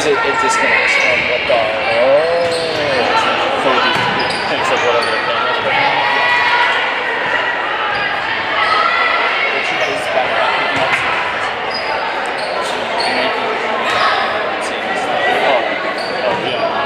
sometimes it disconnects from what the. So it just picks up whatever the camera's picking up. Is back picking up. Oh yeah.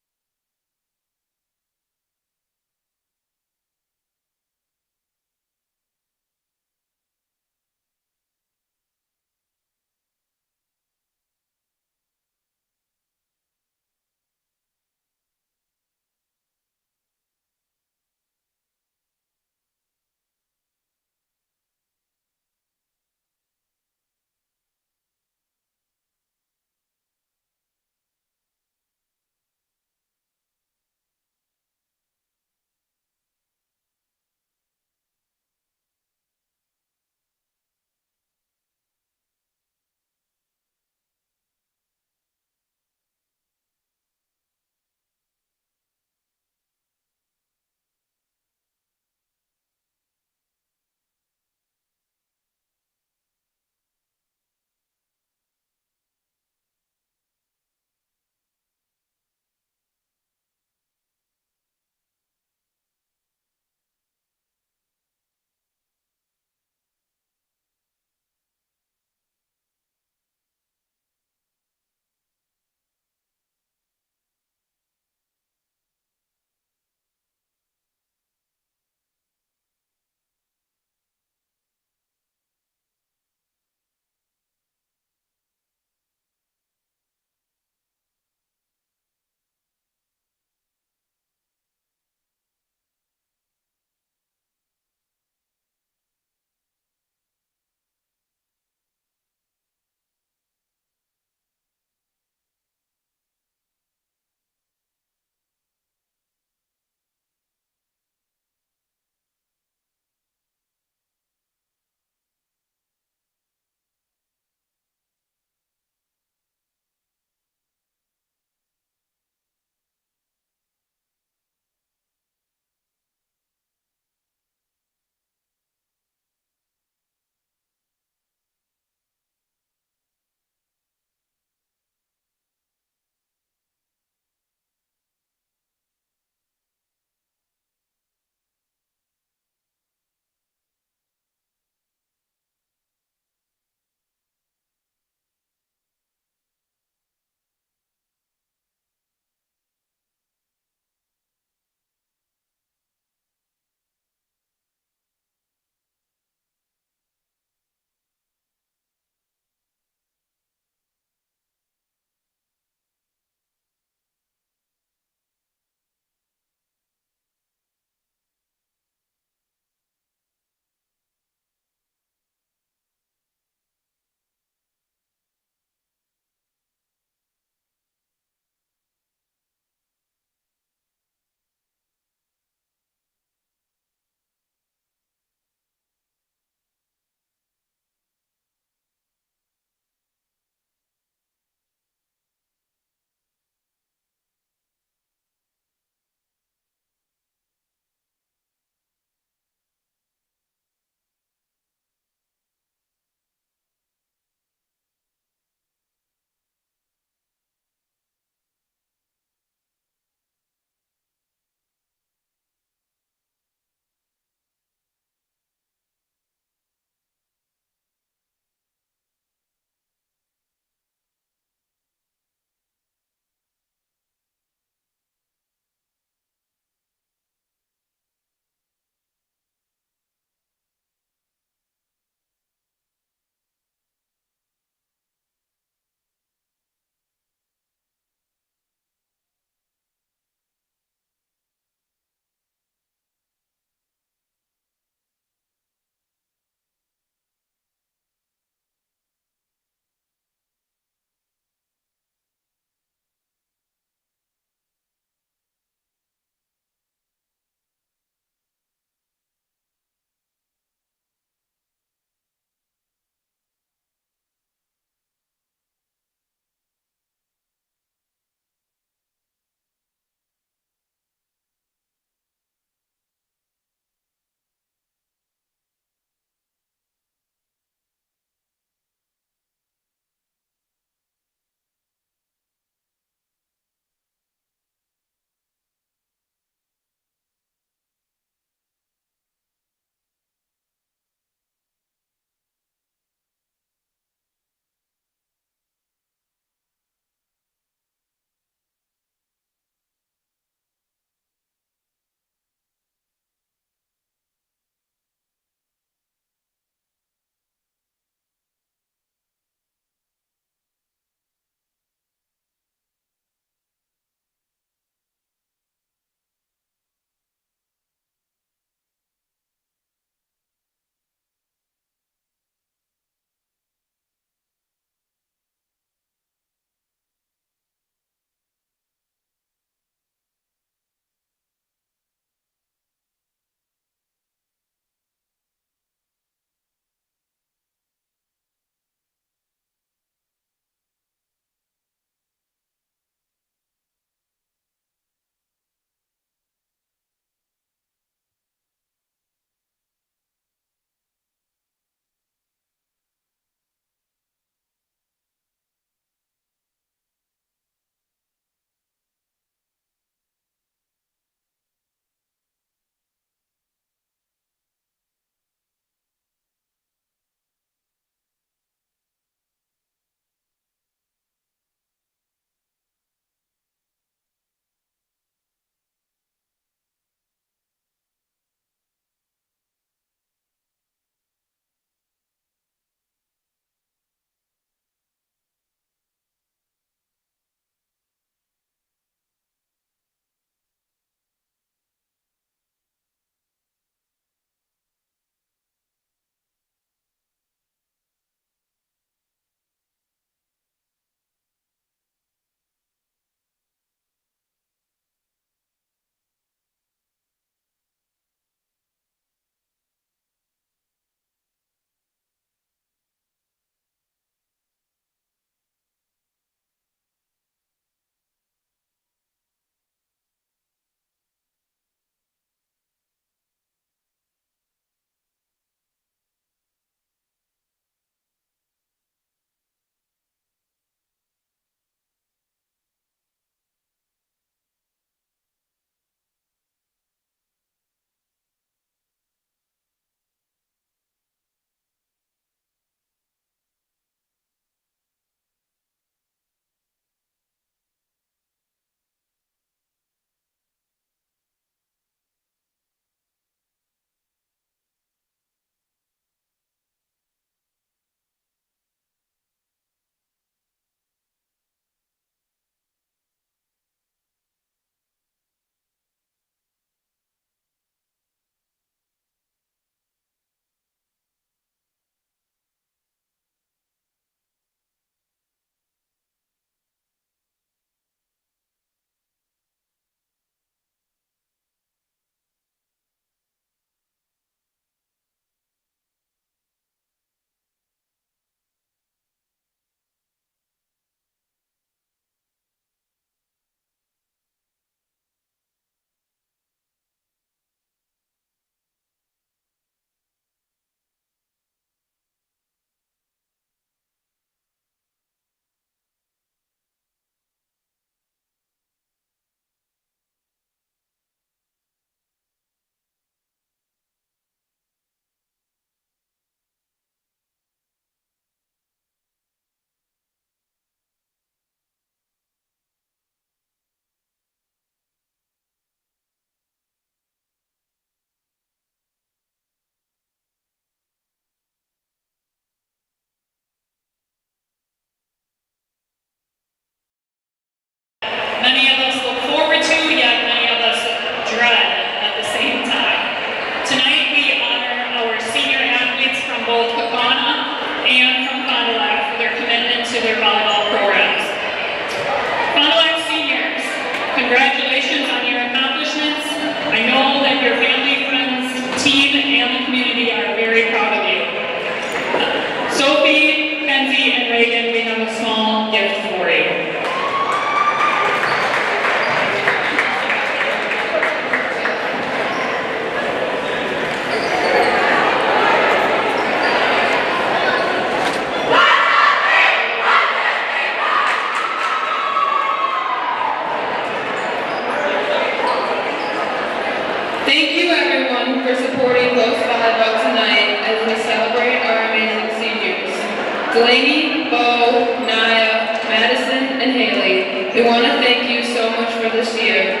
Delaney, Bo, Naya, Madison, and Haley, we want to thank you so much for this year.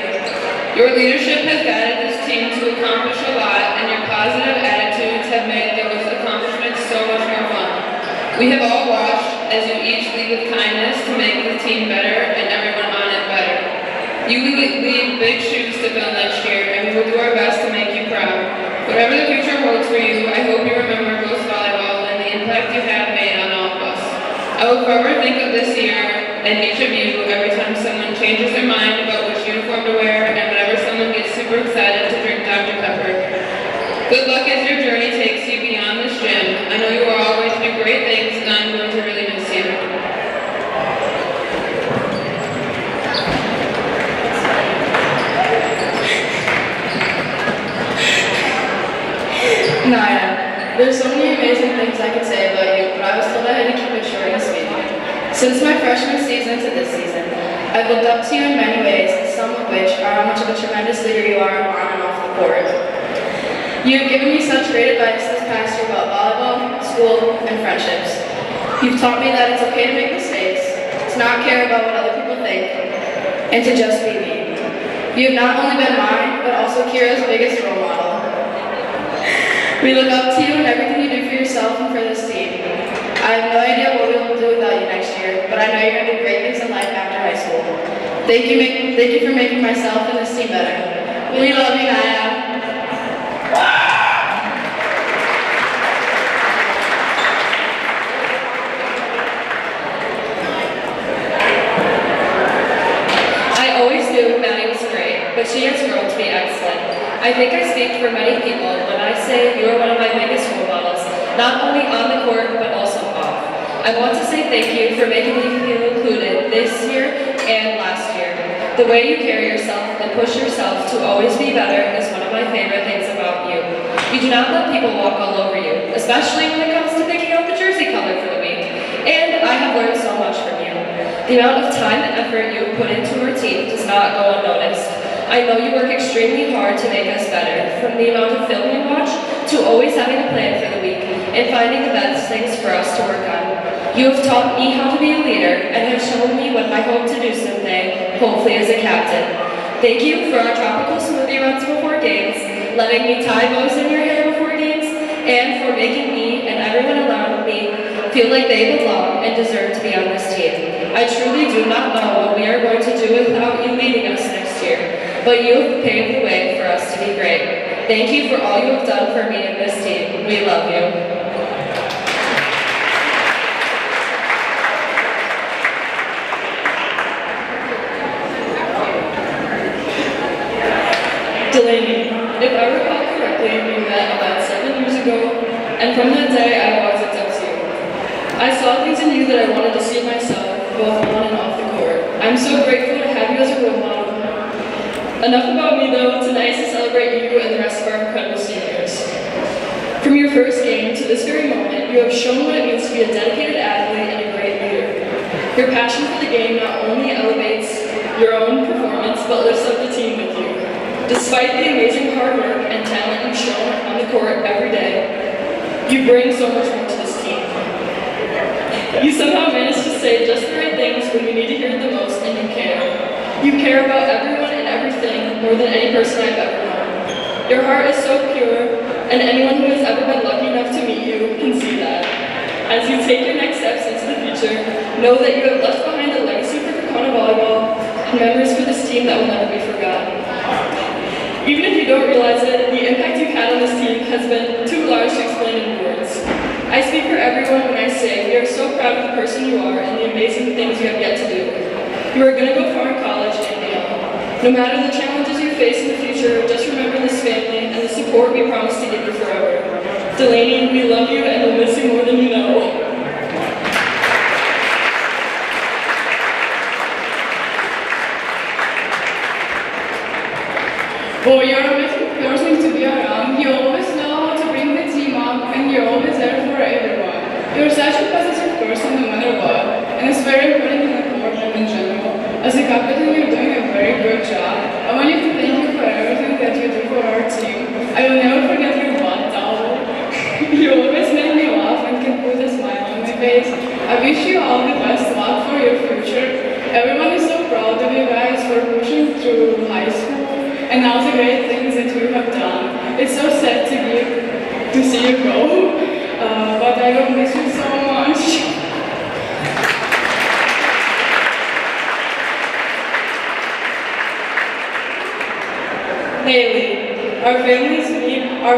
Your leadership has guided this team to accomplish a lot, and your positive attitudes have made those accomplishments so much more fun. We have all watched as you each lead with kindness to make the team better and everyone on it better. You leave big shoes to fill next year, and we will do our best to make you proud. Whatever the future holds for you, I hope you remember Ghost Volleyball and the impact you have made on all of us. I will forever think of this year and each of you every time someone changes their mind about which uniform to wear and whenever someone gets super excited to drink Dr. Pepper. Good luck as your journey takes you beyond this gym. I know you are all going to do great things, and I'm going to really miss you. Naya, there's so many amazing things I could say about you, but I was told I had to keep it short and sweet. Since my freshman season to this season, I've looked up to you in many ways, some of which are how much of a tremendous leader you are on and off the court. You have given me such great advice this past year about volleyball, school, and friendships. You've taught me that it's okay to make mistakes, to not care about what other people think, and to just be me. You have not only been mine, but also Kira's biggest role model. We look up to you and everything you do for yourself and for this team. I have no idea what we will do without you next year, but I know you're going to do great things in life after high school. Thank you for making myself and this team better. We love you, Naya. I always knew Maddie was great, but she has grown to be excellent. I think I speak for many people when I say you are one of my biggest role models, not only on the court, but also off. I want to say thank you for making me feel included this year and last year. The way you carry yourself and push yourself to always be better is one of my favorite things about you. You do not let people walk all over you, especially when it comes to picking out the jersey color for the week. And I have learned so much from you. The amount of time and effort you put into our team does not go unnoticed. I know you work extremely hard to make us better, from the amount of film you watch to always having a plan for the week and finding the best things for us to work on. You have taught me how to be a leader and have shown me what I hope to do someday, hopefully as a captain. Thank you for our tropical smoothie runs before games, letting me tie bows in your hair before games, and for making me and everyone around me feel like they belong and deserve to be on this team. I truly do not know what we are going to do without you leading us next year, but you have paved the way for us to be great. Thank you for all you have done for me and this team. We love you. Delaney, if I recall correctly, we met about 7 years ago, and from that day I always looked up to you. I saw things in you that I wanted to see myself, both on and off the court. I'm so grateful to have you as a role model. Enough about me though, tonight is to celebrate you and the rest of our incredible seniors. From your first game to this very moment, you have shown what it means to be a dedicated athlete and a great leader. Your passion for the game not only elevates your own performance, but lifts up the team with you. Despite the amazing hard work and talent you've shown on the court every day, you bring so much more to this team. You somehow manage to say just the right things when you need to hear it the most, and you care. You care about everyone and everything more than any person I've ever known. Your heart is so pure, and anyone who has ever been lucky enough to meet you can see that. As you take your next steps into the future, know that you have left behind a legacy for Kaukauna volleyball and memories for this team that will never be forgotten. Even if you don't realize it, the impact you've had on this team has been too large to explain in words. I speak for everyone when I say we are so proud of the person you are and the amazing things you have yet to do. You are going to go far in college and beyond. No matter the challenges you face in the future, just remember this family and the support we promise to give you forever. Delaney, we love you and we'll miss you more than you know. Well, you're an amazing person to be around. You always know how to bring the team up, and you're always there for everyone. You're such a positive person no matter what, and it's very important in the court and in general. As a captain, you're doing a very good job. I want you to thank you for everything that you do for our team. I will never forget your butt towel. You always make me laugh and can put a smile on my phase. I wish you all the best luck for your future. Everyone is so proud of you guys for pushing through high school and all the great things that you have done. It's so sad to see you go, but I will miss you so much. Haley, our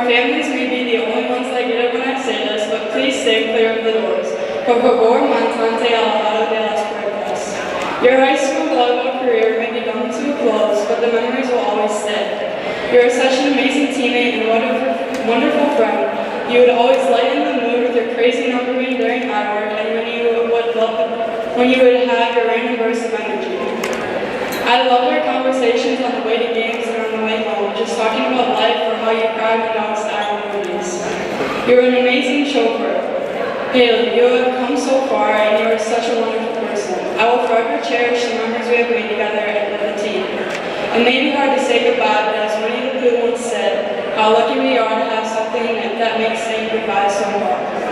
families may be the only ones that get it when I say this, but please stay clear of the doors. Por favor, mantente alejado de las puertas. Your high school volleyball career may be coming to a close, but the memories will always stay. You're such an amazing teammate and wonderful friend. You would always lighten the mood with your crazy number game during hour, and when you would have your random burst of energy. I loved our conversations on the way to games and on the way home, just talking about life or how you cried when dogs died in movies. You're an amazing chauffeur. Haley, you have come so far and you are such a wonderful person. I will forever cherish the memories we have made together and with the team. It may be hard to say goodbye, but as Winnie the Pooh once said, how lucky we are to have something that makes saying goodbye so hard.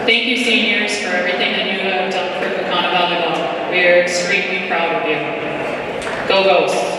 Thank you, seniors, for everything that you have done for Kaukauna Volleyball. We are extremely proud of you. Go Ghosts!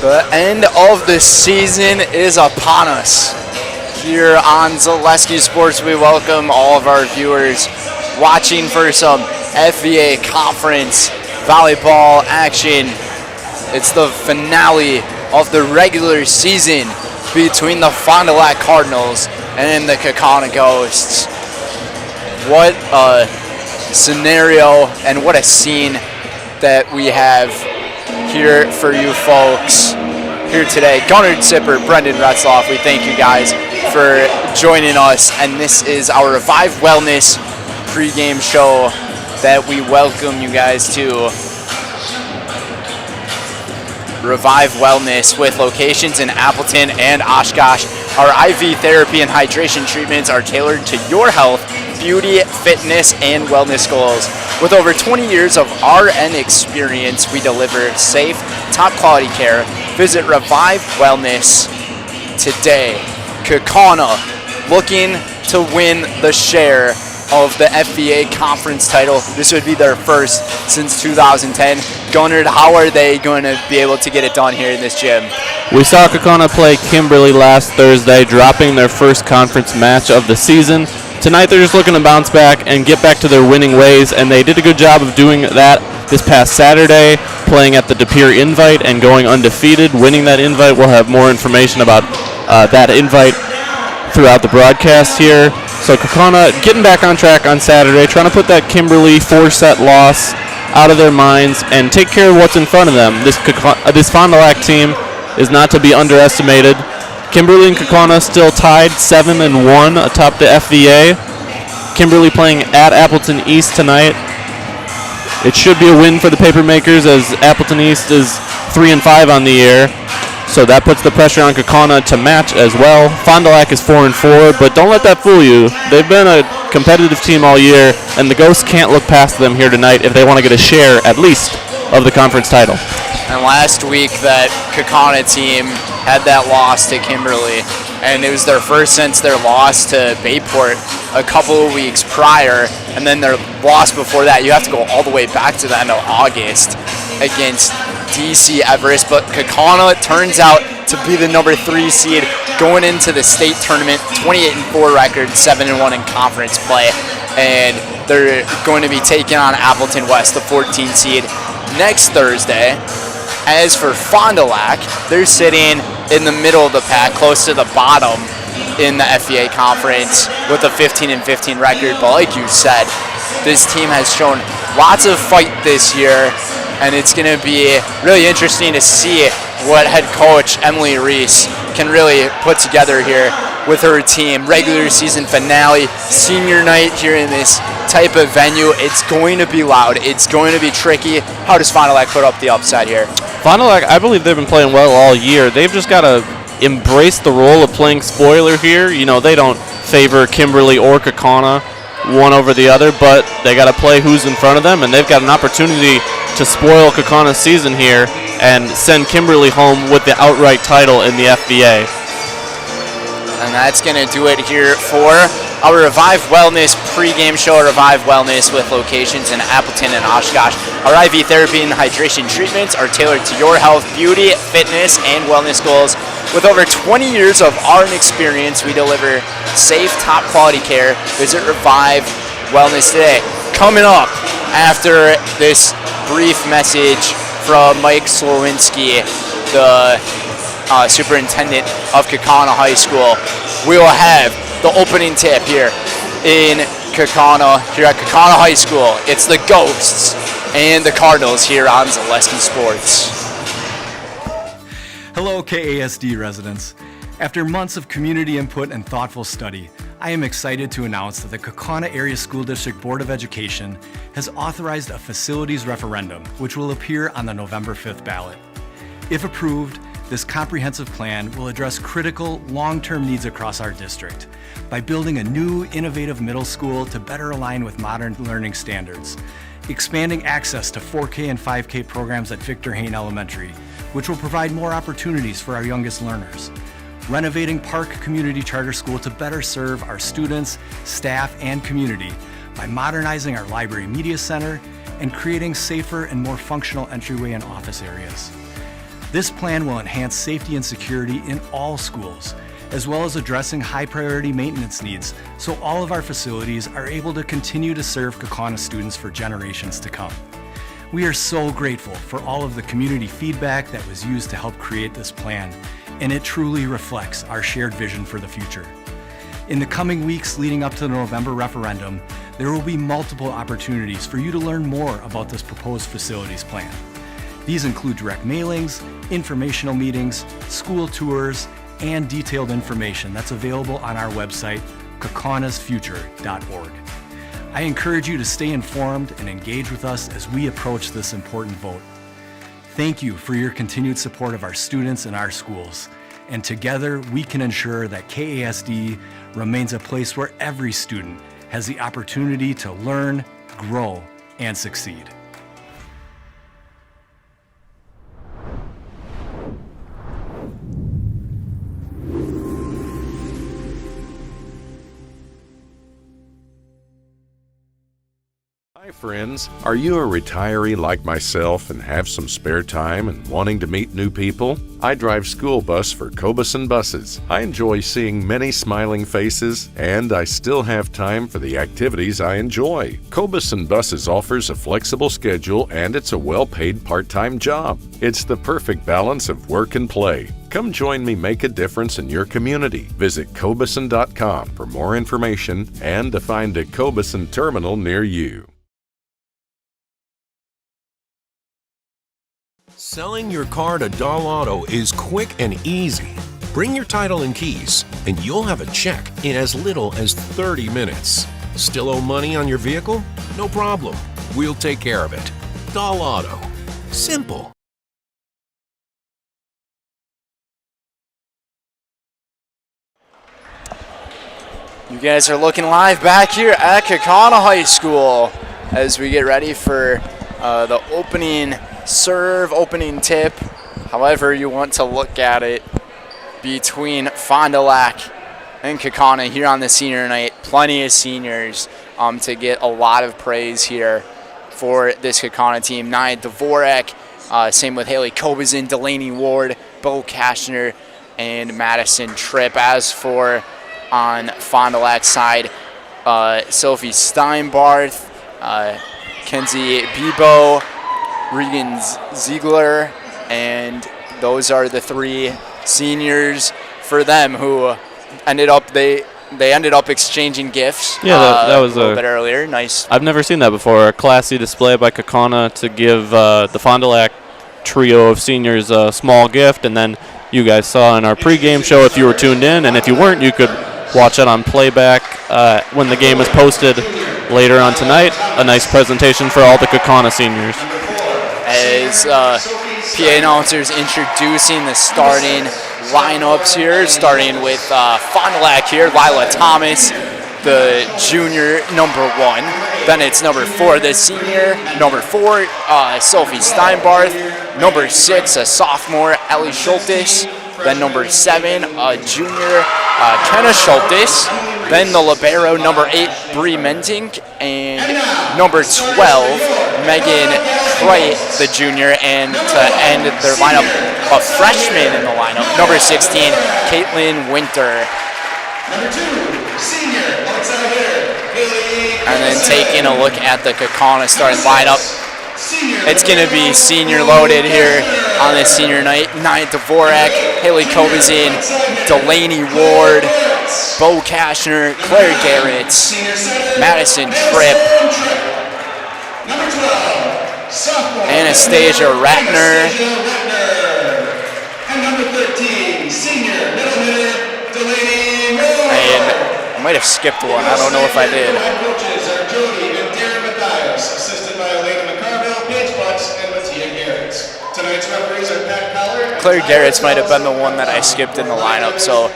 The end of the season is upon us. Here on Zaleski Sports, we welcome all of our viewers watching for some FVA Conference volleyball action. It's the finale of the regular season between the Fond du Lac Cardinals and the Kaukauna Ghosts. What a scenario and what a scene that we have here for you folks here today. Gunnar Zipper, Brendan Retzloff, we thank you guys for joining us, and this is our Revive Wellness pregame show that we welcome you guys to. Revive Wellness with locations in Appleton and Oshkosh. Our IV therapy and hydration treatments are tailored to your health, beauty, fitness, and wellness goals. With over 20 years of RN experience, we deliver safe, top quality care. Visit Revive Wellness today. Kaukauna looking to win the share of the FVA conference title. This would be their first since 2010. Gunnar, how are they going to be able to get it done here in this gym? We saw Kaukauna play Kimberly last Thursday, dropping their first conference match of the season. Tonight they're just looking to bounce back and get back to their winning ways, and they did a good job of doing that this past Saturday, playing at the De Pere Invite and going undefeated, winning that invite. We'll have more information about that invite throughout the broadcast here. So Kaukauna getting back on track on Saturday, trying to put that Kimberly 4-set loss out of their minds and take care of what's in front of them. This Fond du Lac team is not to be underestimated. Kimberly and Kaukauna still tied 7-1 atop the FVA. Kimberly playing at Appleton East tonight. It should be a win for the Papermakers as Appleton East is 3-5 on the year. So that puts the pressure on Kaukauna to match as well. Fond du Lac is 4-4, but don't let that fool you. They've been a competitive team all year, and the Ghosts can't look past them here tonight if they want to get a share, at least, of the conference title. And last week, that Kaukauna team had that loss to Kimberly, and it was their first since their loss to Bayport a couple of weeks prior, and then their loss before that. You have to go all the way back to the end of August against DC Everest, but Kaukauna turns out to be the number 3 seed going into the state tournament, 28-4 record, 7-1 in conference play, and they're going to be taking on Appleton West, the 14 seed, next Thursday. As for Fond du Lac, they're sitting in the middle of the pack, close to the bottom in the FVA conference with a 15-15 record. But like you said, this team has shown lots of fight this year, and it's going to be really interesting to see what head coach Emily Reese can really put together here with her team. Regular season finale, senior night here in this type of venue. It's going to be loud. It's going to be tricky. How does Fond du Lac put up the upside here? Fond du Lac, I believe they've been playing well all year. They've just got to embrace the role of playing spoiler here. You know, they don't favor Kimberly or Kaukauna one over the other, but they got to play who's in front of them, and they've got an opportunity to spoil Kaukauna's season here and send Kimberly home with the outright title in the FVA. And that's going to do it here for our Revive Wellness pregame show. Revive Wellness with locations in Appleton and Oshkosh. Our IV therapy and hydration treatments are tailored to your health, beauty, fitness, and wellness goals. With over 20 years of RN experience, we deliver safe, top quality care. Visit Revive Wellness today. Coming up after this brief message from Mike Slowinski, the superintendent of Kaukauna High School, we will have the opening tip here in Kaukauna, here at Kaukauna High School. It's the Ghosts and the Cardinals here on Zaleski Sports. Hello, KASD residents. After months of community input and thoughtful study, I am excited to announce that the Kaukauna Area School District Board of Education has authorized a facilities referendum, which will appear on the November 5th ballot. If approved, this comprehensive plan will address critical long-term needs across our district by building a new, innovative middle school to better align with modern learning standards, expanding access to 4K and 5K programs at Victor Hayne Elementary, which will provide more opportunities for our youngest learners, renovating Park Community Charter School to better serve our students, staff, and community by modernizing our library media center and creating safer and more functional entryway and office areas. This plan will enhance safety and security in all schools, as well as addressing high-priority maintenance needs so all of our facilities are able to continue to serve Kaukauna students for generations to come. We are so grateful for all of the community feedback that was used to help create this plan, and it truly reflects our shared vision for the future. In the coming weeks leading up to the November referendum, there will be multiple opportunities for you to learn more about this proposed facilities plan. These include direct mailings, informational meetings, school tours, and detailed information that's available on our website, kaukaunasfuture.org. I encourage you to stay informed and engage with us as we approach this important vote. Thank you for your continued support of our students and our schools. And together, we can ensure that KASD remains a place where every student has the opportunity to learn, grow, and succeed. Hi friends, are you a retiree like myself and have some spare time and wanting to meet new people? I drive school bus for Kaukauna buses. I enjoy seeing many smiling faces, and I still have time for the activities I enjoy. Kaukauna buses offers a flexible schedule, and it's a well-paid part-time job. It's the perfect balance of work and play. Come join me make a difference in your community. Visit kaukauna.com for more information and to find a Kaukauna terminal near you. Selling your car to Doll Auto is quick and easy. Bring your title and keys, and you'll have a check in as little as 30 minutes. Still owe money on your vehicle? No problem. We'll take care of it. Doll Auto. Simple. You guys are looking live back here at Kaukauna High School as we get ready for the opening serve, opening tip, however you want to look at it, between Fond du Lac and Kaukauna here on the senior night. Plenty of seniors to get a lot of praise here for this Kaukauna team. Nia Dvorak, same with Haley Kobizin, Delaney Ward, Bo Kashner, and Madison Tripp. As for on Fond du Lac's side, Sophie Steinbarth, Kenzie Bebo, Regan Ziegler, and those are the three seniors for them who ended up they ended up exchanging gifts. Yeah, that was a little bit earlier. Nice. I've never seen that before. A classy display by Kaukauna to give the Fond du Lac trio of seniors a small gift, and then you guys saw in our pregame show if you were tuned in, and if you weren't, you could watch it on playback when the game is posted later on tonight. A nice presentation for all the Kaukauna seniors. As PA announcers introducing the starting lineups here, starting with Fond du Lac here, Lila Thomas, the junior, number 1. Then it's number 4, the senior. Number 4, Sophie Steinbarth. Number 6, a sophomore, Ellie Schultes. Then number 7, a junior, Kenna Schultes. Then the libero, number 8, Bree Mentink. And number 12, Megan Crate, the junior. And to end their lineup, a freshman in the lineup, number 16, Caitlin Winter. Number 2, senior, outside hitter, Haley. And then taking a look at the Kaukauna starting lineup, it's going to be senior loaded here on this senior night. Nia Dvorak, Haley Kobizin, Delaney Ward, Bo Kashner, Claire Garrett, Madison Tripp, Anastasia Ratner, and number 13, senior, middle hitter, Delaney Ward. And I might have skipped one. I don't know if I did. Coaches are Jody and Darren Mathias, assisted by Elena McCarville, Paige Butts, and Mattia Garrett. Tonight's referees are Pat Collar. Claire Garrett's might have been the one that I skipped in the lineup, so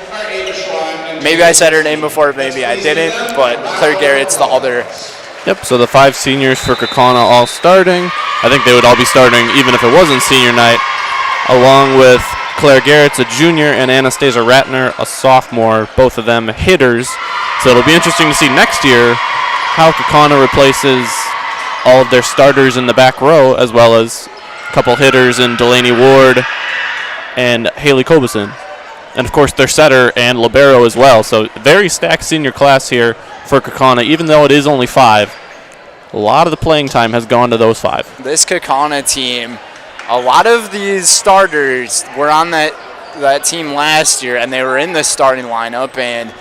maybe I said her name before, maybe I didn't, but Claire Garrett's the other. Yep, so the 5 seniors for Kaukauna all starting. I think they would all be starting even if it wasn't senior night, along with Claire Garrett's a junior and Anastasia Ratner, a sophomore, both of them hitters. So it'll be interesting to see next year how Kaukauna replaces all of their starters in the back row, as well as a couple hitters in Delaney Ward and Haley Kobeson. And, of course, their setter and libero as well. So very stacked senior class here for Kaukauna, even though it is only 5. A lot of the playing time has gone to those 5. This Kaukauna team, a lot of these starters were on that team last year, and they were in the starting lineup, and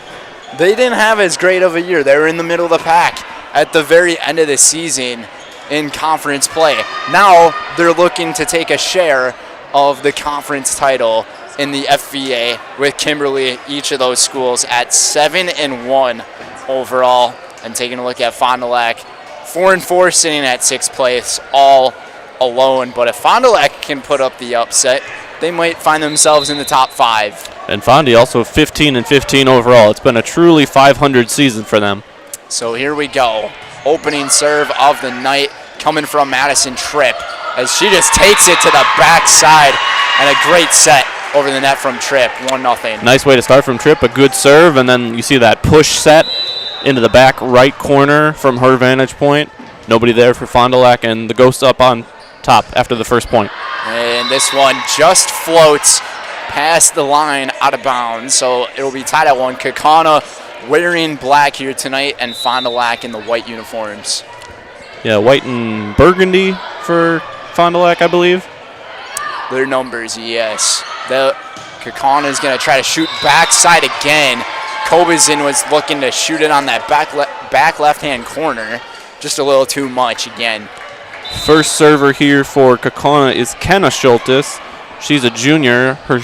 they didn't have as great of a year. They were in the middle of the pack at the very end of the season in conference play. Now they're looking to take a share of the conference title in the FVA with Kimberly, each of those schools at 7-1 overall. And taking a look at Fond du Lac, 4-4 sitting at 6th place all alone. But if Fond du Lac can put up the upset, they might find themselves in the top 5. And Fondy also 15-15 overall. It's been a truly 500 season for them. So here we go. Opening serve of the night coming from Madison Tripp as she just takes it to the backside, and a great set over the net from Tripp, 1-0. Nice way to start from Tripp, a good serve, and then you see that push set into the back right corner from her vantage point. Nobody there for Fond du Lac, and the Ghosts up on top after the first point. And this one just floats past the line out of bounds, so it'll be tied at 1. Kaukauna wearing black here tonight, and Fond du Lac in the white uniforms. Yeah, white and burgundy for Fond du Lac, I believe. Their numbers, yes. The Kaukauna is going to try to shoot backside again. Kobizin was looking to shoot it on that back left-hand corner. Just a little too much again. First server here for Kaukauna is Kenna Schultes. She's a junior. Her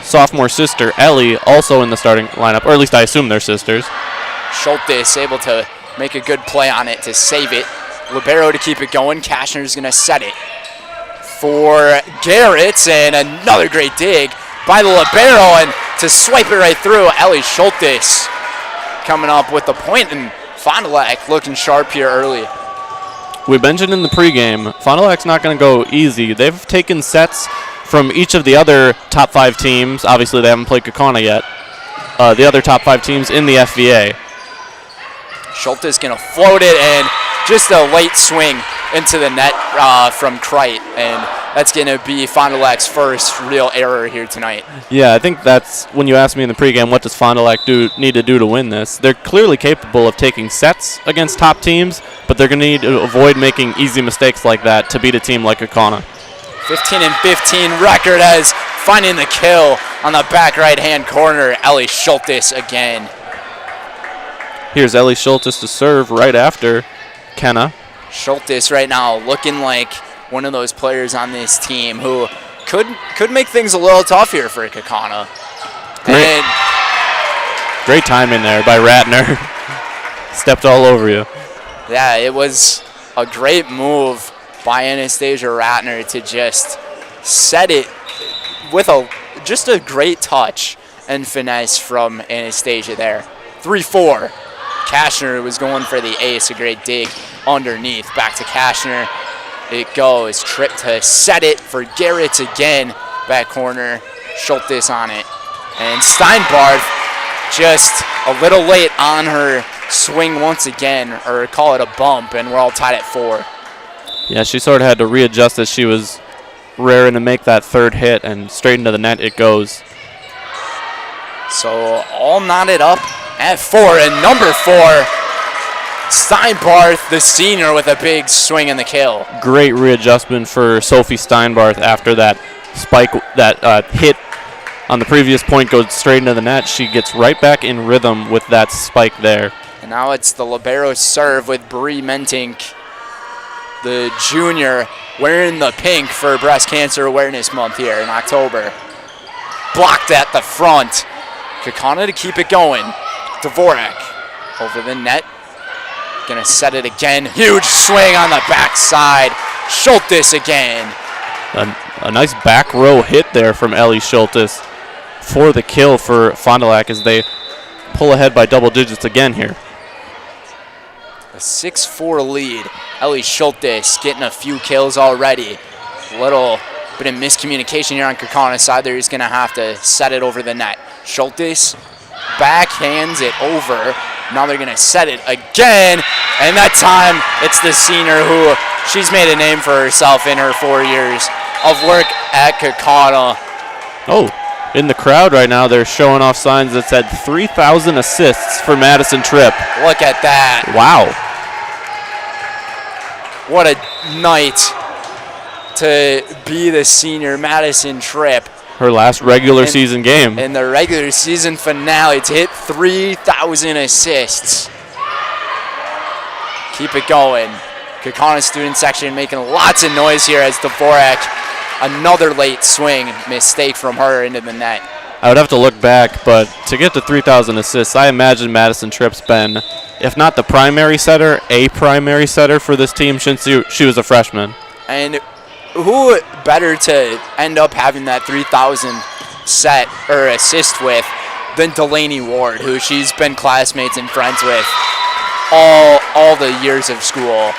sophomore sister, Ellie, also in the starting lineup, or at least I assume they're sisters. Schultes able to make a good play on it to save it. Libero to keep it going. Kashner's going to set it for Garrett, and another great dig by the libero, and to swipe it right through, Ellie Schultes coming up with the point, and Fond du Lac looking sharp here early. We mentioned in the pregame, Fond du Lac's not going to go easy. They've taken sets from each of the other top 5 teams. Obviously, they haven't played Kaukauna yet. The other top 5 teams in the FVA. Schultes going to float it, and just a late swing into the net from Kreit, and that's going to be Fond du Lac's first real error here tonight. Yeah, I think that's when you asked me in the pregame, what does Fond du Lac need to do to win this? They're clearly capable of taking sets against top teams, but they're going to need to avoid making easy mistakes like that to beat a team like Kaukauna. 15-15 record as finding the kill on the back right-hand corner, Ellie Schultes again. Here's Ellie Schultes to serve right after Kenna. Schultes right now looking like one of those players on this team who could make things a little tough here for Kaukauna. Great timing there by Ratner. Stepped all over you. Yeah, it was a great move by Anastasia Ratner to just set it with just a great touch and finesse from Anastasia there. 3-4. Kashner was going for the ace, a great dig underneath. Back to Kashner. It goes. Tripp to set it for Garrett again. Back corner. Schultes on it. And Steinbarth just a little late on her swing once again, or call it a bump, and we're all tied at 4. Yeah, she sort of had to readjust as she was raring to make that third hit, and straight into the net it goes. So all knotted up at 4, and number 4, Steinbarth, the senior, with a big swing and the kill. Great readjustment for Sophie Steinbarth after that spike, that hit on the previous point goes straight into the net. She gets right back in rhythm with that spike there. And now it's the libero serve with Bree Mentink, the junior, wearing the pink for Breast Cancer Awareness Month here in October. Blocked at the front. Kaukauna to keep it going. Dvorak over the net. Gonna set it again. Huge swing on the backside. Schultes again. A nice back row hit there from Ellie Schultes for the kill for Fond du Lac as they pull ahead by double digits again here. A 6-4 lead. Ellie Schultes getting a few kills already. A little bit of miscommunication here on Kaukauna's side there. He's going to have to set it over the net. Schultes backhands it over. Now they're going to set it again. And that time, it's the senior who she's made a name for herself in her 4 years of work at Kaukauna. Oh, in the crowd right now, they're showing off signs that said 3,000 assists for Madison Tripp. Look at that. Wow. What a night to be the senior Madison Tripp. Her last regular season game. In the regular season finale to hit 3,000 assists. Keep it going. Kaukauna student section making lots of noise here as Dvorak, another late swing mistake from her into the net. I would have to look back, but to get to 3,000 assists, I imagine Madison Tripp's been, if not the primary setter, a primary setter for this team since she was a freshman. And who better to end up having that 3,000 set or assist with than Delaney Ward, who she's been classmates and friends with all the years of school.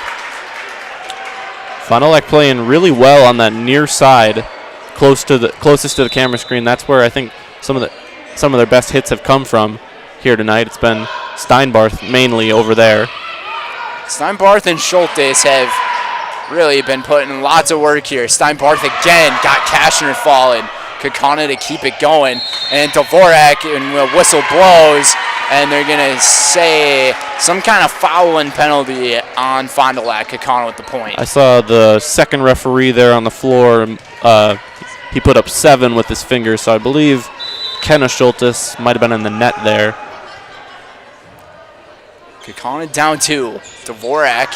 Fond du Lac playing really well on that near side, closest to the camera screen. That's where I think some of their best hits have come from here tonight. It's been Steinbarth mainly over there. Steinbarth and Schultes have really been putting in lots of work here. Steinbarth again got Kashner falling. Kaukauna to keep it going. And Dvorak, and the whistle blows, and they're going to say some kind of fouling penalty on Fond du Lac. Kaukauna with the point. I saw the second referee there on the floor. He put up 7 with his fingers, so I believe Kenna Schultes might have been in the net there. Kaukauna down 2. Dvorak,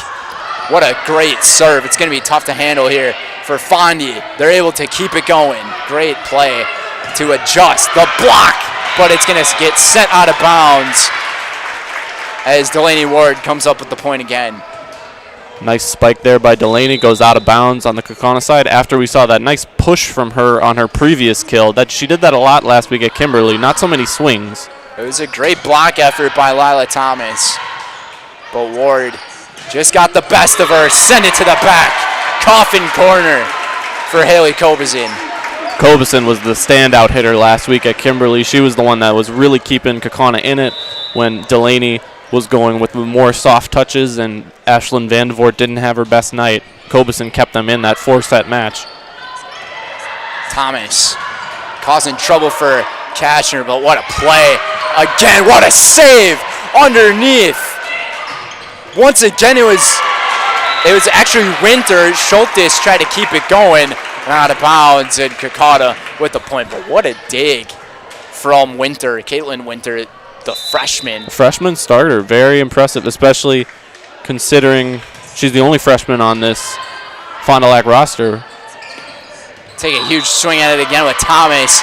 what a great serve. It's going to be tough to handle here for Fondy. They're able to keep it going. Great play to adjust the block, but it's going to get sent out of bounds as Delaney Ward comes up with the point again. Nice spike there by Delaney, goes out of bounds on the Kaukauna side after we saw that nice push from her on her previous kill. She did that a lot last week at Kimberly, not so many swings. It was a great block effort by Lila Thomas, but Ward just got the best of her, send it to the back. Coffin corner for Haley Kobizin. Kobizin was the standout hitter last week at Kimberly. She was the one that was really keeping Kaukauna in it when Delaney was going with more soft touches and Ashlyn Vandevoort didn't have her best night. Kobizin kept them in that 4-set match. Thomas causing trouble for Kashner, but what a play. Again, what a save underneath. Once again, it was actually Winter. Schultes tried to keep it going and out of bounds, and Kaukauna with the point. But what a dig from Winter, Caitlin Winter, the freshman. The freshman starter, very impressive, especially considering she's the only freshman on this Fond du Lac roster. Take a huge swing at it again with Thomas.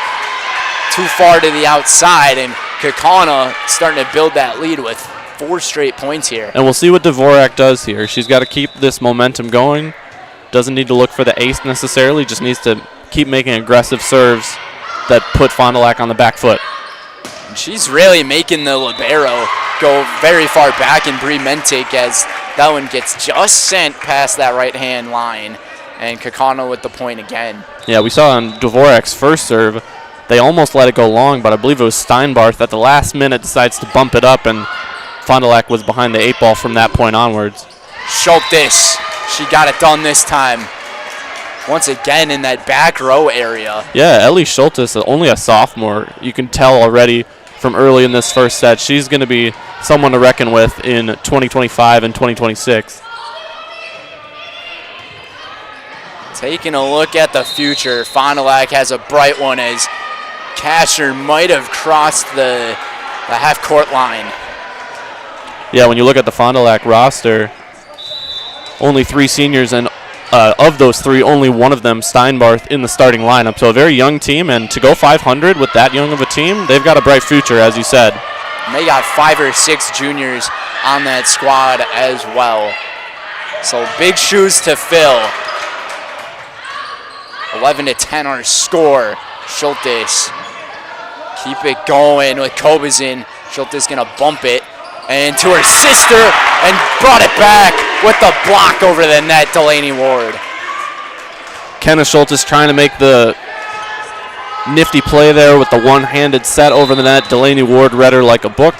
Too far to the outside, and Kaukauna starting to build that lead with 4 straight points here. And we'll see what Dvorak does here. She's got to keep this momentum going. Doesn't need to look for the ace necessarily, just needs to keep making aggressive serves that put Fond du Lac on the back foot. And she's really making the libero go very far back in Bree Mentic as that one gets just sent past that right-hand line. And Kaukauna with the point again. Yeah, we saw on Dvorak's first serve, they almost let it go long, but I believe it was Steinbarth at the last minute decides to bump it up, and Fond du Lac was behind the 8 ball from that point onwards. Schultes, she got it done this time. Once again in that back row area. Yeah, Ellie Schultes, only a sophomore. You can tell already from early in this first set, she's going to be someone to reckon with in 2025 and 2026. Taking a look at the future, Fond du Lac has a bright one as Kashner might have crossed the half-court line. Yeah, when you look at the Fond du Lac roster, only 3 seniors, and of those 3, only one of them, Steinbarth, in the starting lineup. So a very young team, and to go 500 with that young of a team, they've got a bright future, as you said. And they got 5 or 6 juniors on that squad as well. So big shoes to fill. 11-10 our score. Schultes keep it going with Kobizin. Schultes gonna bump it and to her sister and brought it back with the block over the net, Delaney Ward. Kenna Schultes trying to make the nifty play there with the one-handed set over the net. Delaney Ward read her like a book.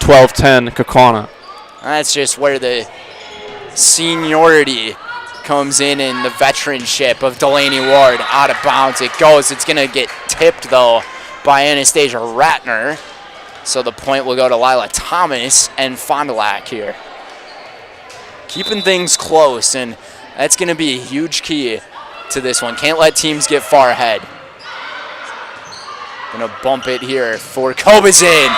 12-10 Kaukauna. That's just where the seniority comes in the veteranship of Delaney Ward. Out of bounds it goes. It's going to get tipped, though, by Anastasia Ratner. So the point will go to Lila Thomas and Fond du Lac here. Keeping things close, and that's going to be a huge key to this one. Can't let teams get far ahead. Going to bump it here for Kobazin.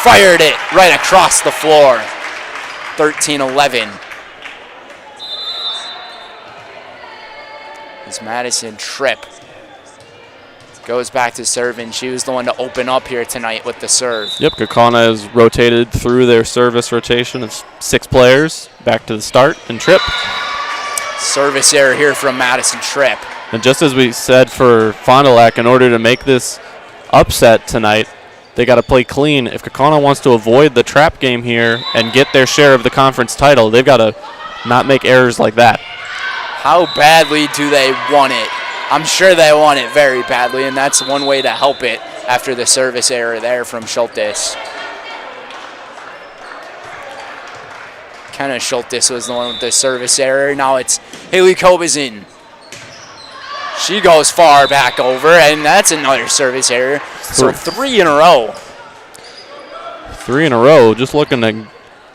Fired it right across the floor. 13-11. As Madison Tripp goes back to serve, and she was the one to open up here tonight with the serve. Yep, Kaukauna has rotated through their service rotation of 6 players. Back to the start, and Tripp. Service error here from Madison Tripp. And just as we said for Fond du Lac, in order to make this upset tonight, they got to play clean. If Kaukauna wants to avoid the trap game here and get their share of the conference title, they've got to not make errors like that. How badly do they want it? I'm sure they want it very badly, and that's one way to help it after the service error there from Schultes. Kenna Schultes was the one with the service error. Now it's Haley Kobazin. She goes far back over, and that's another service error. So 3 in a row. 3 in a row. Just looking to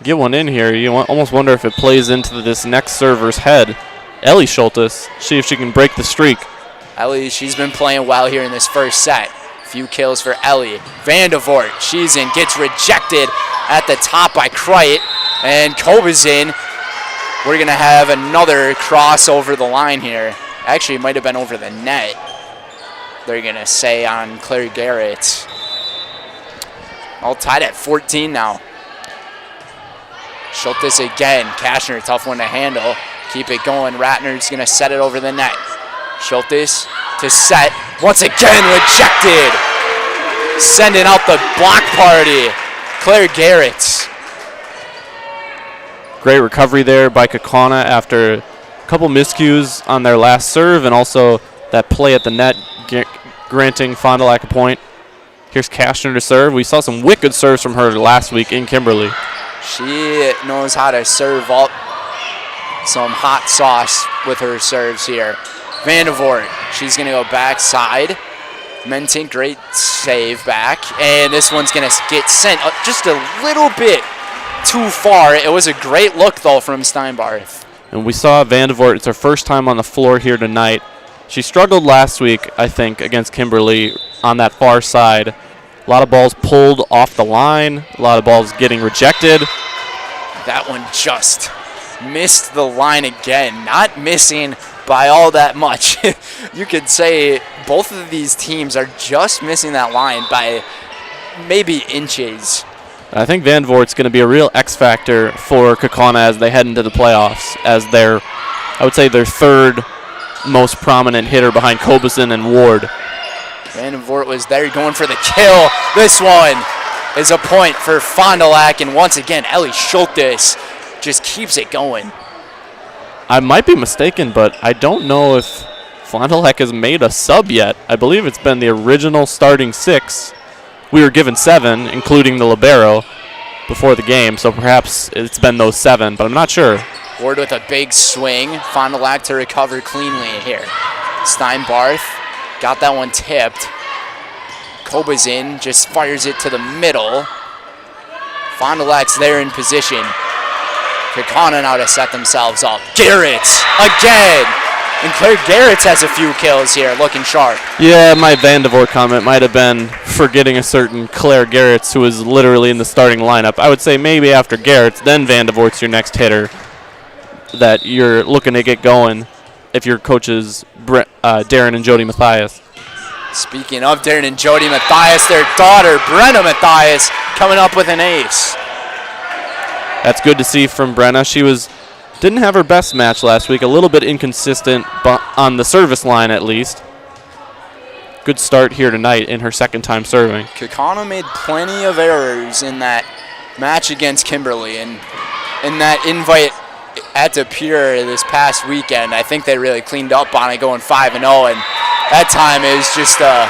get one in here. You almost wonder if it plays into this next server's head. Ellie Schultes, see if she can break the streak. Ellie, she's been playing well here in this first set. Few kills for Ellie. Vandevort, she's in, gets rejected at the top by Kreit. And Kobazin, we're going to have another cross over the line here. Actually, it might have been over the net. They're going to say on Claire Garrett. All tied at 14 now. Schultes again. Kashner, tough one to handle. Keep it going. Ratner's going to set it over the net. Schultes to set. Once again rejected. Sending out the block party. Claire Garrett. Great recovery there by Kaukauna after a couple miscues on their last serve, and also that play at the net granting Fond du Lac a point. Here's Kashner to serve. We saw some wicked serves from her last week in Kimberly. She knows how to serve up some hot sauce with her serves here. Vandevort, she's going to go backside. Mentink, great save back. And this one's going to get sent just a little bit too far. It was a great look, though, from Steinbarth. And we saw Vandevort. It's her first time on the floor here tonight. She struggled last week, I think, against Kimberly on that far side. A lot of balls pulled off the line. A lot of balls getting rejected. That one just missed the line again. Not missing by all that much. You could say both of these teams are just missing that line by maybe inches. I think Vandevort's going to be a real X factor for Kaukauna as they head into the playoffs, as their, I would say, their third most prominent hitter behind Kobazin and Ward. Vandevort was there going for the kill. This one is a point for Fond du Lac, and once again, Ellie Schultes just keeps it going. I might be mistaken, but I don't know if Fond du Lac has made a sub yet. I believe it's been the original starting 6. We were given 7, including the libero, before the game, so perhaps it's been those 7, but I'm not sure. Ward with a big swing. Fond du Lac to recover cleanly here. Steinbarth got that one tipped. Kobazin just fires it to the middle. Fond du Lac's there in position. Kaukauna now to set themselves up. Garrett again. And Claire Garrett has a few kills here, looking sharp. Yeah, my Vandevort comment might have been forgetting a certain Claire Garretts, who is literally in the starting lineup. I would say maybe after Garrett's, then Vandevort's your next hitter that you're looking to get going if your coaches Darren and Jody Mathias. Speaking of Darren and Jody Mathias, their daughter, Brenna Mathias, coming up with an ace. That's good to see from Brenna. She didn't have her best match last week, a little bit inconsistent, but on the service line at least. Good start here tonight in her second time serving. Kaukauna made plenty of errors in that match against Kimberly, and in that invite at De Pere this past weekend, I think they really cleaned up on it, going 5-0, and that time it was just a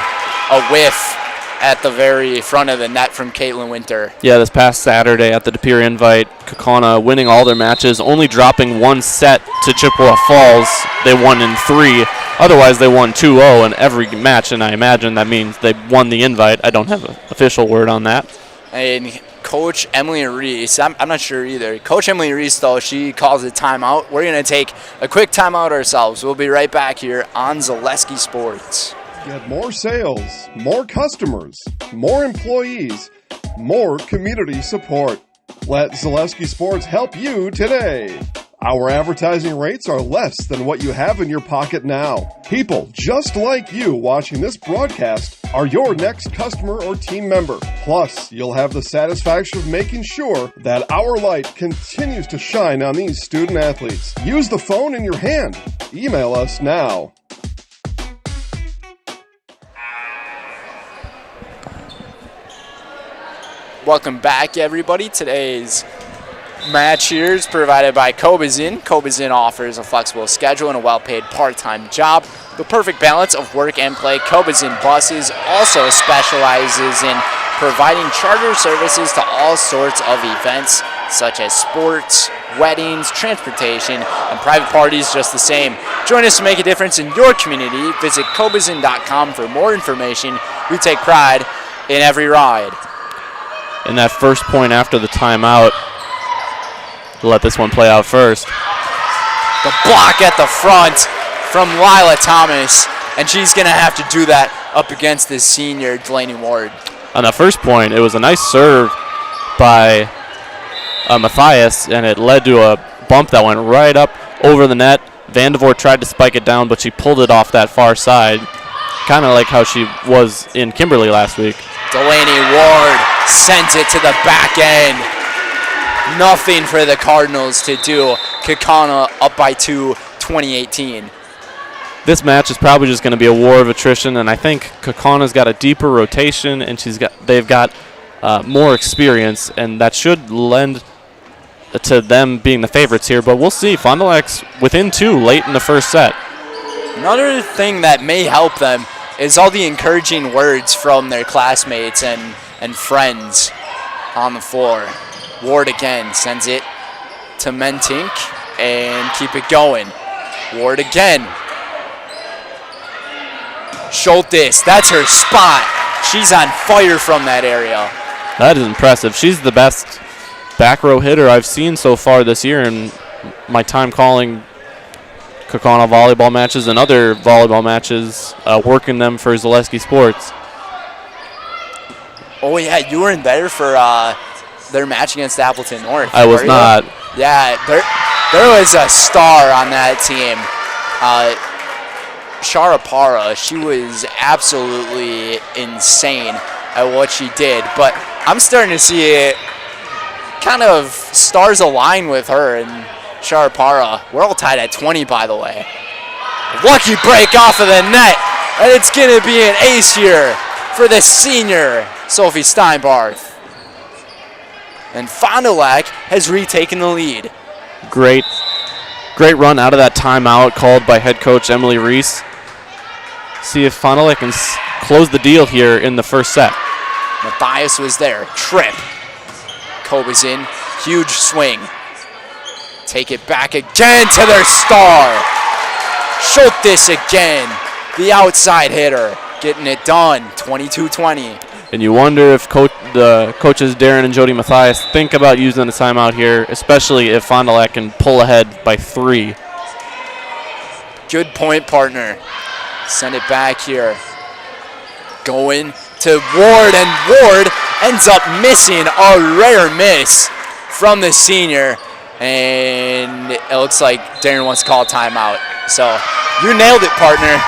whiff at the very front of the net from Caitlin Winter. Yeah, this past Saturday at the De Pere Invite, Kaukauna winning all their matches, only dropping one set to Chippewa Falls. They won in 3. Otherwise, they won 2-0 in every match, and I imagine that means they won the invite. I don't have an official word on that. And Coach Emily Reese, I'm not sure either. Coach Emily Reese, though, she calls it timeout. We're going to take a quick timeout ourselves. We'll be right back here on Zaleski Sports. Get more sales, more customers, more employees, more community support. Let Zaleski Sports help you today. Our advertising rates are less than what you have in your pocket now. People just like you watching this broadcast are your next customer or team member. Plus, you'll have the satisfaction of making sure that our light continues to shine on these student athletes. Use the phone in your hand. Email us now. Welcome back, everybody. Today's match here is provided by Cobazin. Cobazin offers a flexible schedule and a well-paid part-time job. The perfect balance of work and play. Cobazin Buses also specializes in providing charter services to all sorts of events, such as sports, weddings, transportation, and private parties just the same. Join us to make a difference in your community. Visit Cobazin.com for more information. We take pride in every ride. And that first point after the timeout, we'll let this one play out first. The block at the front from Lila Thomas, and she's going to have to do that up against this senior, Delaney Ward. On the first point, it was a nice serve by Matthias, and it led to a bump that went right up over the net. Vandevoort tried to spike it down, but she pulled it off that far side, kind of like how she was in Kimberly last week. Delaney Ward sent it to the back end. Nothing for the Cardinals to do. Kaukauna up by 2, 2018. This match is probably just going to be a war of attrition, and I think Kaukauna's got a deeper rotation, and they've got more experience, and that should lend to them being the favorites here. But we'll see. Fond du Lac's within 2 late in the first set. Another thing that may help them is all the encouraging words from their classmates and friends on the floor. Ward again sends it to Mentink and keep it going. Ward again. Schultes, that's her spot. She's on fire from that area. That is impressive. She's the best back row hitter I've seen so far this year in my time calling Kaukauna volleyball matches and other volleyball matches, working them for Zaleski Sports. Oh, yeah, you weren't there for their match against Appleton North. I was not. Yeah, there was a star on that team. Sharapara, she was absolutely insane at what she did. But I'm starting to see it kind of stars align with her and Sharapara. We're all tied at 20, by the way. Lucky break off of the net, and it's going to be an ace here for the senior, Sophie Steinbarth. And Fond du Lac has retaken the lead. Great run out of that timeout called by head coach Emily Reese. See if Fond du Lac can close the deal here in the first set. Matthias was there. Trip. Cobazin, huge swing. Take it back again to their star. Schultes again, the outside hitter, getting it done, 22-20. And you wonder if the coaches Darren and Jody Matthias think about using the timeout here, especially if Fond du Lac can pull ahead by 3. Good point, partner. Send it back here. Going to Ward, and Ward ends up missing a rare miss from the senior. And it looks like Darren wants to call a timeout. So you nailed it, partner.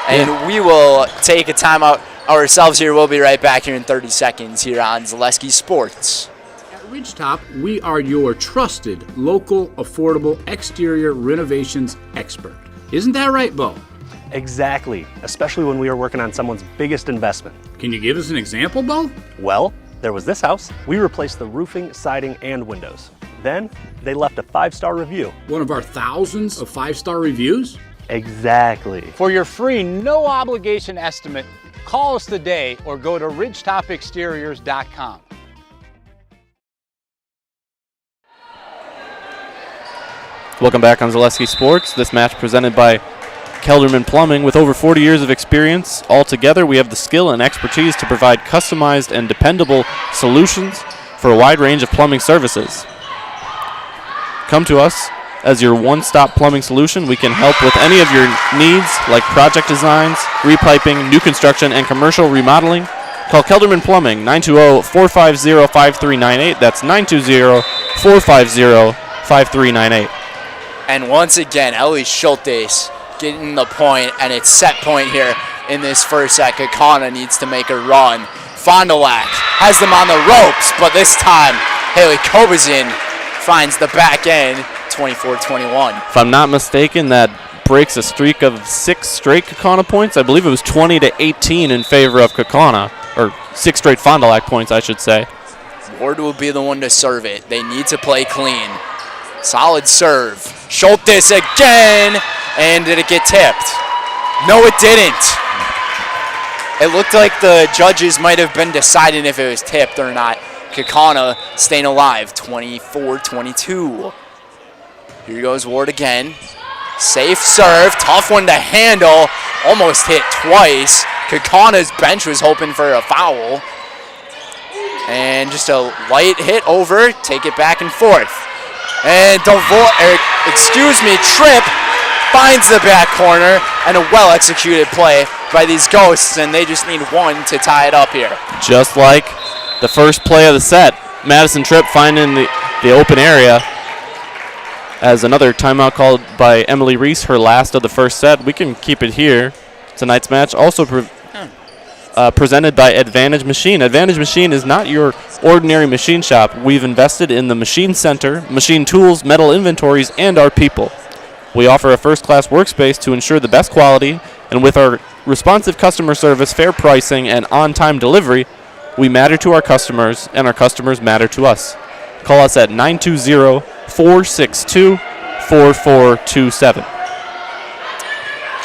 And we will take a timeout ourselves here. We'll be right back here in 30 seconds here on Zaleski Sports. At Ridgetop, we are your trusted, local, affordable exterior renovations expert. Isn't that right, Bo? Exactly, especially when we are working on someone's biggest investment. Can you give us an example, Bo? Well, there was this house. We replaced the roofing, siding, and windows. Then they left a 5-star review. One of our thousands of 5-star reviews? Exactly. For your free, no obligation estimate, Call us today or go to ridgetopexteriors.com. Welcome back on Zaleski Sports. This match presented by Kelderman Plumbing. With over 40 years of experience, altogether we have the skill and expertise to provide customized and dependable solutions for a wide range of plumbing services. Come to us as your one-stop plumbing solution. We can help with any of your needs like project designs, repiping, new construction, and commercial remodeling. Call Kelderman Plumbing, 920-450-5398. That's 920-450-5398. And once again, Ellie Schultes getting the point, and it's set point here in this first set. Kaukauna needs to make a run. Fond du Lac has them on the ropes, but this time Haley Kobazin finds the back end, 24-21. If I'm not mistaken, that breaks a streak of 6 straight Kaukauna points. I believe it was 20-18 in favor of Kaukauna, or 6 straight Fond du Lac points, I should say. Ward will be the one to serve it. They need to play clean. Solid serve. Schultes again, and did it get tipped? No, it didn't. It looked like the judges might have been deciding if it was tipped or not. Kaukauna staying alive, 24-22. Here goes Ward again. Safe serve, tough one to handle. Almost hit twice. Kaukauna's bench was hoping for a foul. And just a light hit over, take it back and forth. And Tripp finds the back corner, and a well-executed play by these Ghosts, and they just need one to tie it up here. Just like the first play of the set, Madison Tripp finding the open area. As another timeout called by Emily Reese, her last of the first set. We can keep it here. Tonight's match also presented by Advantage Machine. Advantage Machine is not your ordinary machine shop. We've invested in the machine center, machine tools, metal inventories, and our people. We offer a first-class workspace to ensure the best quality, and with our responsive customer service, fair pricing, and on-time delivery, we matter to our customers, and our customers matter to us. Call us at 920-462-4427.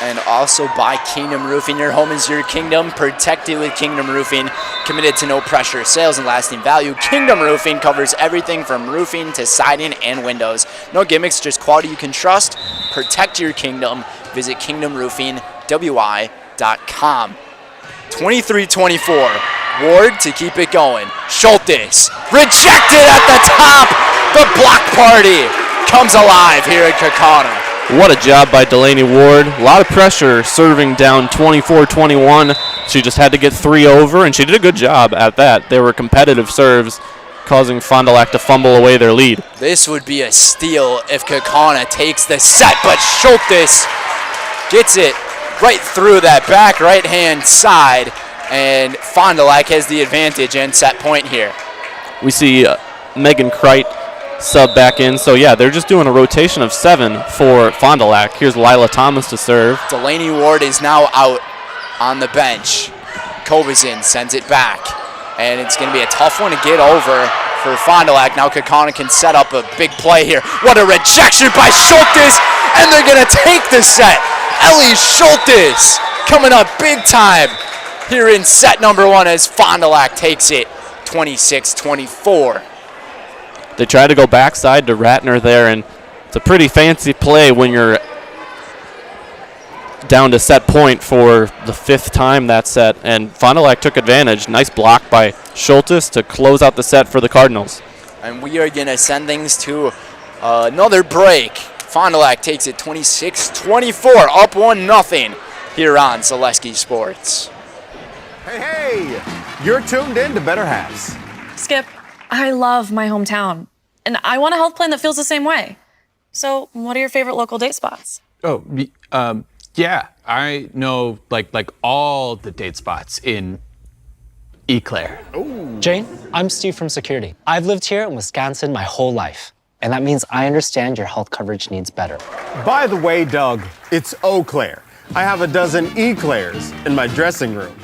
And also by Kingdom Roofing. Your home is your kingdom. Protect it with Kingdom Roofing. Committed to no pressure, sales, and lasting value. Kingdom Roofing covers everything from roofing to siding and windows. No gimmicks, just quality you can trust. Protect your kingdom. Visit kingdomroofingwi.com. 23-24. Ward to keep it going. Schultes rejected at the top. The block party comes alive here at Kaukauna. What a job by Delaney Ward. A lot of pressure serving down 24-21. She just had to get 3 over, and she did a good job at that. They were competitive serves, causing Fond du Lac to fumble away their lead. This would be a steal if Kaukauna takes the set, but Schultes gets it right through that back right-hand side, and Fond du Lac has the advantage and set point here. We see Megan Kreit sub back in. So, yeah, they're just doing a rotation of 7 for Fond du Lac. Here's Lila Thomas to serve. Delaney Ward is now out on the bench. Kobazin sends it back, and it's going to be a tough one to get over for Fond du Lac. Now Kaukauna can set up a big play here. What a rejection by Schultes, and they're going to take the set. Ellie Schultes coming up big time here in set number 1 as Fond du Lac takes it 26-24. They try to go backside to Ratner there, and it's a pretty fancy play when you're down to set point for the 5th time that set, and Fond du Lac took advantage. Nice block by Schultes to close out the set for the Cardinals. And we are going to send things to another break. Fond du Lac takes it 26-24, up 1-0 here on Zaleski Sports. Hey, you're tuned in to Better Halves. Skip, I love my hometown, and I want a health plan that feels the same way. So, what are your favorite local date spots? Oh, yeah, I know like all the date spots in Eau Claire. Jane, I'm Steve from security. I've lived here in Wisconsin my whole life, and that means I understand your health coverage needs better. By the way, Doug, it's Eau Claire. I have a dozen Eclairs in my dressing room.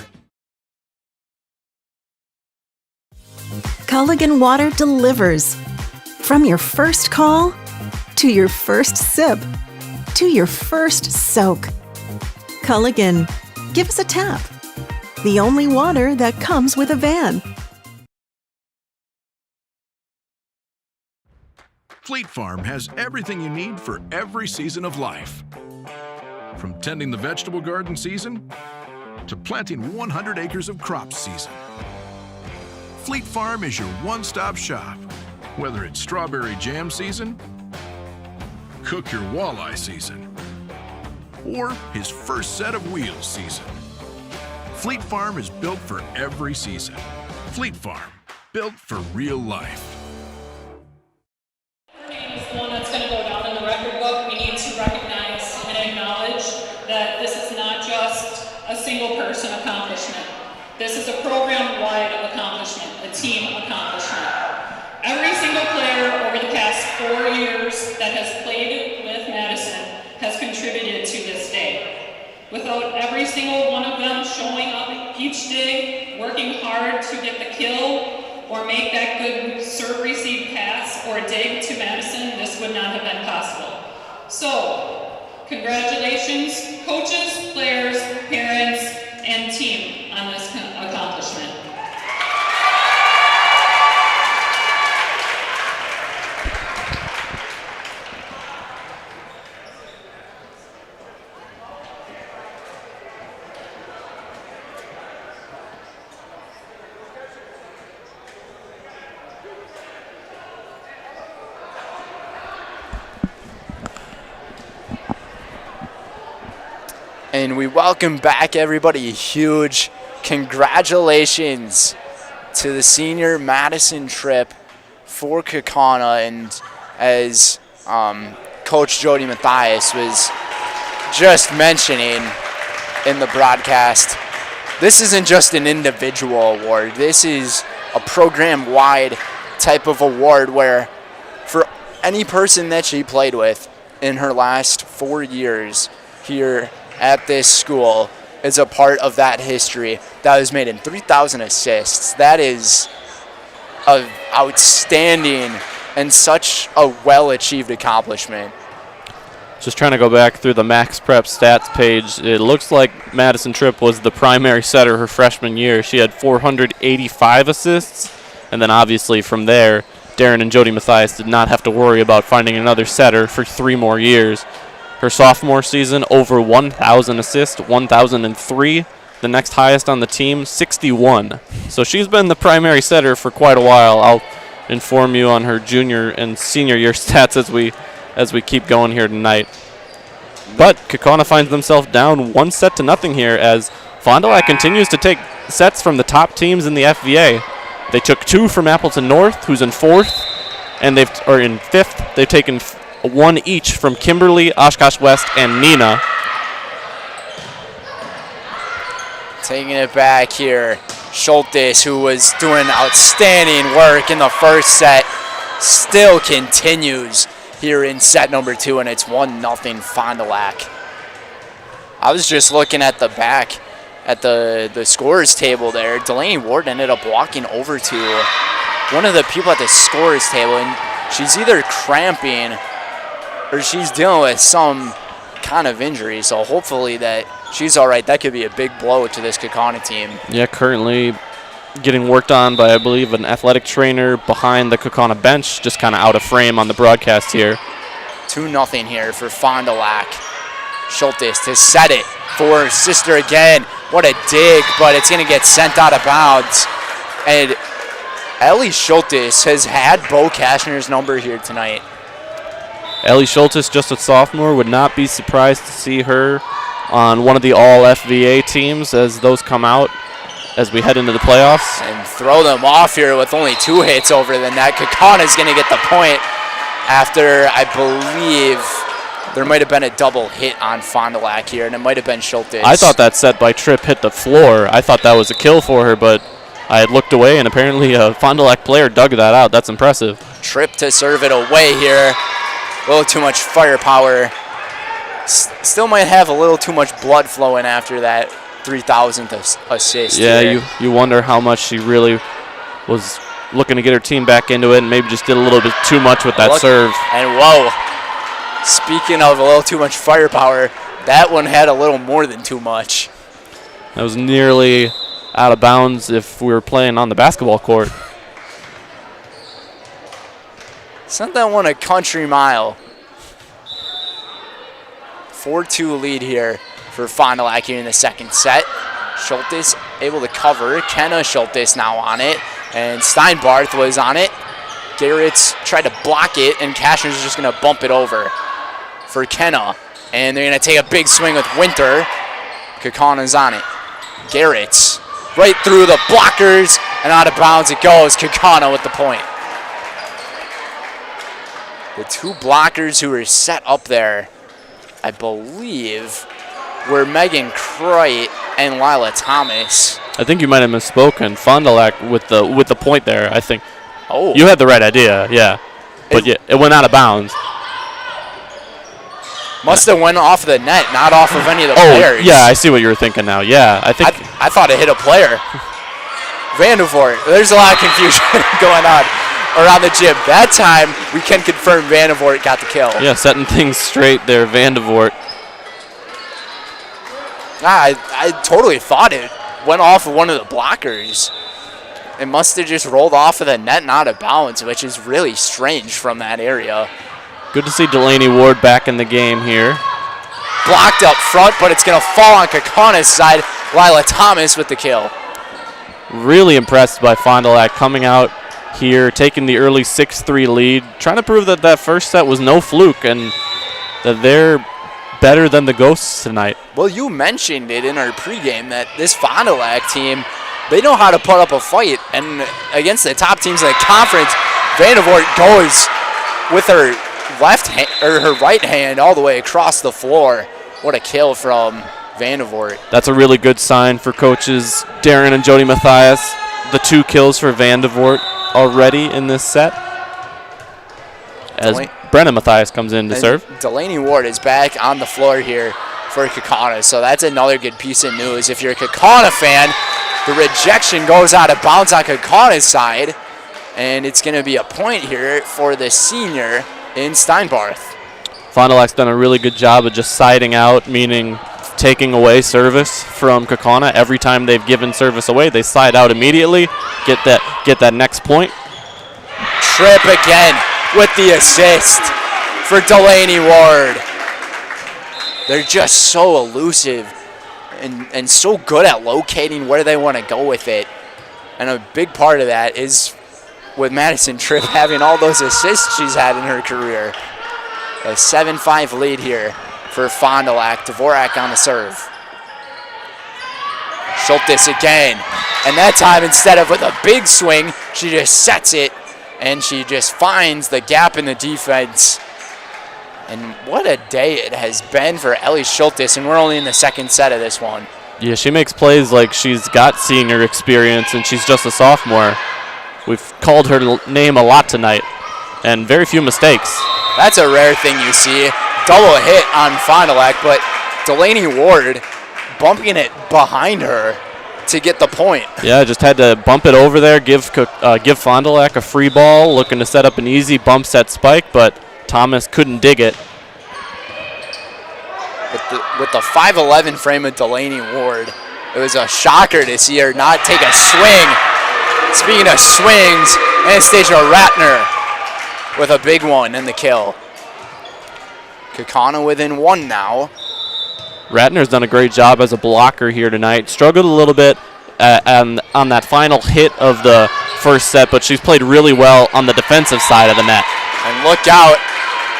Culligan Water delivers. From your first call, to your first sip, to your first soak. Culligan, give us a tap. the only water that comes with a van. Fleet Farm has everything you need for every season of life. From tending the vegetable garden season to planting 100 acres of crops season. Fleet Farm is your one-stop shop, whether it's strawberry jam season, cook your walleye season, or his first set of wheels season. Fleet Farm is built for every season. Fleet Farm, built for real life. Pregame is the one that's going to go down in the record book. We need to recognize and acknowledge that this is not just a single person accomplishment. This is a program-wide accomplishment, a team accomplishment. Every single player over the past 4 years that has played with Madison has contributed to this day. Without every single one of them showing up each day, working hard to get the kill or make that good serve receive pass or dig to Madison, this would not have been possible. So, congratulations, coaches, players, parents, and team on this accomplishment. And we welcome back everybody. Huge congratulations to the senior Madison trip for Kaukauna. And as Coach Jody Mathias was just mentioning in the broadcast, this isn't just an individual award. This is a program-wide type of award where for any person that she played with in her last 4 years here at this school is a part of that history that was made in 3,000 assists. That is an outstanding and such a well-achieved accomplishment. Just trying to go back through the Max Prep stats page. It looks like Madison Tripp was the primary setter her freshman year. She had 485 assists, and then obviously from there, Darren and Jody Mathias did not have to worry about finding another setter for 3 more years. Her sophomore season, over 1,000 assists, 1,003. The next highest on the team, 61. So she's been the primary setter for quite a while. I'll inform you on her junior and senior year stats as we keep going here tonight. But Kaukauna finds themselves down 1-0 here as Fond du Lac continues to take sets from the top teams in the FVA. They took 2 from Appleton North, who's in 4th, and in 5th. They've taken 1 each from Kimberly, Oshkosh West, and Neenah. Taking it back here, Schultes, who was doing outstanding work in the first set, still continues here in set number 2, and it's 1-0 Fond du Lac. I was just looking at the back at the scorers table there. Delaney Ward ended up walking over to one of the people at the scorers table, and she's either cramping or she's dealing with some kind of injury, so hopefully that she's all right. That could be a big blow to this Kaukauna team. Yeah, currently getting worked on by, I believe, an athletic trainer behind the Kaukauna bench, just kind of out of frame on the broadcast here. 2-0 here for Fond du Lac. Schultes to set it for her sister again. What a dig, but it's going to get sent out of bounds. And Ellie Schultes has had Bo Kashner's number here tonight. Ellie Schultes, just a sophomore, would not be surprised to see her on one of the all-FVA teams as those come out as we head into the playoffs. And throw them off here with only 2 hits over the net. Kaukana's going to get the point after, I believe, there might have been a double hit on Fond du Lac here, and it might have been Schultes. I thought that set by Tripp hit the floor. I thought that was a kill for her, but I had looked away, and apparently a Fond du Lac player dug that out. That's impressive. Tripp to serve it away here. A little too much firepower. Still might have a little too much blood flowing after that 3,000th assist. Yeah, here. you wonder how much she really was looking to get her team back into it and maybe just did a little bit too much with that serve. And whoa, speaking of a little too much firepower, that one had a little more than too much. That was nearly out of bounds if we were playing on the basketball court. Sent that one a country mile. 4-2 lead here for Fond du Lac here in the second set. Schultes able to cover. Kenna Schultes now on it. And Steinbarth was on it. Garrett's tried to block it, and Kashner's just going to bump it over for Kenna. And they're going to take a big swing with Winter. Kaukauna on it. Garrett's right through the blockers, and out of bounds it goes. Kaukauna with the point. The two blockers who were set up there, I believe, were Megan Croit and Lila Thomas. I think you might have misspoken. Fond du Lac with the point there, I think. Oh. You had the right idea, yeah. But it went out of bounds. Must have went off the net, not off of any of the players. Yeah, I see what you were thinking now. Yeah, I think I thought it hit a player. Vandevort. There's a lot of confusion going on around the gym. That time, we can confirm Vandevort got the kill. Yeah, setting things straight there, Vandevort. I totally thought it went off of one of the blockers. It must have just rolled off of the net and out of bounds, which is really strange from that area. Good to see Delaney Ward back in the game here. Blocked up front, but it's going to fall on Kaukauna''s side. Lila Thomas with the kill. Really impressed by Fond du Lac coming out here, taking the early 6-3 lead, trying to prove that that first set was no fluke and that they're better than the Ghosts tonight. Well, you mentioned it in our pregame that this Fond du Lac team, they know how to put up a fight, and against the top teams in the conference, Vandevort goes with her left hand or her right hand all the way across the floor. What a kill from Vandevort. That's a really good sign for coaches Darren and Jody Mathias. The 2 kills for Vandevort already in this set, as Brennan Mathias comes in to serve. Delaney Ward is back on the floor here for Kaukauna, so that's another good piece of news. If you're a Kaukauna fan, the rejection goes out of bounds on Kaukauna's side, and it's going to be a point here for the senior in Steinbarth. Fond du Lac's done a really good job of just siding out, meaning taking away service from Kaukauna. Every time they've given service away, they side out immediately, get that next point. Tripp again with the assist for Delaney Ward. They're just so elusive and so good at locating where they want to go with it. And a big part of that is with Madison Tripp having all those assists she's had in her career. A 7-5 lead here for Fond du Lac. Dvorak on the serve. Schultes again. And that time, instead of with a big swing, she just sets it, and she just finds the gap in the defense. And what a day it has been for Ellie Schultes, and we're only in the second set of this one. Yeah, she makes plays like she's got senior experience, and she's just a sophomore. We've called her name a lot tonight, and very few mistakes. That's a rare thing you see. Double hit on Fond du Lac, but Delaney Ward bumping it behind her to get the point. Yeah, just had to bump it over there, give Fond du Lac a free ball, looking to set up an easy bump set spike, but Thomas couldn't dig it. With the 5'11" frame of Delaney Ward, it was a shocker to see her not take a swing. Speaking of swings, Anastasia Ratner with a big one in the kill. Kaukauna within 1 now. Ratner's done a great job as a blocker here tonight. Struggled a little bit on that final hit of the first set, but she's played really well on the defensive side of the net. And look out,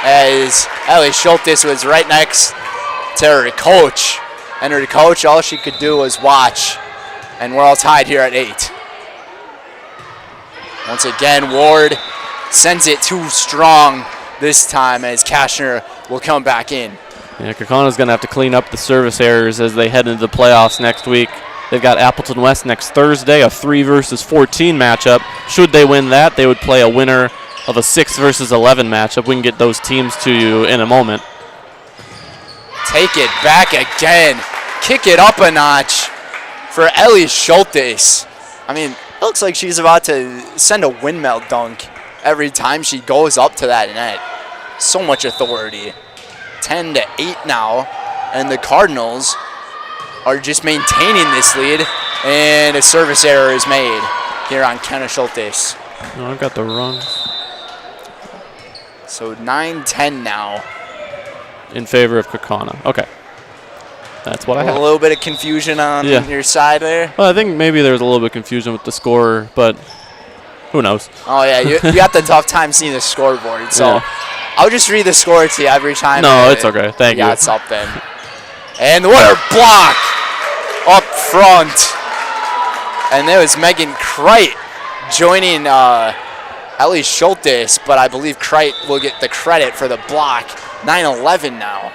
as Ellie Schultes was right next to her coach. And her coach, all she could do was watch. And we're all tied here at 8. Once again, Ward sends it too strong this time as Kashner will come back in. Yeah, Kaukauna's going to have to clean up the service errors as they head into the playoffs next week. They've got Appleton West next Thursday, a 3 versus 14 matchup. Should they win that, they would play a winner of a 6 versus 11 matchup. We can get those teams to you in a moment. Take it back again. Kick it up a notch for Ellie Schultes. I mean, it looks like she's about to send a windmill dunk every time she goes up to that net. So much authority. 10-8 now, and the Cardinals are just maintaining this lead And a service error is made here on Kenna Schultes. No, I've got the wrong. So 9-10 now. In favor of Kaukauna. Okay. That's what I have. A little bit of confusion on your side there. Well, I think maybe there was a little bit of confusion with the scorer, but who knows? Oh, yeah, you got the tough time seeing the scoreboard. So I'll just read the score to you every time. No, it's okay. Thank you. Got something. And what a block up front. And there was Megan Kreit joining Ellie Schultes, but I believe Kreit will get the credit for the block. 9-11 now.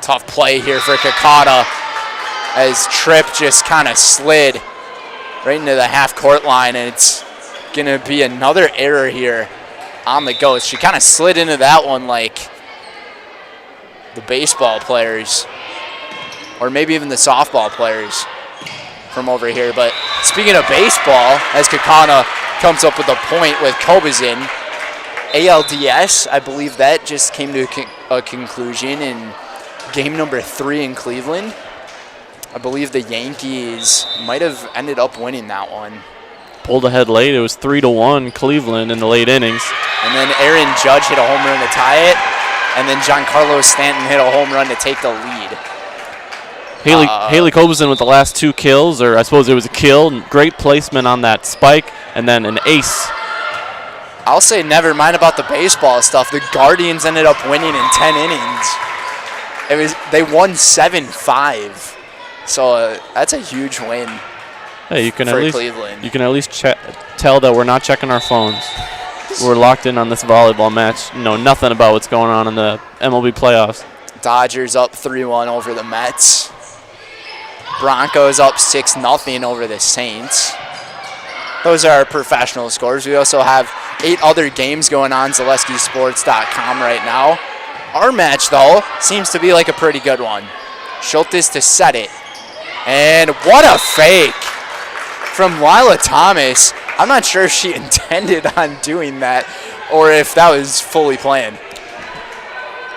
Tough play here for Kaukauna as Tripp just kind of slid right into the half-court line, and it's going to be another error here on the Ghost. She kind of slid into that one like the baseball players, or maybe even the softball players from over here. But speaking of baseball, as Kaukauna comes up with a point with Kobazin, ALDS, I believe that just came to a conclusion in game number 3 in Cleveland. I believe the Yankees might have ended up winning that one. Pulled ahead late. It was 3-1 Cleveland in the late innings. And then Aaron Judge hit a home run to tie it. And then Giancarlo Stanton hit a home run to take the lead. Haley Kobazin with the last 2 kills, or I suppose it was a kill. Great placement on that spike, and then an ace. I'll say never mind about the baseball stuff. The Guardians ended up winning in 10 innings. They won 7-5. So that's a huge win. Hey, you can for at least Cleveland. You can at least tell that we're not checking our phones. We're locked in on this volleyball match. Know nothing about what's going on in the MLB playoffs. Dodgers up 3-1 over the Mets. Broncos up 6-0 over the Saints. Those are our professional scores. We also have 8 other games going on ZaleskiSports.com right now. Our match, though, seems to be like a pretty good one. Schultes to set it. And what a fake from Lila Thomas. I'm not sure if she intended on doing that or if that was fully planned.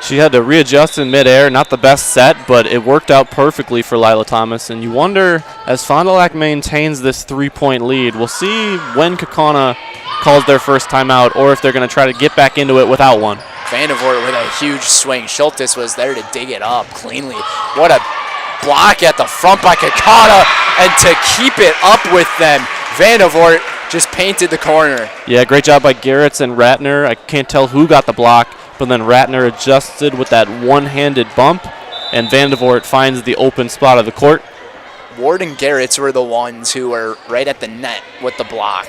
She had to readjust in midair. Not the best set, but it worked out perfectly for Lila Thomas. And you wonder, as Fond du Lac maintains this 3-point lead, we'll see when Kaukauna calls their first timeout or if they're going to try to get back into it without one. Vandevort with a huge swing. Schultes was there to dig it up cleanly. What a block at the front by Kaukauna, and to keep it up with them, Vandevort just painted the corner. Yeah, great job by Garretts and Ratner. I can't tell who got the block, but then Ratner adjusted with that one-handed bump, and Vandevort finds the open spot of the court. Ward and Garretts were the ones who were right at the net with the block.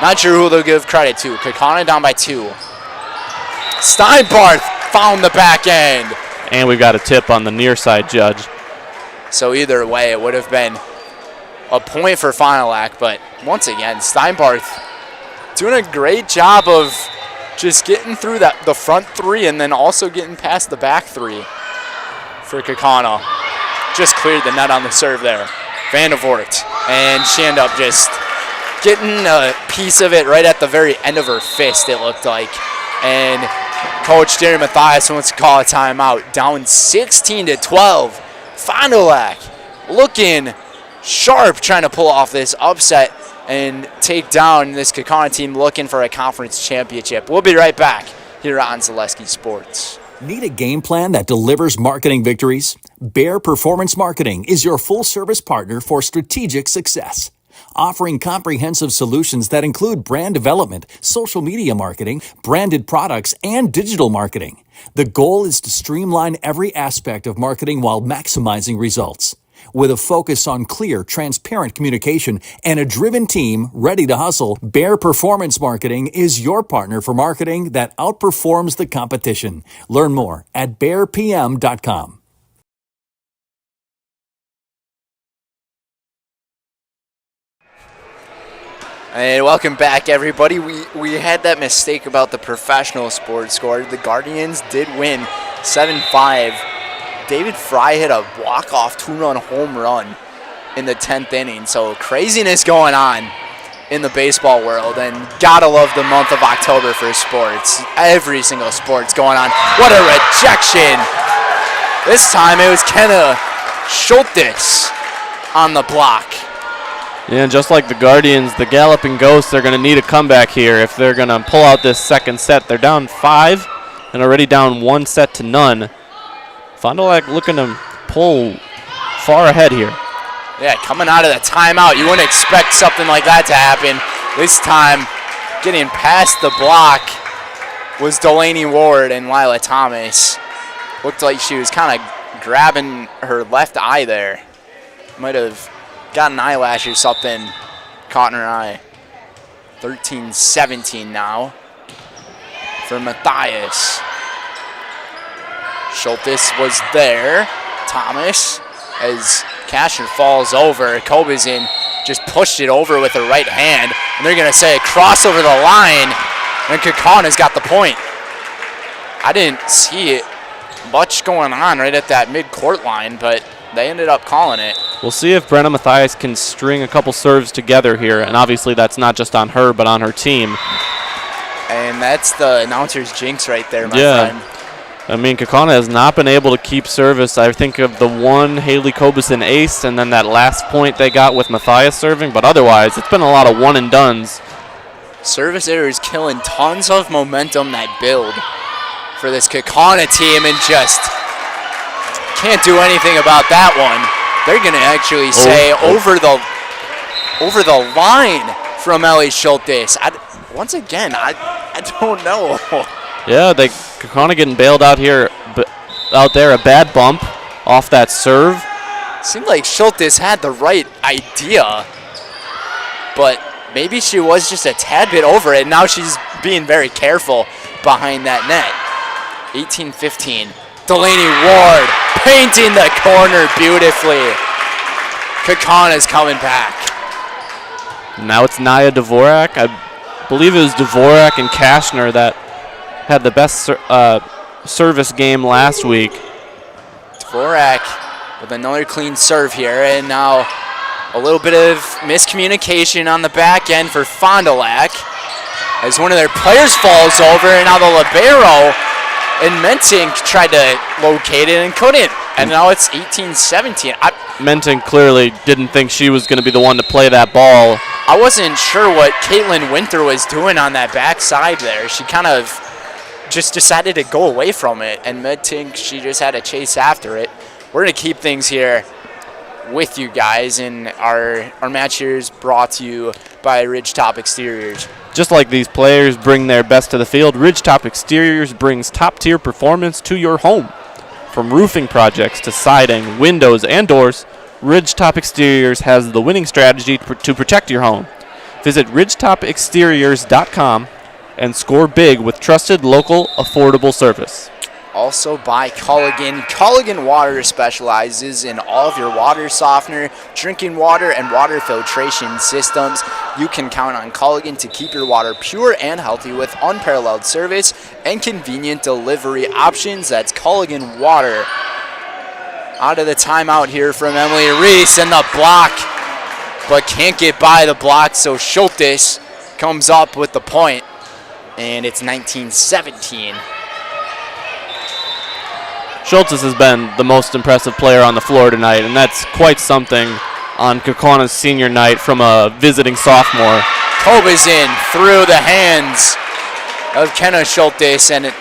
Not sure who they'll give credit to. Kaukauna down by 2. Steinbarth found the back end. And we've got a tip on the near side judge. So either way, it would have been a point for Fond du Lac, but once again, Steinbarth doing a great job of just getting through the front 3 and then also getting past the back 3 for Kaukauna. Just cleared the net on the serve there. Vandevort, and she ended up just getting a piece of it right at the very end of her fist, it looked like. And Coach Jerry Mathias wants to call a timeout. Down 16-12. Fond du Lac looking sharp, trying to pull off this upset and take down this Kaukauna team looking for a conference championship. We'll be right back here on Zaleski Sports. Need a game plan that delivers marketing victories? Bear Performance Marketing is your full-service partner for strategic success. Offering comprehensive solutions that include brand development, social media marketing, branded products, and digital marketing. The goal is to streamline every aspect of marketing while maximizing results. With a focus on clear, transparent communication and a driven team ready to hustle, Bear Performance Marketing is your partner for marketing that outperforms the competition. Learn more at bearpm.com. And welcome back, everybody. We had that mistake about the professional sports score. The Guardians did win 7-5. David Fry hit a walk-off 2-run home run in the 10th inning. So craziness going on in the baseball world. And gotta love the month of October for sports. Every single sport's going on. What a rejection This time it was Kenna Schultes on the block. Yeah, and just like the Guardians, the Galloping Ghosts are going to need a comeback here if they're going to pull out this second set. They're down 5 and already down 1-0. Fond du Lac looking to pull far ahead here. Yeah, coming out of the timeout, you wouldn't expect something like that to happen. This time, getting past the block was Delaney Ward and Lila Thomas. Looked like she was kind of grabbing her left eye there. Might have got an eyelash or something caught in her eye. 13-17 now for Matthias. Schultes was there. Thomas, as Kashner falls over, Kobizin just pushed it over with her right hand, and they're going to say a cross over the line, and Kaukauna's got the point. I didn't see it much going on right at that mid-court line, but they ended up calling it. We'll see if Brenna Matthias can string a couple serves together here, and obviously that's not just on her, but on her team. And that's the announcer's jinx right there, my friend. I mean, Kaukauna has not been able to keep service. I think of the one Haley Kobison ace and then that last point they got with Matthias serving, but otherwise it's been a lot of one-and-dones. Service errors killing tons of momentum that build for this Kaukauna team, and just can't do anything about that one. They're going to actually say over the line from Ellie Schultes. Once again, I don't know. Yeah, Kaukauna getting bailed out here, out there, a bad bump off that serve. Seemed like Schultes had the right idea, but maybe she was just a tad bit over it. Now she's being very careful behind that net. 18-15. Delaney Ward painting the corner beautifully. Kaukauna's coming back. Now it's Naya Dvorak. I believe it was Dvorak and Kashner that had the best service game last week. Dvorak with another clean serve here, and now a little bit of miscommunication on the back end for Fond du Lac as one of their players falls over, and now the libero and Mentink tried to locate it and couldn't, and now it's 18-17. Mentink clearly didn't think she was going to be the one to play that ball. I wasn't sure what Caitlin Winter was doing on that backside there. She kind of just decided to go away from it, and Mentink, she just had to chase after it. We're going to keep things here with you guys, and our match here is brought to you by Ridgetop Exteriors. Just like these players bring their best to the field, Ridgetop Exteriors brings top-tier performance to your home. From roofing projects to siding, windows, and doors, Ridgetop Exteriors has the winning strategy to protect your home. Visit ridgetopexteriors.com and score big with trusted, local, affordable service. Also by Culligan. Culligan Water specializes in all of your water softener, drinking water, and water filtration systems. You can count on Culligan to keep your water pure and healthy with unparalleled service and convenient delivery options. That's Culligan Water. Out of the timeout here from Emily Reese, and the block, but can't get by the block, so Schultes comes up with the point, and it's 19-17. Schultes has been the most impressive player on the floor tonight, and that's quite something on Kaukauna's senior night from a visiting sophomore. Kobizin through the hands of Kenna Schultes, and it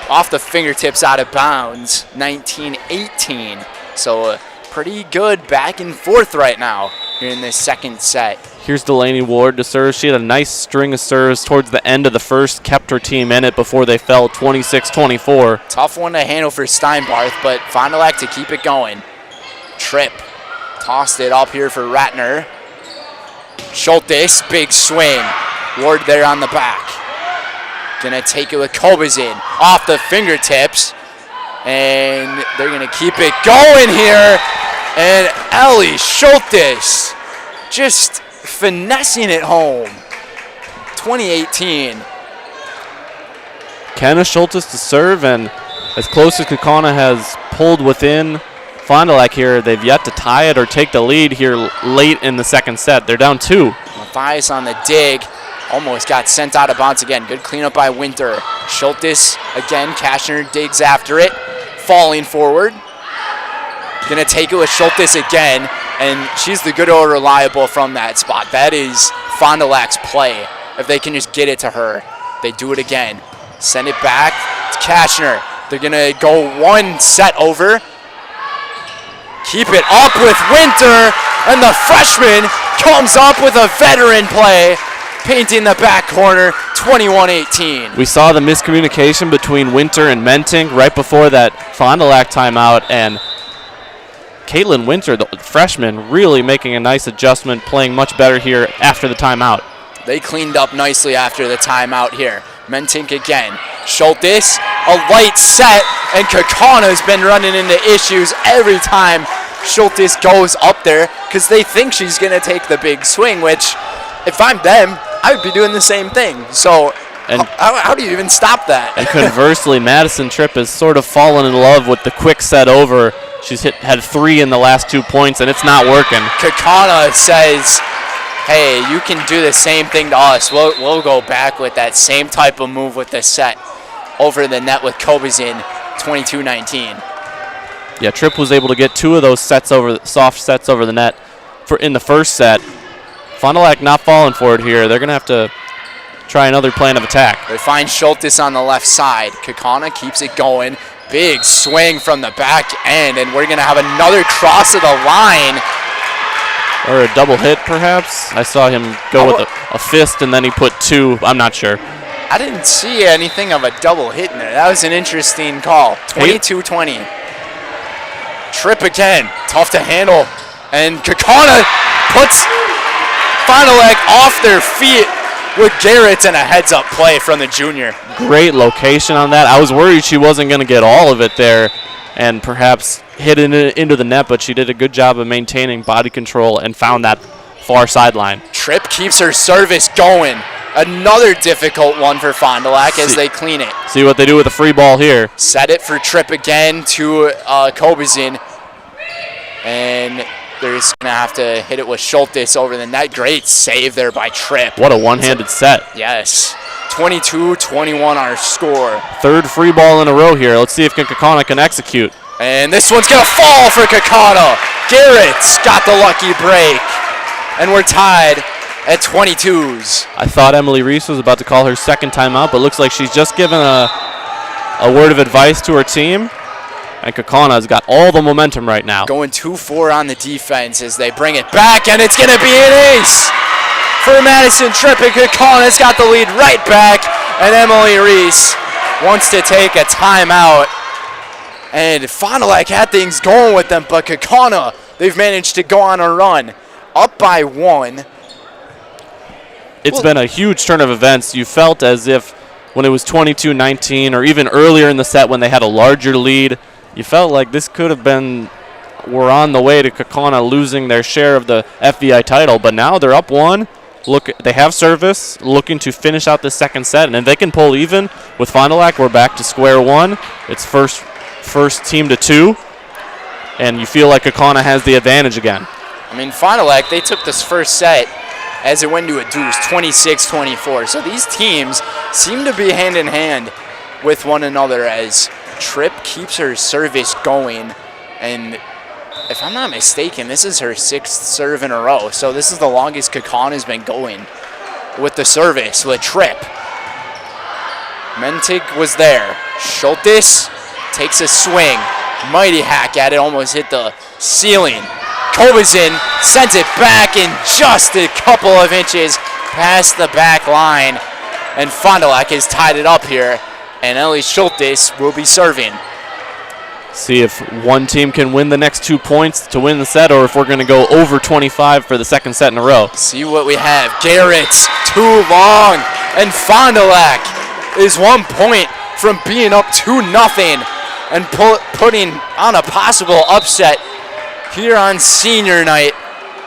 off the fingertips out of bounds. 19-18. So pretty good back and forth right now here in this second set. Here's Delaney Ward to serve. She had a nice string of serves towards the end of the first, kept her team in it before they fell 26-24. Tough one to handle for Steinbarth, but Fond du Lac to keep it going. Tripp tossed it up here for Ratner. Schultes, big swing. Ward there on the back. Gonna take it with Kobizin off the fingertips, and they're gonna keep it going here. And Ellie Schultes just finessing it home. 2018. Kenna Schultes to serve, and as close as Kaukauna has pulled within Fond du Lac here, they've yet to tie it or take the lead here late in the second set. They're down 2. Matthias on the dig. Almost got sent out of bounds again. Good cleanup by Winter. Schultes again. Kashner digs after it. Falling forward. Gonna take it with Schultes again, and she's the good or reliable from that spot. That is Fond du Lac's play. If they can just get it to her, they do it again. Send it back to Kashner. They're gonna go one set over. Keep it up with Winter, and the freshman comes up with a veteran play, painting the back corner, 21-18. We saw the miscommunication between Winter and Mentink right before that Fond du Lac timeout, and Caitlin Winter, the freshman, really making a nice adjustment, playing much better here after the timeout. They cleaned up nicely after the timeout here. Mentink again. Schultes, a light set, and Kaukauna has been running into issues every time Schultes goes up there because they think she's going to take the big swing, which, if I'm them, I would be doing the same thing. So how do you even stop that? And conversely, Madison Tripp has sort of fallen in love with the quick set over. She's had 3 in the last 2 points, and it's not working. Kaukauna says, hey, you can do the same thing to us. We'll go back with that same type of move with the set over the net with Kobizin, 22-19. Yeah, Tripp was able to get 2 of those soft sets over the net in the first set. Fond du Lac not falling for it here. They're going to have to try another plan of attack. They find Schultes on the left side. Kaukauna keeps it going. Big swing from the back end, and we're going to have another cross of the line. Or a double hit, perhaps? I saw him go with a fist, and then he put 2. I'm not sure. I didn't see anything of a double hit in there. That was an interesting call. 22-20. Tripp again. Tough to handle. And Kaukauna puts Fond du Lac off their feet with Garrett and a heads-up play from the junior. Great location on that. I was worried she wasn't going to get all of it there and perhaps hit it into the net, but she did a good job of maintaining body control and found that far sideline. Tripp keeps her service going. Another difficult one for Fond du Lac as they clean it. See what they do with the free ball here. Set it for Tripp again to Kobizin. And they're just going to have to hit it with Schultes over the net. Great save there by Tripp. What a one-handed set. Yes. 22-21 our score. 3rd free ball in a row here. Let's see if Kaukauna can execute. And this one's going to fall for Kaukauna. Garrett's got the lucky break. And we're tied at 22s. I thought Emily Reese was about to call her second timeout, but looks like she's just given a word of advice to her team. And Kaukauna's got all the momentum right now. Going 2-4 on the defense as they bring it back, and it's going to be an ace for Madison Tripp. And Kaukauna's got the lead right back, and Emily Reese wants to take a timeout. And Fond du Lac had things going with them, but Kaukauna, they've managed to go on a run. Up by 1. It's been a huge turn of events. You felt as if when it was 22-19 or even earlier in the set when they had a larger lead, you felt like this could have been, we're on the way to Kaukauna losing their share of the FBI title, but now they're up 1. Look, they have service, looking to finish out the second set, and if they can pull even with Fond du Lac, we're back to square 1. It's first team to 2, and you feel like Kaukauna has the advantage again. I mean, Fond du Lac, they took this first set as it went to a deuce, 26-24. So these teams seem to be hand in hand with one another as Tripp keeps her service going. And if I'm not mistaken, this is her 6th serve in a row. So this is the longest Kaukauna has been going with the service with Tripp. Mentink was there. Schultes takes a swing. Mighty hack at it, almost hit the ceiling. Kobizin sends it back in just a couple of inches past the back line. And Fond du Lac has tied it up here. And Ellie Schultes will be serving. See if one team can win the next 2 points to win the set, or if we're going to go over 25 for the second set in a row. See what we have. Garrett's too long. And Fond du Lac is 1 point from being up 2-0 and putting on a possible upset here on senior night,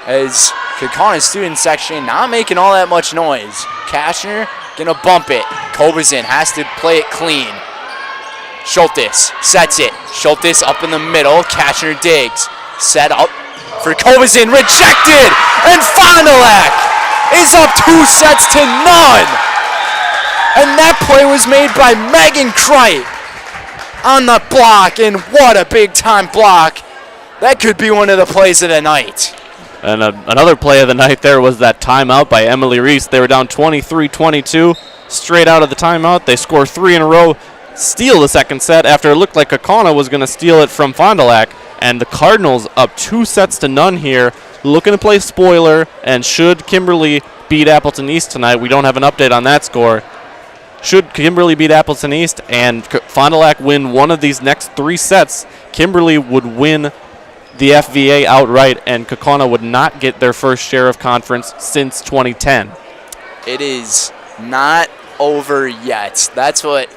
as Kaukauna's student section not making all that much noise. Kashner gonna bump it. Kobizin has to play it clean. Schultes sets it. Schultes up in the middle. Kashner digs. Set up for Kobizin. Rejected! And Fond du Lac is up 2-0. And that play was made by Megan Kreit on the block, and what a big time block That could be one of the plays of the night. And another play of the night there was that timeout by Emily Reese. They were down 23-22. Straight out of the timeout, they score 3 in a row, steal the second set after it looked like Kaukauna was going to steal it from Fond du Lac. And the Cardinals up 2-0 here, looking to play spoiler. And should Kimberly beat Appleton East tonight, we don't have an update on that score. Should Kimberly beat Appleton East and Fond du Lac win one of these next 3 sets, Kimberly would win the FVA outright, and Kaukauna would not get their first share of conference since 2010. It is not over yet. That's what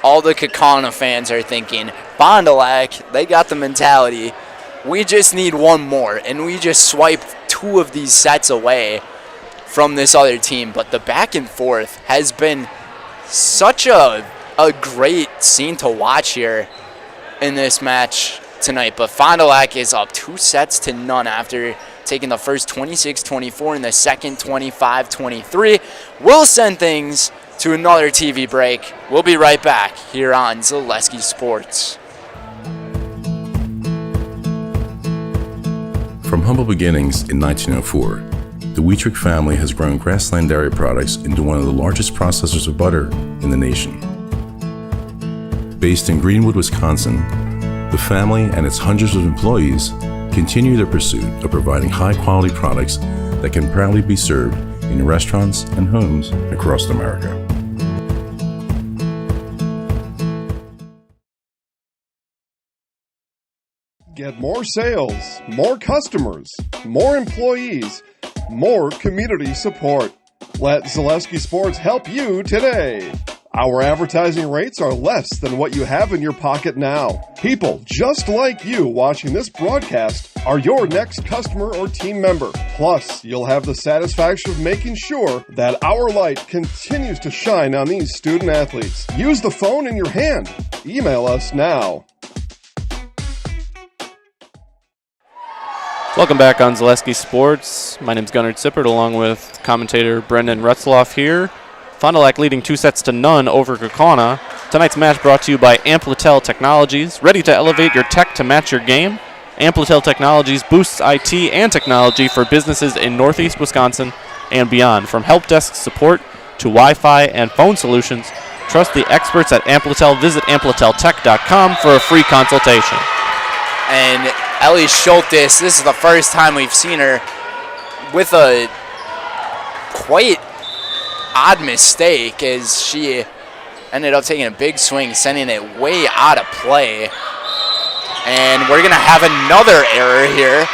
all the Kaukauna fans are thinking. Fond du Lac, they got the mentality. We just need one more, and we just swiped 2 of these sets away from this other team. But the back and forth has been such a great scene to watch here in this match tonight. But Fond du Lac is up 2-0 after taking the first 26-24 and the second 25-23. We'll send things to another TV break. We'll be right back here on Zaleski Sports. From humble beginnings in 1904, the Wheatrick family has grown Grassland Dairy Products into one of the largest processors of butter in the nation. Based in Greenwood, Wisconsin, the family and its hundreds of employees continue their pursuit of providing high-quality products that can proudly be served in restaurants and homes across America. Get more sales, more customers, more employees, more community support. Let Zaleski Sports help you today. Our advertising rates are less than what you have in your pocket now. People just like you watching this broadcast are your next customer or team member. Plus, you'll have the satisfaction of making sure that our light continues to shine on these student athletes. Use the phone in your hand. Email us now. Welcome back on Zaleski Sports. My name's Gunnar Zippert along with commentator Brendan Retzloff here. Fond du Lac leading 2-0 over Kaukauna. Tonight's match brought to you by Amplitel Technologies. Ready to elevate your tech to match your game? Amplitel Technologies boosts IT and technology for businesses in Northeast Wisconsin and beyond. From help desk support to Wi-Fi and phone solutions, trust the experts at Amplitel. Visit ampliteltech.com for a free consultation. And Ellie Schultes, this is the first time we've seen her with a quite odd mistake as she ended up taking a big swing, sending it way out of play. And we're going to have another error here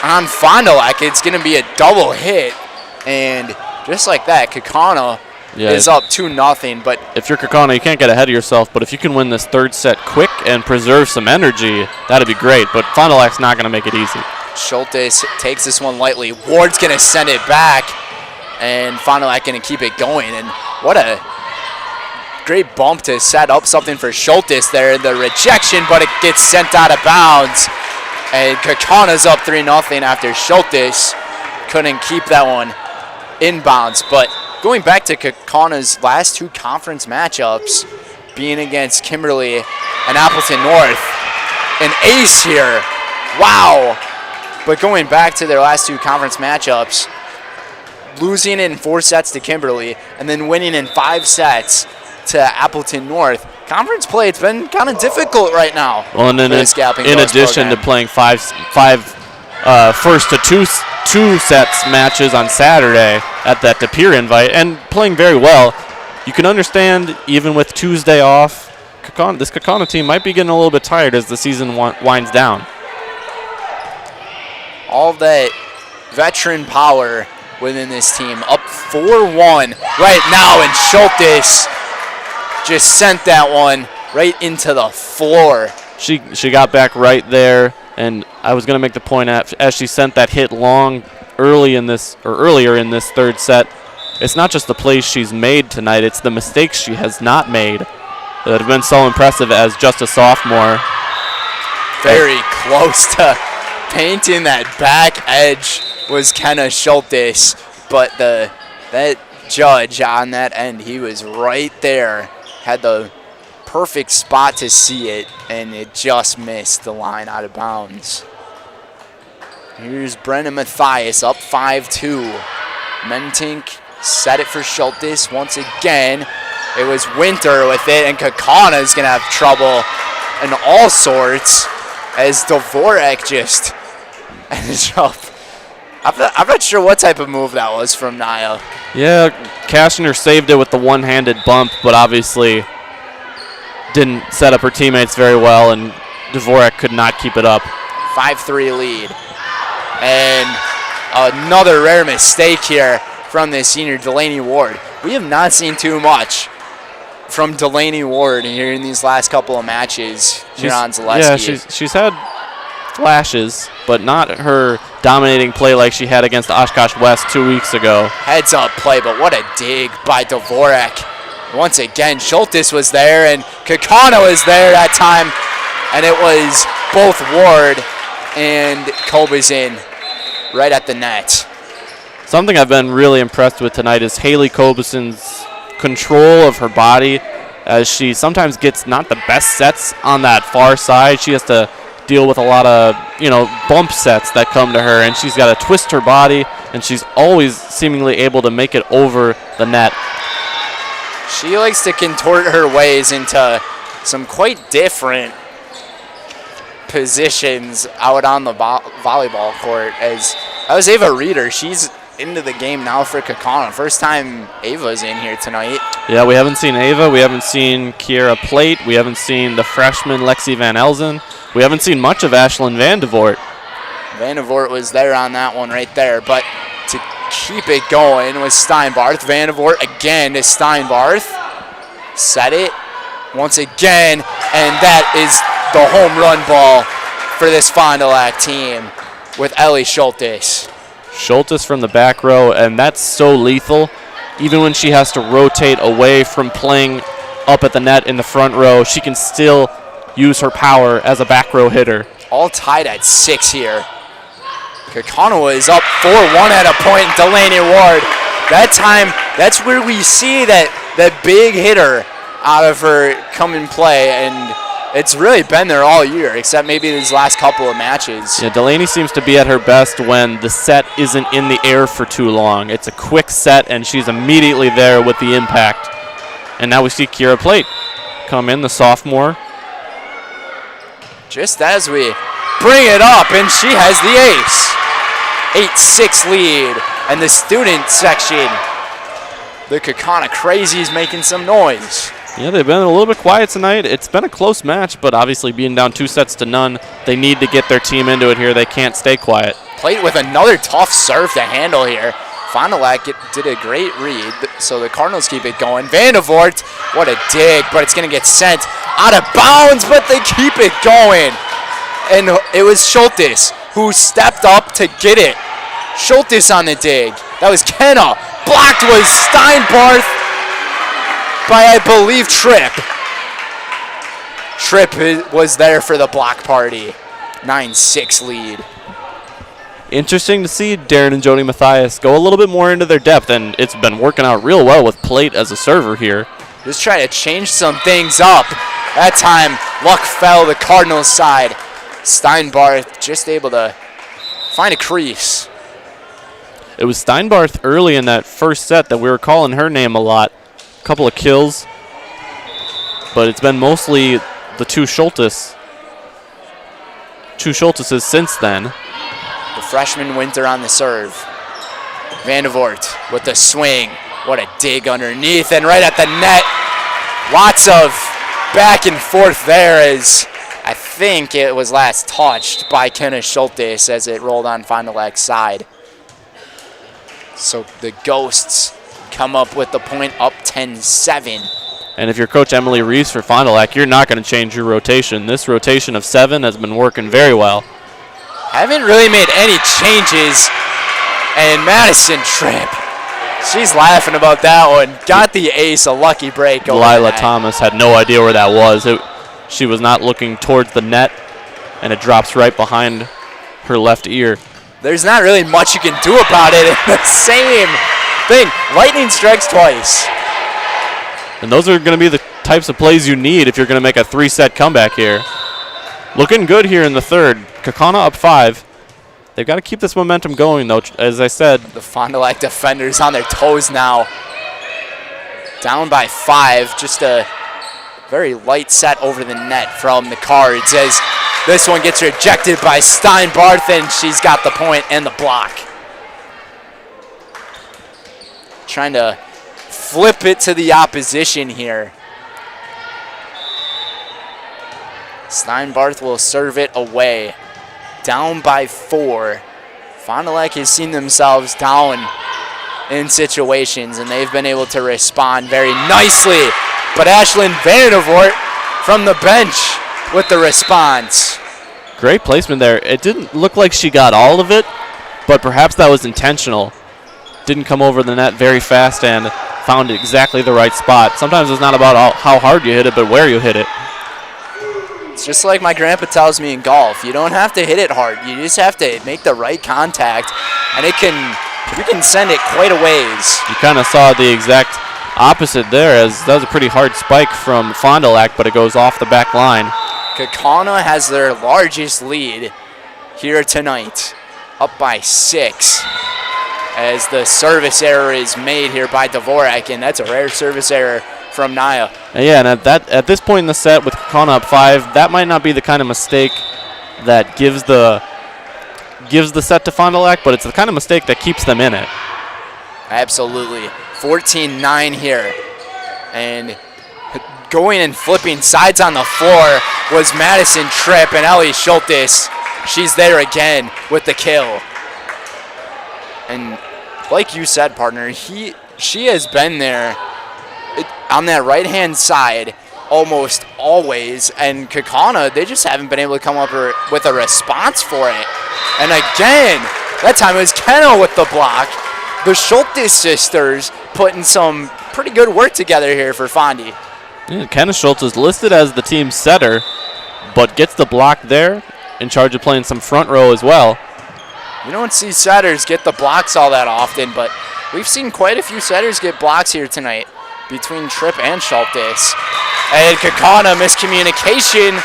on Fond du Lac. It's going to be a double hit. And just like that, Kaukauna is up 2-0. But if you're Kaukauna, you can't get ahead of yourself. But if you can win this third set quick and preserve some energy, that'd be great. But Fond du Lac's not going to make it easy. Schultes takes this one lightly. Ward's going to send it back. And Fond du Lac going to keep it going. And what a great bump to set up something for Schultes there. The rejection, but it gets sent out of bounds. And Kaukauna's up 3-0 after Schultes couldn't keep that one in bounds. But going back to Kaukauna's last 2 conference matchups, being against Kimberly and Appleton North, an ace here. Wow. But going back to their last 2 conference matchups, losing in 4 sets to Kimberly and then winning in 5 sets to Appleton North. Conference play, it's been kind of difficult right now. Well, and then in addition to playing five first to two sets matches on Saturday at that De Pere invite and playing very well, you can understand even with Tuesday off, this Kaukauna team might be getting a little bit tired as the season winds down. All that veteran power within this team. Up 4-1 right now, and Schultes just sent that one right into the floor. She got back right there, and I was going to make the point as she sent that hit long earlier in this third set. It's not just the plays she's made tonight, it's the mistakes she has not made that have been so impressive as just a sophomore. Very close to painting that back edge was Kenna Schultes, but that judge on that end, he was right there, had the perfect spot to see it, and it just missed the line out of bounds. Here's Brennan Mathias up 5-2. Mentink set it for Schultes once again. It was Winter with it, and Kaukauna is going to have trouble in all sorts as Dvorak just ended up. I'm not sure what type of move that was from Niall. Yeah, Kashner saved it with the one-handed bump, but obviously didn't set up her teammates very well, and Dvorak could not keep it up. 5-3 lead. And another rare mistake here from the senior Delaney Ward. We have not seen too much from Delaney Ward here in these last couple of matches here on Zaleski. Yeah, she's had flashes, but not her dominating play like she had against Oshkosh West 2 weeks ago. Heads up play, but what a dig by Dvorak. Once again, Schultes was there, and Kaukauna was there that time, and it was both Ward and Kobizin right at the net. Something I've been really impressed with tonight is Haley Kobisin's control of her body, as she sometimes gets not the best sets on that far side. She has to deal with a lot of, bump sets that come to her, and she's got to twist her body, and she's always seemingly able to make it over the net. She likes to contort her ways into some quite different positions out on the volleyball court. As that was Ava Reeder. She's into the game now for Kaukauna. First time Ava's in here tonight. Yeah, we haven't seen Ava. We haven't seen Kiera Plate. We haven't seen the freshman Lexi Van Elzen. We haven't seen much of Ashlyn Vandevort. Vandevort was there on that one right there, but to keep it going was Steinbarth. Vandevort again to Steinbarth. Set it once again, and that is the home run ball for this Fond du Lac team with Ellie Schultes. Schultes from the back row, and that's so lethal. Even when she has to rotate away from playing up at the net in the front row, she can still use her power as a back row hitter. All tied at 6 here. Kaukauna is up 4-1 at a point. Delaney Ward. That time, that's where we see that big hitter out of her come and play, and it's really been there all year, except maybe these last couple of matches. Yeah, Delaney seems to be at her best when the set isn't in the air for too long. It's a quick set, and she's immediately there with the impact. And now we see Kiera Plate come in, the sophomore. Just as we bring it up, and she has the ace. 8-6 lead, and the student section, the Kaukauna Crazies, making some noise. Yeah, they've been a little bit quiet tonight. It's been a close match, but obviously being down 2-0, they need to get their team into it here. They can't stay quiet. Plate with another tough serve to handle here. Fond du Lac did a great read, so the Cardinals keep it going. Vandevort, what a dig, but it's going to get sent out of bounds, but they keep it going. And it was Schultes who stepped up to get it. Schultes on the dig. That was Kenna. Blocked was Steinbarth by, I believe, Tripp. Tripp was there for the block party. 9-6 lead. Interesting to see Darren and Jody Mathias go a little bit more into their depth, and it's been working out real well with Plate as a server here. Just try to change some things up. That time, luck fell the Cardinals' side. Steinbarth just able to find a crease. It was Steinbarth early in that first set that we were calling her name a lot. A couple of kills, but it's been mostly the two Schulteses since then. The freshman Winter on the serve. Vandevort with the swing. What a dig underneath and right at the net. Lots of back and forth there as I think it was last touched by Kenna Schultes as it rolled on Fond du Lac's side. So the Ghosts come up with the point, up 10-7. And if you're Coach Emily Reeves for Fond du Lac, you're not going to change your rotation. This rotation of 7 has been working very well. Haven't really made any changes. And Madison Tripp, she's laughing about that one. Got the ace, a lucky break. Lila Thomas had no idea where that was. She was not looking towards the net, and it drops right behind her left ear. There's not really much you can do about it. The same thing. Lightning strikes twice. And those are going to be the types of plays you need if you're going to make a 3-set comeback here. Looking good here in the third. Kaukauna up 5. They've got to keep this momentum going, though. As I said, the Fond du Lac defenders on their toes now. Down by 5. Just a very light set over the net from the Cards as this one gets rejected by Steinbarth, and she's got the point and the block. Trying to flip it to the opposition here. Steinbarth will serve it away. Down by 4. Fond du Lac has seen themselves down in situations, and they've been able to respond very nicely. But Ashlyn Vandervoort from the bench with the response. Great placement there. It didn't look like she got all of it, but perhaps that was intentional. Didn't come over the net very fast and found exactly the right spot. Sometimes it's not about how hard you hit it, but where you hit it. It's just like my grandpa tells me in golf. You don't have to hit it hard. You just have to make the right contact, and you can send it quite a ways. You kind of saw the exact opposite there, as that was a pretty hard spike from Fond du Lac, but it goes off the back line. Kaukauna has their largest lead here tonight, up by 6, as the service error is made here by Dvorak, and that's a rare service error from Naya. Yeah, and at this point in the set with Kaukauna up 5, that might not be the kind of mistake that gives the set to Fond du Lac, but it's the kind of mistake that keeps them in it. Absolutely. 14-9 here. And going and flipping sides on the floor was Madison Tripp, and Ellie Schultes, she's there again with the kill. And like you said, partner, she has been there on that right-hand side almost always, and Kaukauna, they just haven't been able to come up with a response for it. And again, that time it was Keno with the block. The Schultes sisters putting some pretty good work together here for Fondy. Yeah, Kenna Schultz is listed as the team setter, but gets the block there, in charge of playing some front row as well. You don't see setters get the blocks all that often, but we've seen quite a few setters get blocks here tonight between Tripp and Schultes. And Kaukauna miscommunication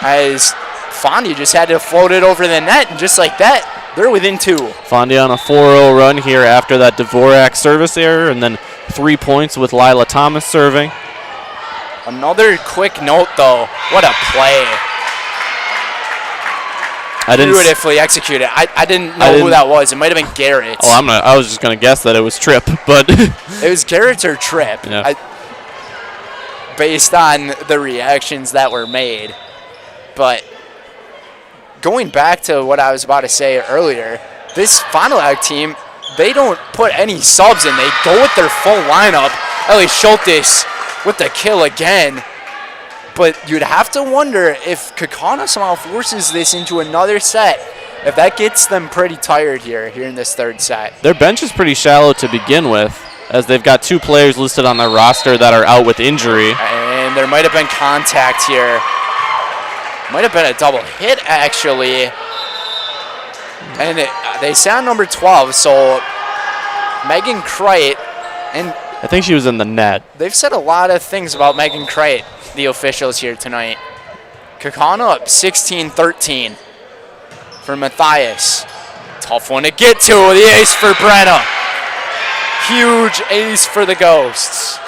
as Fondy just had to float it over the net, and just like that, they're within 2. Fondy on a 4-0 run here after that Dvorak service error, and then 3 points with Lila Thomas serving. Another quick note, though. What a play. Beautifully executed. I didn't know who that was. It might have been Garrett. Oh, I was just going to guess that it was Tripp, but it was Garrett or Tripp. Yeah. Based on the reactions that were made. But going back to what I was about to say earlier, this Fond du Lac team, they don't put any subs in. They go with their full lineup. Ellie Schultes with the kill again. But you'd have to wonder if Kaukauna somehow forces this into another set, if that gets them pretty tired here in this third set. Their bench is pretty shallow to begin with, as they've got 2 players listed on their roster that are out with injury. And there might have been contact here. Might have been a double hit, actually. And they sound number 12, so Megan Crite, and I think she was in the net. They've said a lot of things about Megan Crite, the officials here tonight. Kaukauna up 16-13 for Matthias. Tough one to get to, the ace for Brenna. Huge ace for the Ghosts.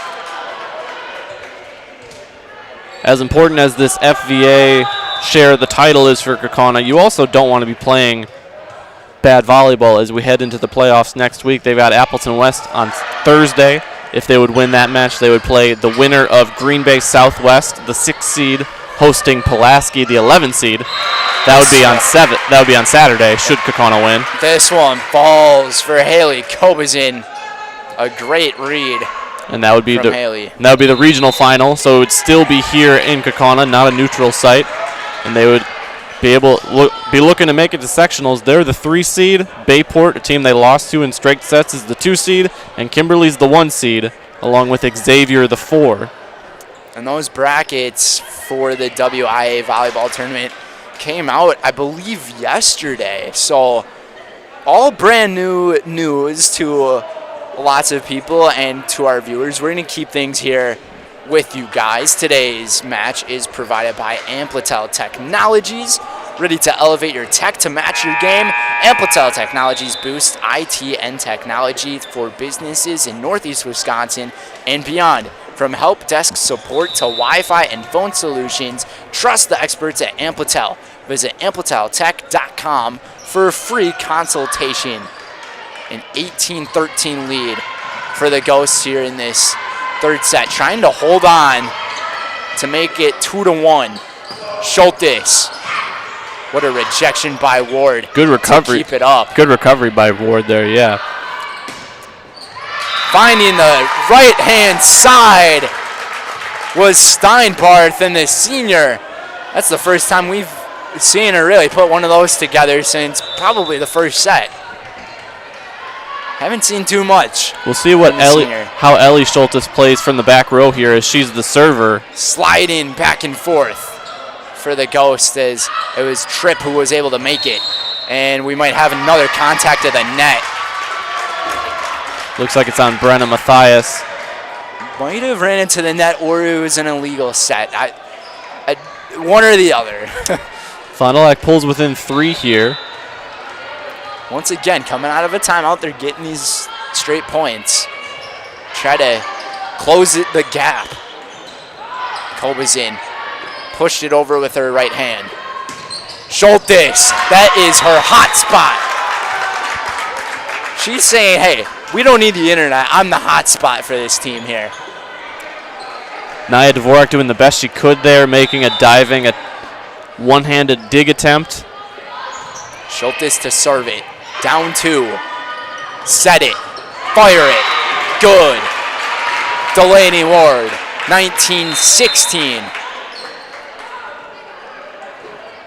As important as this FVA share of the title is for Kaukauna, you also don't want to be playing bad volleyball as we head into the playoffs next week. They've got Appleton West on Thursday. If they would win that match, they would play the winner of Green Bay Southwest, the 6th seed, hosting Pulaski, the 11th seed. That would be on Saturday, should Kaukauna win. This one falls for Haley Kobazin. A great read. And that would be Haley. That would be the regional final, so it would still be here in Kaukauna, not a neutral site, and they would be looking to make it to sectionals. They're the 3 seed. Bayport, a team they lost to in straight sets, is the 2 seed, and Kimberly's the 1 seed, along with Xavier the 4. And those brackets for the WIAA volleyball tournament came out, I believe, yesterday. So all brand new news to lots of people and to our viewers. We're going to keep things here with you guys. Today's match is provided by Amplitel Technologies. Ready to elevate your tech to match your game? Amplitel Technologies boosts IT and technology for businesses in Northeast Wisconsin and beyond. From help desk support to Wi-Fi and phone solutions, trust the experts at Amplitel. Visit ampliteltech.com for a free consultation. An 18-13 lead for the Ghosts here in this third set, trying to hold on to make it 2-1. Schultes. What a rejection by Ward. Good recovery. To keep it up. Good recovery by Ward there, yeah. Finding the right-hand side was Steinbarth, and the senior. That's the first time we've seen her really put one of those together since probably the first set. Haven't seen too much. We'll see what how Ellie Schultes plays from the back row here as she's the server. Sliding back and forth for the Ghost as it was Tripp who was able to make it. And we might have another contact at the net. Looks like it's on Brenna Mathias. Might have ran into the net or it was an illegal set. One or the other. Fond du Lac pulls within 3 here. Once again, coming out of a timeout, they're getting these straight points. Try to close the gap. Koba's in. Pushed it over with her right hand. Schultes, that is her hot spot. She's saying, hey, we don't need the internet. I'm the hot spot for this team here. Nia Dvorak doing the best she could there, making a diving, a one-handed dig attempt. Schultes to serve it. Down 2. Set it. Fire it. Good. Delaney Ward. 19-16.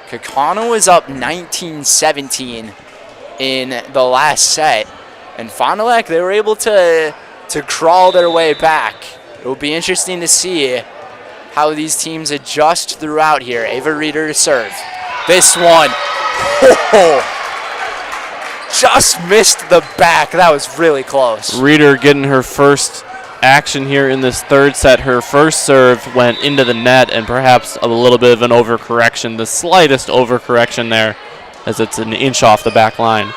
Kaukauna was up 19-17 in the last set. And Fond du Lac, they were able to crawl their way back. It will be interesting to see how these teams adjust throughout here. Ava Reeder to serve. This one. Oh, just missed the back. That was really close. Reeder getting her first action here in this third set. Her first serve went into the net and perhaps a little bit of an overcorrection, the slightest overcorrection there as it's an inch off the back line.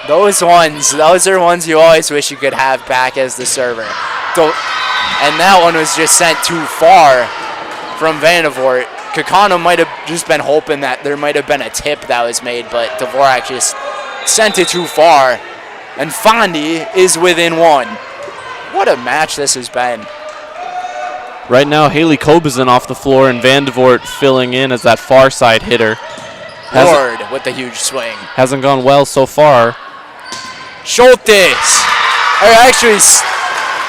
Those are ones you always wish you could have back as the server. And that one was just sent too far from Vandevort. Kaukauna might have just been hoping that there might have been a tip that was made, but Dvorak just sent it too far. And Fondi is within 1. What a match this has been. Right now, Haley Kobizin off the floor and Vandevort filling in as that far side hitter. Ward with the huge swing. Hasn't gone well so far. Schultes.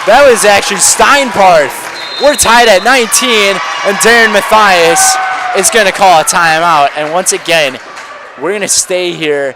That was actually Steinbarth. We're tied at 19, and Darren Mathias is going to call a timeout. And once again, we're going to stay here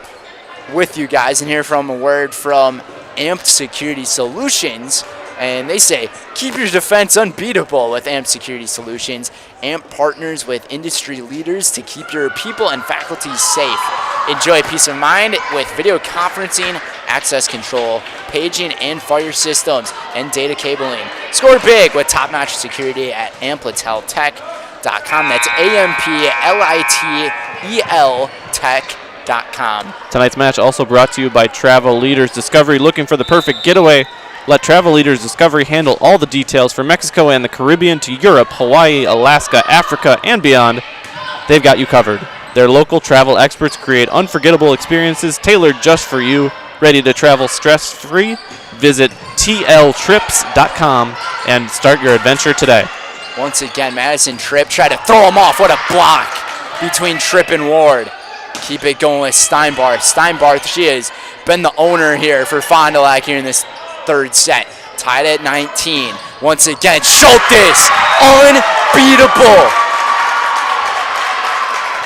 with you guys and hear from a word from Amped Security Solutions. And they say, keep your defense unbeatable with Amp Security Solutions. Amp partners with industry leaders to keep your people and faculty safe. Enjoy peace of mind with video conferencing, access control, paging and fire systems, and data cabling. Score big with top-notch security at ampliteltech.com. That's AMPLITEL tech.com. Tonight's match also brought to you by Travel Leaders Discovery. Looking for the perfect getaway? Let Travel Leaders Discovery handle all the details from Mexico and the Caribbean to Europe, Hawaii, Alaska, Africa, and beyond. They've got you covered. Their local travel experts create unforgettable experiences tailored just for you. Ready to travel stress-free? Visit tltrips.com and start your adventure today. Once again, Madison Tripp tried to throw him off. What a block between Tripp and Ward. Keep it going with Steinbarth. Steinbarth, she has been the owner here for Fond du Lac here in this third set. Tied at 19. Once again, Schultes, unbeatable.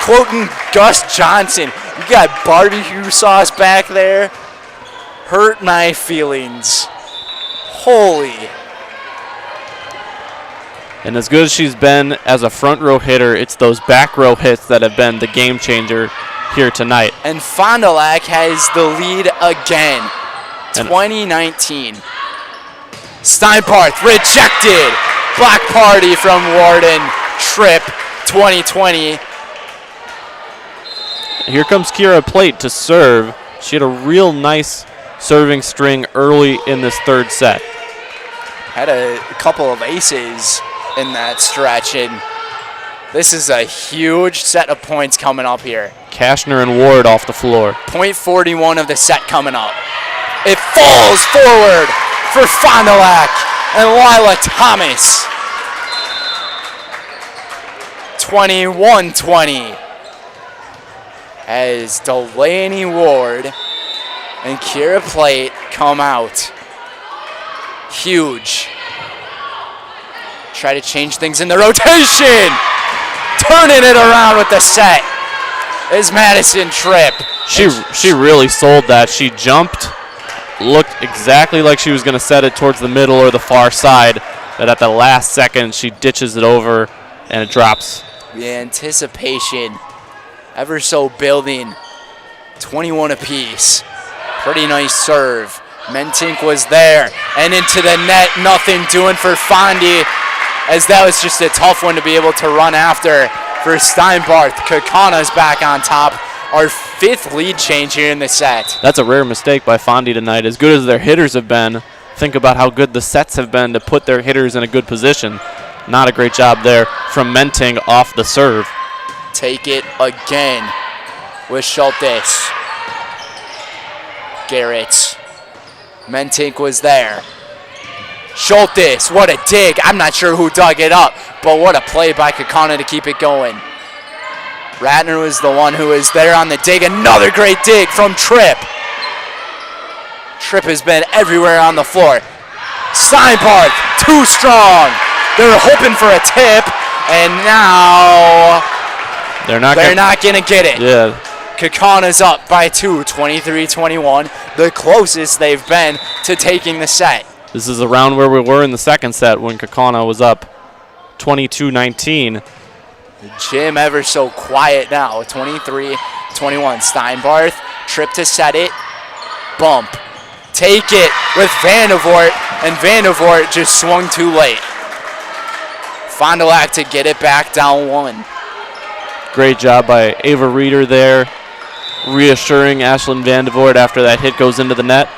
Quoting Gus Johnson, you got barbecue sauce back there. Hurt my feelings. Holy. And as good as she's been as a front row hitter, it's those back row hits that have been the game changer here tonight. And Fond du Lac has the lead again. 2019. Steinbarth rejected. Black Party from Warden. Trip 2020. Here comes Kira Plate to serve. She had a real nice serving string early in this third set. Had a couple of aces in that stretch, and this is a huge set of points coming up here. Kashner and Ward off the floor. Point 41 of the set coming up. It falls forward for Fond du Lac and Lila Thomas. 21-20 as Delaney Ward and Kira Plate come out. Huge. Try to change things in the rotation. Turning it around with the set is Madison Tripp. She really sold that. She jumped, looked exactly like she was going to set it towards the middle or the far side, but at the last second she ditches it over and it drops. The anticipation ever so building. 21 apiece. Pretty nice serve. Mentink was there and into the net. Nothing doing for Fondy, as that was just a tough one to be able to run after for Steinbarth. Kaukauna's back on top. Our fifth lead change here in the set. That's a rare mistake by Fondy tonight. As good as their hitters have been, think about how good the sets have been to put their hitters in a good position. Not a great job there from Mentink off the serve. Take it again with Schultes. Garrett. Mentink was there. Schultes, what a dig. I'm not sure who dug it up, but what a play by Kaukauna to keep it going. Ratner was the one who was there on the dig. Another great dig from Tripp. Tripp has been everywhere on the floor. Steinbarth, too strong. They're hoping for a tip, and now they're not going to get it. Yeah. Kaukauna's up by 2, 23-21, the closest they've been to taking the set. This is around where we were in the second set when Kaukauna was up 22-19. Jim ever so quiet now, 23-21. Steinbarth, Tripp to set it, bump. Take it with Vandevort, and Vandevort just swung too late. Fond du Lac to get it back down 1. Great job by Ava Reeder there, reassuring Ashlyn Vandevort after that hit goes into the net.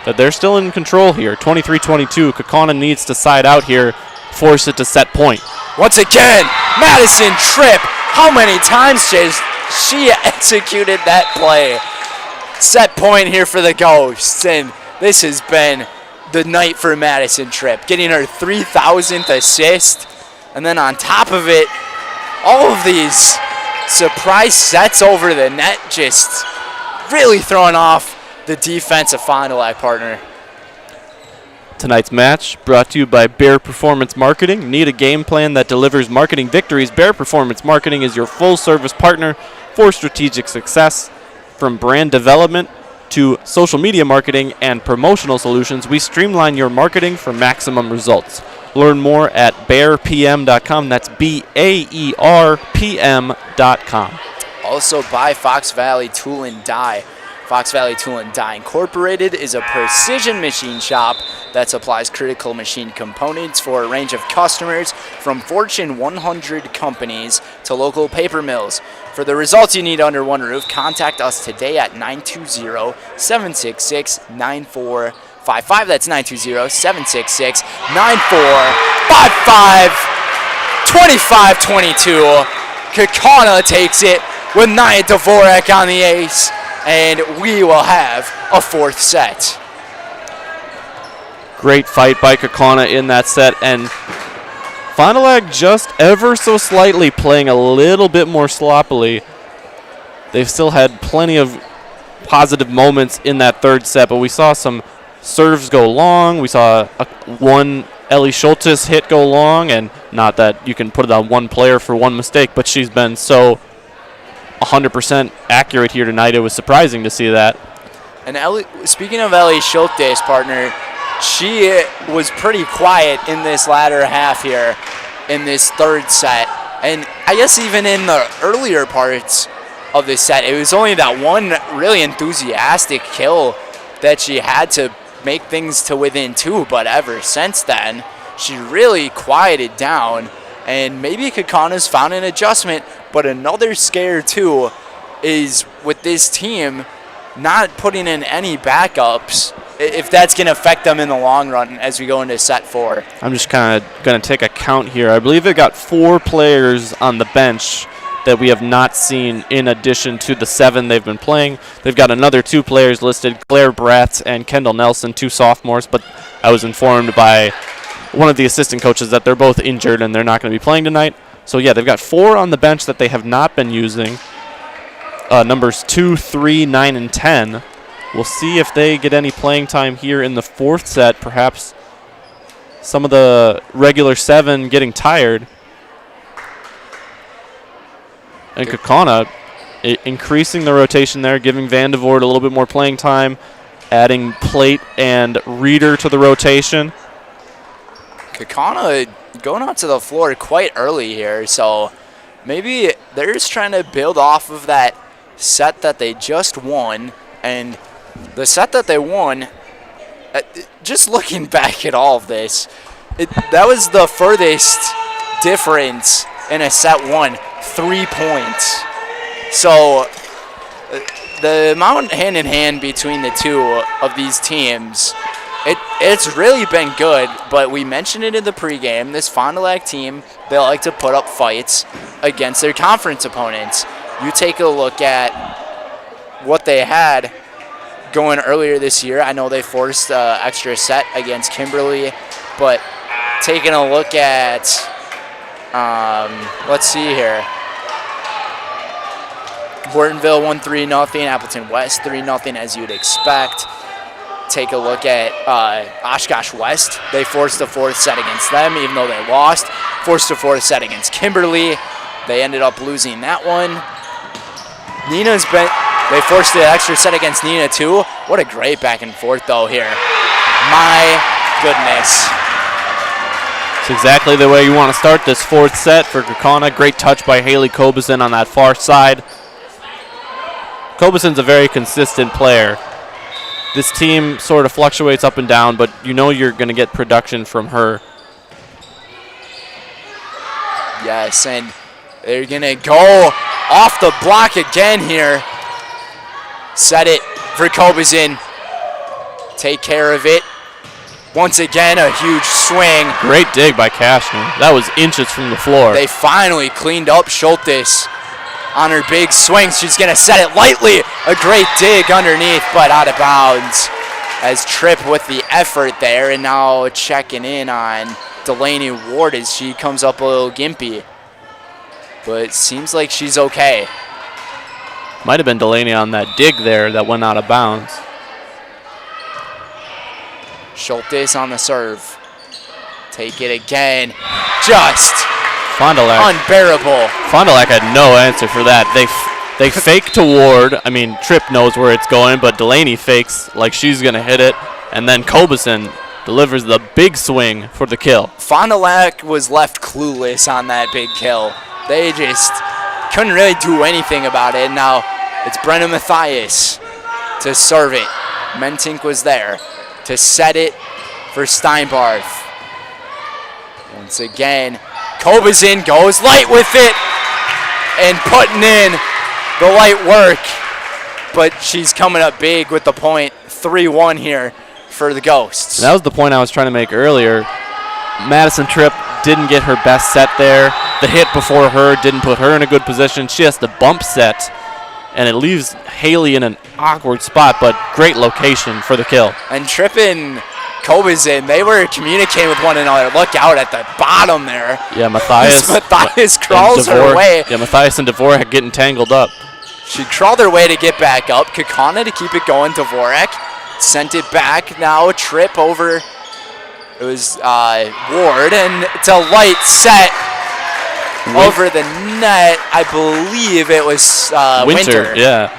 But they're still in control here. 23-22. Kaukauna needs to side out here, force it to set point. Once again, Madison Tripp. How many times has she executed that play? Set point here for the Ghosts, and this has been the night for Madison Tripp, getting her 3,000th assist, and then on top of it, all of these surprise sets over the net, just really throwing off the defense of Fond du Lac, partner. Tonight's match brought to you by Bear Performance Marketing. Need a game plan that delivers marketing victories? Bear Performance Marketing is your full-service partner for strategic success. From brand development to social media marketing and promotional solutions, we streamline your marketing for maximum results. Learn more at bearpm.com. That's BAERPM.com. Also by Fox Valley Tool and Die. Fox Valley Tool and Die Incorporated is a precision machine shop that supplies critical machine components for a range of customers, from Fortune 100 companies to local paper mills. For the results you need under one roof, contact us today at 920-766-9455. That's 920-766-9455. 25-22. Kaukauna takes it with Nia Dvorak on the ace, and we will have a fourth set. Great fight by Kaukauna in that set, and Fond du Lac just ever so slightly playing a little bit more sloppily. They've still had plenty of positive moments in that third set, but we saw some serves go long. We saw one Ellie Schultes hit go long, and not that you can put it on one player for one mistake, but she's been so 100% accurate here tonight. It was surprising to see that. And Ellie, speaking of Ellie Schultes, partner, she was pretty quiet in this latter half here in this third set. And I guess even in the earlier parts of this set, it was only that one really enthusiastic kill that she had to make things to within 2. But ever since then, she really quieted down, and maybe Kaukauna's found an adjustment, but another scare too is with this team not putting in any backups, if that's going to affect them in the long run as we go into set 4. I'm just kind of going to take a count here. I believe they've got 4 players on the bench that we have not seen in addition to the 7 they've been playing. They've got another 2 players listed, Claire Bratz and Kendall Nelson, 2 sophomores, but I was informed by one of the assistant coaches that they're both injured and they're not going to be playing tonight. So yeah, they've got 4 on the bench that they have not been using. Numbers 2, 3, 9, and 10. We'll see if they get any playing time here in the 4th set. Perhaps some of the regular 7 getting tired. And Kaukauna increasing the rotation there, giving Vandevoort a little bit more playing time, adding Plate and Reeder to the rotation. Kaukauna going out to the floor quite early here, so maybe they're just trying to build off of that set that they just won. And the set that they won, just looking back at all of this, that was the furthest difference in a set 1, 3 points. So the amount hand in hand between the 2 of these teams, it's really been good, but we mentioned it in the pregame. This Fond du Lac team, they like to put up fights against their conference opponents. You take a look at what they had going earlier this year. I know they forced an extra set against Kimberly, but taking a look at, let's see here. Hortonville won 3-0, Appleton West 3-0 as you'd expect. Take a look at Oshkosh West. They forced a 4th set against them, even though they lost. Forced a 4th set against Kimberly. They ended up losing that one. They forced an extra set against Neenah too. What a great back and forth though here. My goodness. It's exactly the way you want to start this 4th set for Kaukauna. Great touch by Haley Kobeson on that far side. Kobeson's a very consistent player. This team sort of fluctuates up and down, but you know you're going to get production from her. Yes, and they're going to go off the block again here. Set it for Kobeson. Take care of it. Once again, a huge swing. Great dig by Kashner. That was inches from the floor. They finally cleaned up Schultes on her big swing. She's going to set it lightly. A great dig underneath, but out of bounds. As Tripp with the effort there, and now checking in on Delaney Ward as she comes up a little gimpy. But it seems like she's okay. Might have been Delaney on that dig there that went out of bounds. Schultes on the serve. Take it again. Just Fond du Lac. Unbearable. Fond du Lac had no answer for that. They fake to Ward. I mean, Tripp knows where it's going, but Delaney fakes like she's going to hit it. And then Kobeson delivers the big swing for the kill. Fond du Lac was left clueless on that big kill. They just couldn't really do anything about it. Now it's Brenna Mathias to serve it. Mentink was there to set it for Steinbarth. Once again, Kobeson goes light with it and putting in the light work. But she's coming up big with the point. 3-1 here for the Ghosts. That was the point I was trying to make earlier. Madison Tripp didn't get her best set there. The hit before her didn't put her in a good position. She has to bump set, and it leaves Haley in an awkward spot, but great location for the kill. And Tripp and Kobeson, they were communicating with one another. Look out at the bottom there. Yeah, Mathias crawls her way. Yeah, Mathias and Dvorak getting tangled up. She crawled her way to get back up. Kaukauna to keep it going. Dvorak sent it back. Now a Tripp over. It was Ward, and it's a light set over the net. I believe it was Winter. Yeah,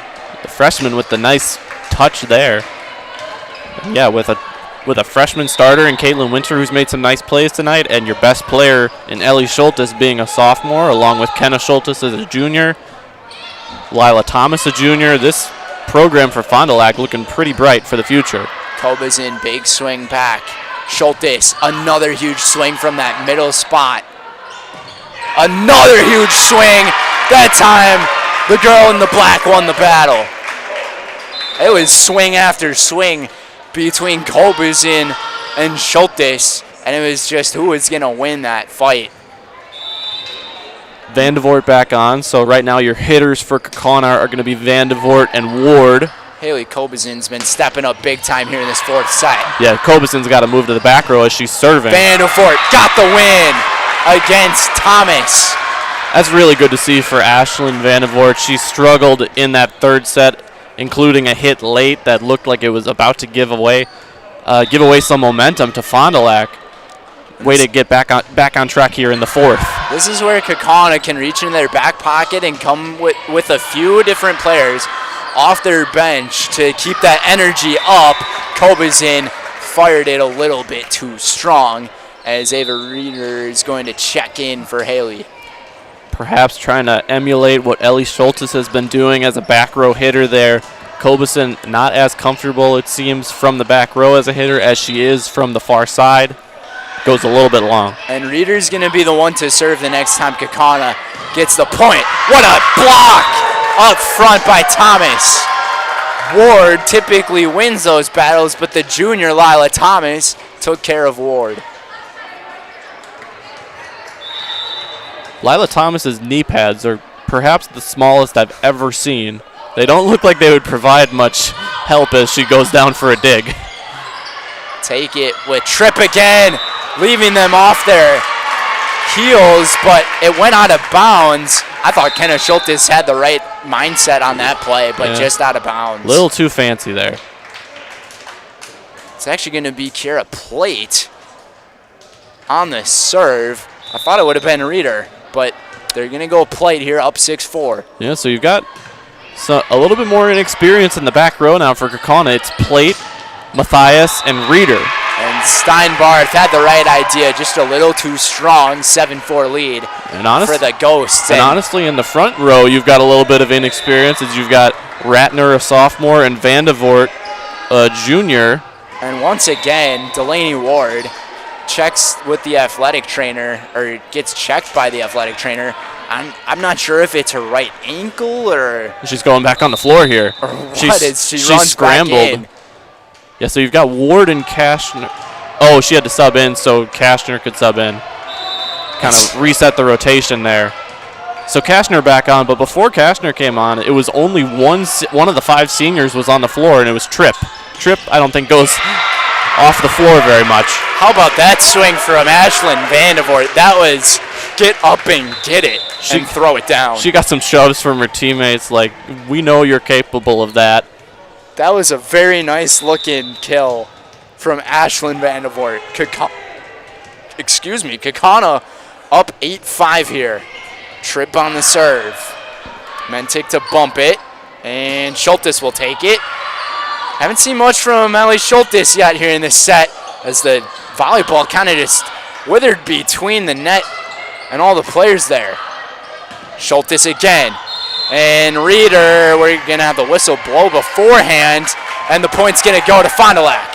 the freshman with the nice touch there. Yeah, with a freshman starter in Caitlin Winter, who's made some nice plays tonight, and your best player in Ellie Schultes being a sophomore, along with Kenna Schultes as a junior, Lila Thomas a junior. This program for Fond du Lac looking pretty bright for the future. Kobeson, big swing back. Schultes, another huge swing from that middle spot. Another huge swing. That time, the girl in the black won the battle. It was swing after swing between Kaukauna and Schultes, and it was just who was going to win that fight. Vandevort back on, so right now your hitters for Kaukauna are going to be Vandevort and Ward. Haley Kaukaun's been stepping up big time here in this fourth set. Yeah, Kaukaun's got to move to the back row as she's serving. Vandevort got the win against Thomas. That's really good to see for Ashlyn Vandevort. She struggled in that third set, including a hit late that looked like it was about to give away some momentum to Fond du Lac. Way to get back on track here in the fourth. This is where Kaukauna can reach in their back pocket and come with a few different players off their bench to keep that energy up. Kaukauna fired it a little bit too strong as Ava Reeder is going to check in for Haley. Perhaps trying to emulate what Ellie Schultes has been doing as a back row hitter there. Kaukauna not as comfortable, it seems, from the back row as a hitter as she is from the far side. Goes a little bit long. And Reeder's going to be the one to serve the next time Kaukauna gets the point. What a block up front by Thomas. Ward typically wins those battles, but the junior Lila Thomas took care of Ward. Lila Thomas's knee pads are perhaps the smallest I've ever seen. They don't look like they would provide much help as she goes down for a dig. Take it with Tripp again, leaving them off their heels, but it went out of bounds. I thought Kenna Schultes had the right mindset on that play, but just out of bounds. A little too fancy there. It's actually going to be Kira Plate on the serve. I thought it would have been Reeder, but they're going to go Plate here, up 6-4. Yeah, so you've got a little bit more inexperience in the back row now for Kaukauna. It's Plate, Matthias, and Reeder. And Steinbarth had the right idea, just a little too strong, 7-4 lead for the Ghosts. And honestly, in the front row, you've got a little bit of inexperience as you've got Ratner, a sophomore, and Vandevort, a junior. And once again, Delaney Ward checks with the athletic trainer, or gets checked by the athletic trainer. I'm not sure if it's her right ankle or... She's going back on the floor here. Or what? She runs scrambled. back in. Yeah, so you've got Ward and Kashner. Oh, she had to sub in, so Kashner could sub in. Kind of reset the rotation there. So Kashner back on, but before Kashner came on, it was only one of the 5 seniors was on the floor, and it was Tripp. Tripp, I don't think, goes off the floor very much. How about that swing from Ashlyn Vandevort? That was get up and get it and throw it down. She got some shoves from her teammates, like, we know you're capable of that. That was a very nice looking kill from Ashlyn Vandevort. Kaukauna up 8-5 here. Tripp on the serve. Mentik to bump it, and Schultes will take it. Haven't seen much from Ellie Schultes yet here in this set as the volleyball kind of just withered between the net and all the players there. Schultes again. And Reeder, we're going to have the whistle blow beforehand, and the point's going to go to Fond du Lac.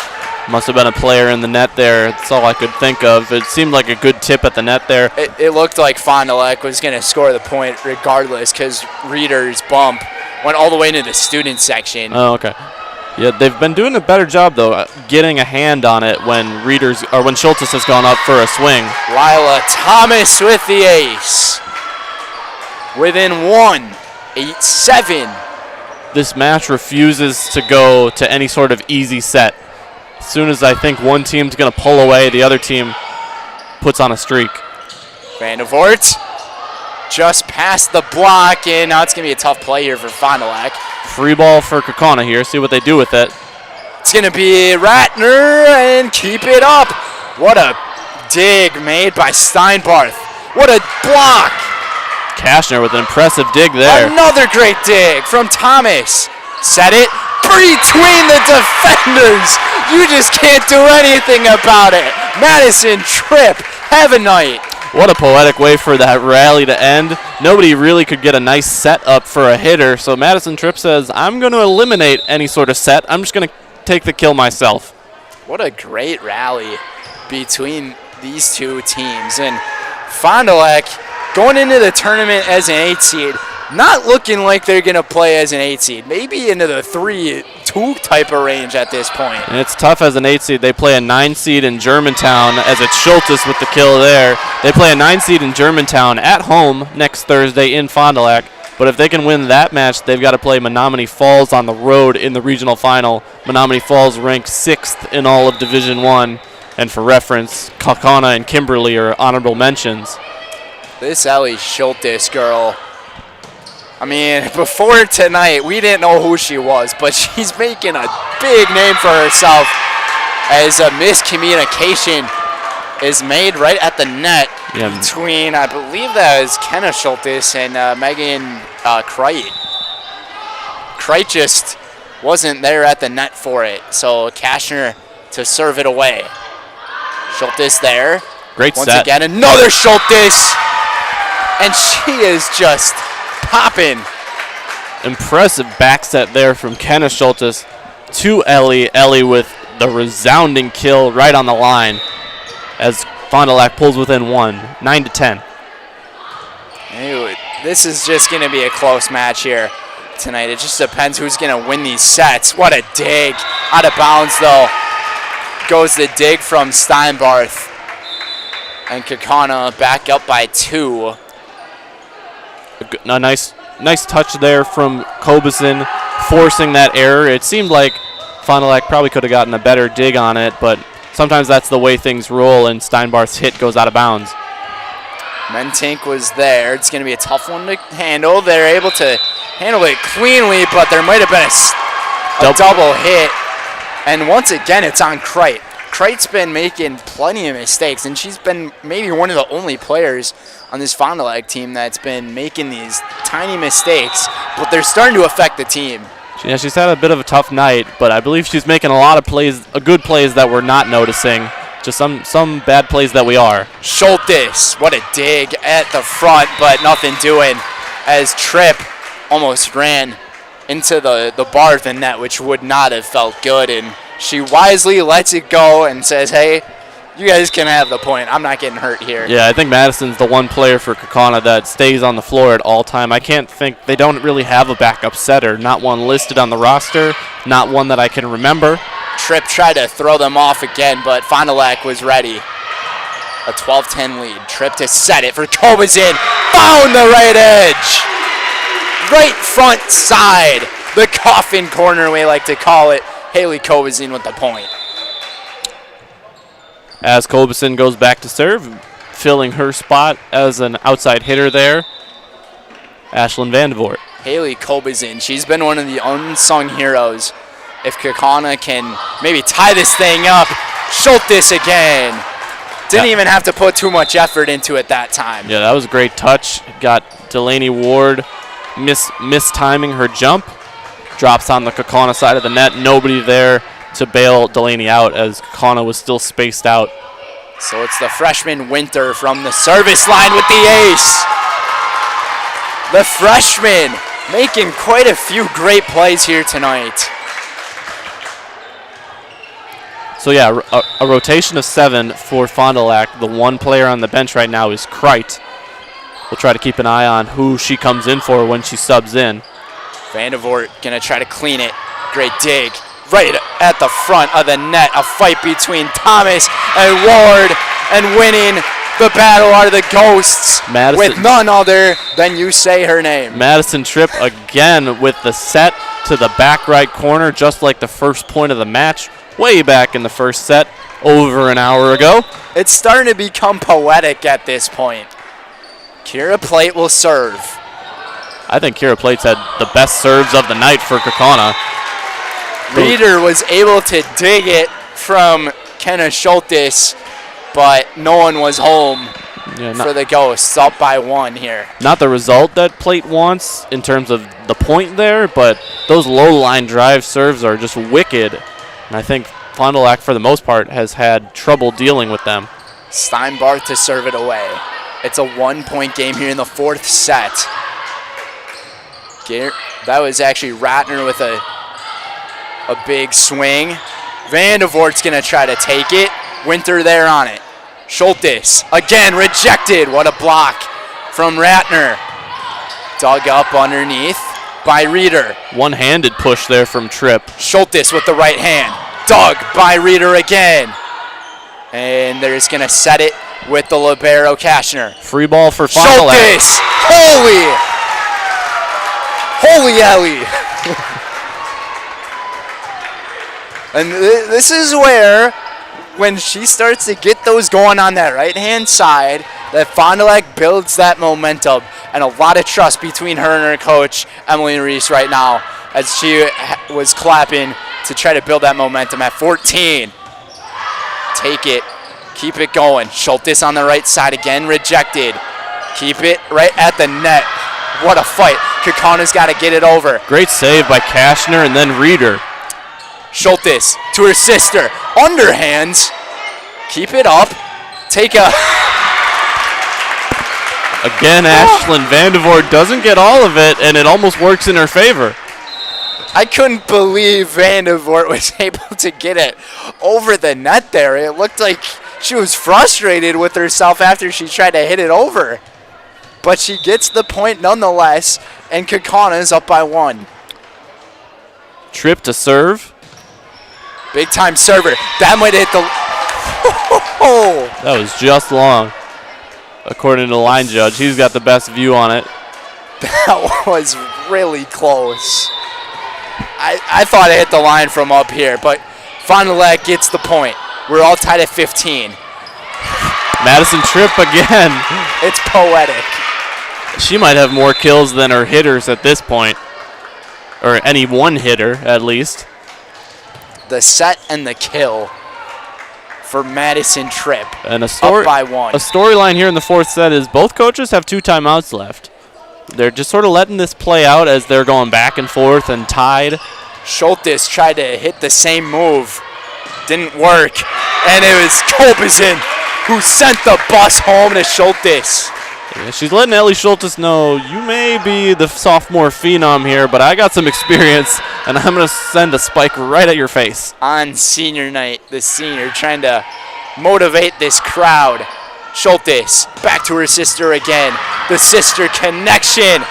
Must have been a player in the net there. That's all I could think of. It seemed like a good tip at the net there. It looked like Fond du Lac was going to score the point regardless because Reeder's bump went all the way into the student section. Oh, okay. Yeah, they've been doing a better job, though, getting a hand on it when Schultes has gone up for a swing. Lila Thomas with the ace. Within 1. 8-7. This match refuses to go to any sort of easy set. As soon as I think one team's going to pull away, the other team puts on a streak. Vandevort just past the block, and now it's going to be a tough play here for Fond du Lac. Free ball for Kaukauna here. See what they do with it. It's going to be Ratner, and keep it up. What a dig made by Steinbarth. What a block. Kashner with an impressive dig there. Another great dig from Thomas. Set it between the defenders. You just can't do anything about it. Madison Tripp, have a night. What a poetic way for that rally to end. Nobody really could get a nice set up for a hitter, so Madison Tripp says, I'm going to eliminate any sort of set. I'm just going to take the kill myself. What a great rally between these two teams. And Fond du Lac going into the tournament as an 8 seed, not looking like they're going to play as an 8 seed. Maybe into the 3-2 type of range at this point. And it's tough as an 8 seed. They play a 9 seed in Germantown, as it's Schultes with the kill there. They play a 9 seed in Germantown at home next Thursday in Fond du Lac. But if they can win that match, they've got to play Menominee Falls on the road in the regional final. Menominee Falls ranked 6th in all of Division I. And for reference, Kaukauna and Kimberly are honorable mentions. This Ellie Schultes girl, I mean, before tonight, we didn't know who she was, but she's making a big name for herself as a miscommunication is made right at the net between, I believe that was Kenna Schultes and Megan Kreit. Kreit just wasn't there at the net for it, so Kashner to serve it away. Schultes there. Great Once set. again, another Schultes, and she is just popping. Impressive back set there from Kenna Schultes to Ellie. Ellie with the resounding kill right on the line as Fond du Lac pulls within 1, 9-10. Anyway, this is just going to be a close match here tonight. It just depends who's going to win these sets. What a dig. Out of bounds, though, goes the dig from Steinbarth. And Kaukauna back up by 2. A nice touch there from Kobeson, forcing that error. It seemed like Fond du Lac probably could have gotten a better dig on it, but sometimes that's the way things roll, and Steinbarth's hit goes out of bounds. Mentink was there. It's going to be a tough one to handle. They're able to handle it cleanly, but there might have been a double hit. And once again, it's on Kreit. Kreit's been making plenty of mistakes, and she's been maybe one of the only players on this Fond du Lac team that's been making these tiny mistakes, but they're starting to affect the team. Yeah, she's had a bit of a tough night, but I believe she's making a lot of plays, good plays that we're not noticing. Just some bad plays that we are. Schultes, what a dig at the front, but nothing doing as Tripp almost ran into the bar of the net, which would not have felt good, and she wisely lets it go and says, hey, you guys can have the point. I'm not getting hurt here. Yeah, I think Madison's the one player for Kaukauna that stays on the floor at all time. I can't think, they don't really have a backup setter. Not one listed on the roster, not one that I can remember. Tripp tried to throw them off again, but Fond du Lac was ready. A 12-10 lead. Tripp to set it for Kobeson. Found the right edge. Right front side. The coffin corner, we like to call it. Haley Kobeson with the point. As Kobeson goes back to serve, filling her spot as an outside hitter there, Ashlyn Vandevoort. Haley Kobeson, she's been one of the unsung heroes. If Kaukauna can maybe tie this thing up, Schultes again. Didn't even have to put too much effort into it that time. Yeah, that was a great touch. Got Delaney Ward mistiming her jump. Drops on the Kaukauna side of the net. Nobody there to bail Delaney out as Kaukauna was still spaced out. So it's the freshman Winter from the service line with the ace. The freshman making quite a few great plays here tonight. So yeah, a rotation of 7 for Fond du Lac. The one player on the bench right now is Kreit. We'll try to keep an eye on who she comes in for when she subs in. Vandevoort gonna try to clean it. Great dig. Right at the front of the net. A fight between Thomas and Ward, and winning the battle are the Ghosts with none other than you say her name. Madison Tripp again with the set to the back right corner, just like the first point of the match, way back in the first set, over an hour ago. It's starting to become poetic at this point. Kira Plate will serve. I think Kira Plate's had the best serves of the night for Kaukauna. Reeder was able to dig it from Kenna Schultes, but no one was home for the Ghosts, up by 1 here. Not the result that Plate wants in terms of the point there, but those low line drive serves are just wicked. And I think Fond du Lac, for the most part, has had trouble dealing with them. Steinbarth to serve it away. It's a 1-point game here in the 4th set. That was actually Ratner with a big swing. Vandevoort's going to try to take it. Winter there on it. Schultes, again rejected. What a block from Ratner. Dug up underneath by Reeder. One-handed push there from Tripp. Schultes with the right hand. Dug by Reeder again. And they're just going to set it with the libero Kashner. Free ball for Fond du Lac. Schultes! Holy Ellie! And this is where, when she starts to get those going on that right-hand side, that Fond du Lac builds that momentum and a lot of trust between her and her coach, Emily Reese, right now, as she was clapping to try to build that momentum at 14. Take it. Keep it going. Schultes on the right side again, rejected. Keep it right at the net. What a fight. Kaukauna's got to get it over. Great save by Kashner and then Reeder. Schultes to her sister. Underhands. Keep it up. Take a... Again, Ashlyn Vandevoort doesn't get all of it, and it almost works in her favor. I couldn't believe Vandevoort was able to get it over the net there. It looked like she was frustrated with herself after she tried to hit it over. But she gets the point nonetheless, and Kaukauna's up by 1. Tripp to serve. Big time server. That might hit the... That was just long. According to the line judge, he's got the best view on it. That was really close. I thought it hit the line from up here, but Fond du Lac gets the point. We're all tied at 15. Madison Tripp again. It's poetic. She might have more kills than her hitters at this point. Or any one hitter, at least. The set and the kill for Madison Tripp. And up by 1. A storyline here in the fourth set is both coaches have 2 timeouts left. They're just sort of letting this play out as they're going back and forth and tied. Schultes tried to hit the same move. Didn't work. And it was Kolbezin who sent the bus home to Schultes. Yeah, she's letting Ellie Schultes know, you may be the sophomore phenom here, but I got some experience, and I'm going to send a spike right at your face. On senior night, the senior trying to motivate this crowd. Schultes back to her sister again. The sister connection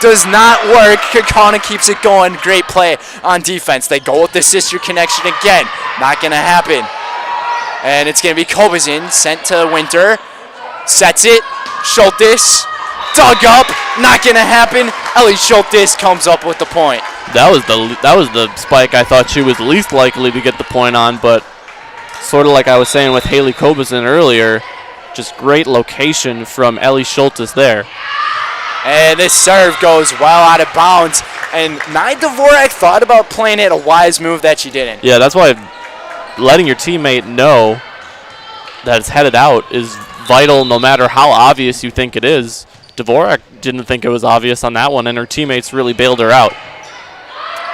does not work. Kaukauna keeps it going. Great play on defense. They go with the sister connection again. Not going to happen. And it's going to be Kolbezin sent to Winter. Sets it. Schultes dug up. Not going to happen. Ellie Schultes comes up with the point. That was the spike I thought she was least likely to get the point on, but sort of like I was saying with Haley Kolbezin earlier, just great location from Ellie Schultes there. And this serve goes well out of bounds. And Nia Dvorak thought about playing it, a wise move that she didn't. Yeah, that's why letting your teammate know that it's headed out is vital no matter how obvious you think it is. Dvorak didn't think it was obvious on that one, and her teammates really bailed her out.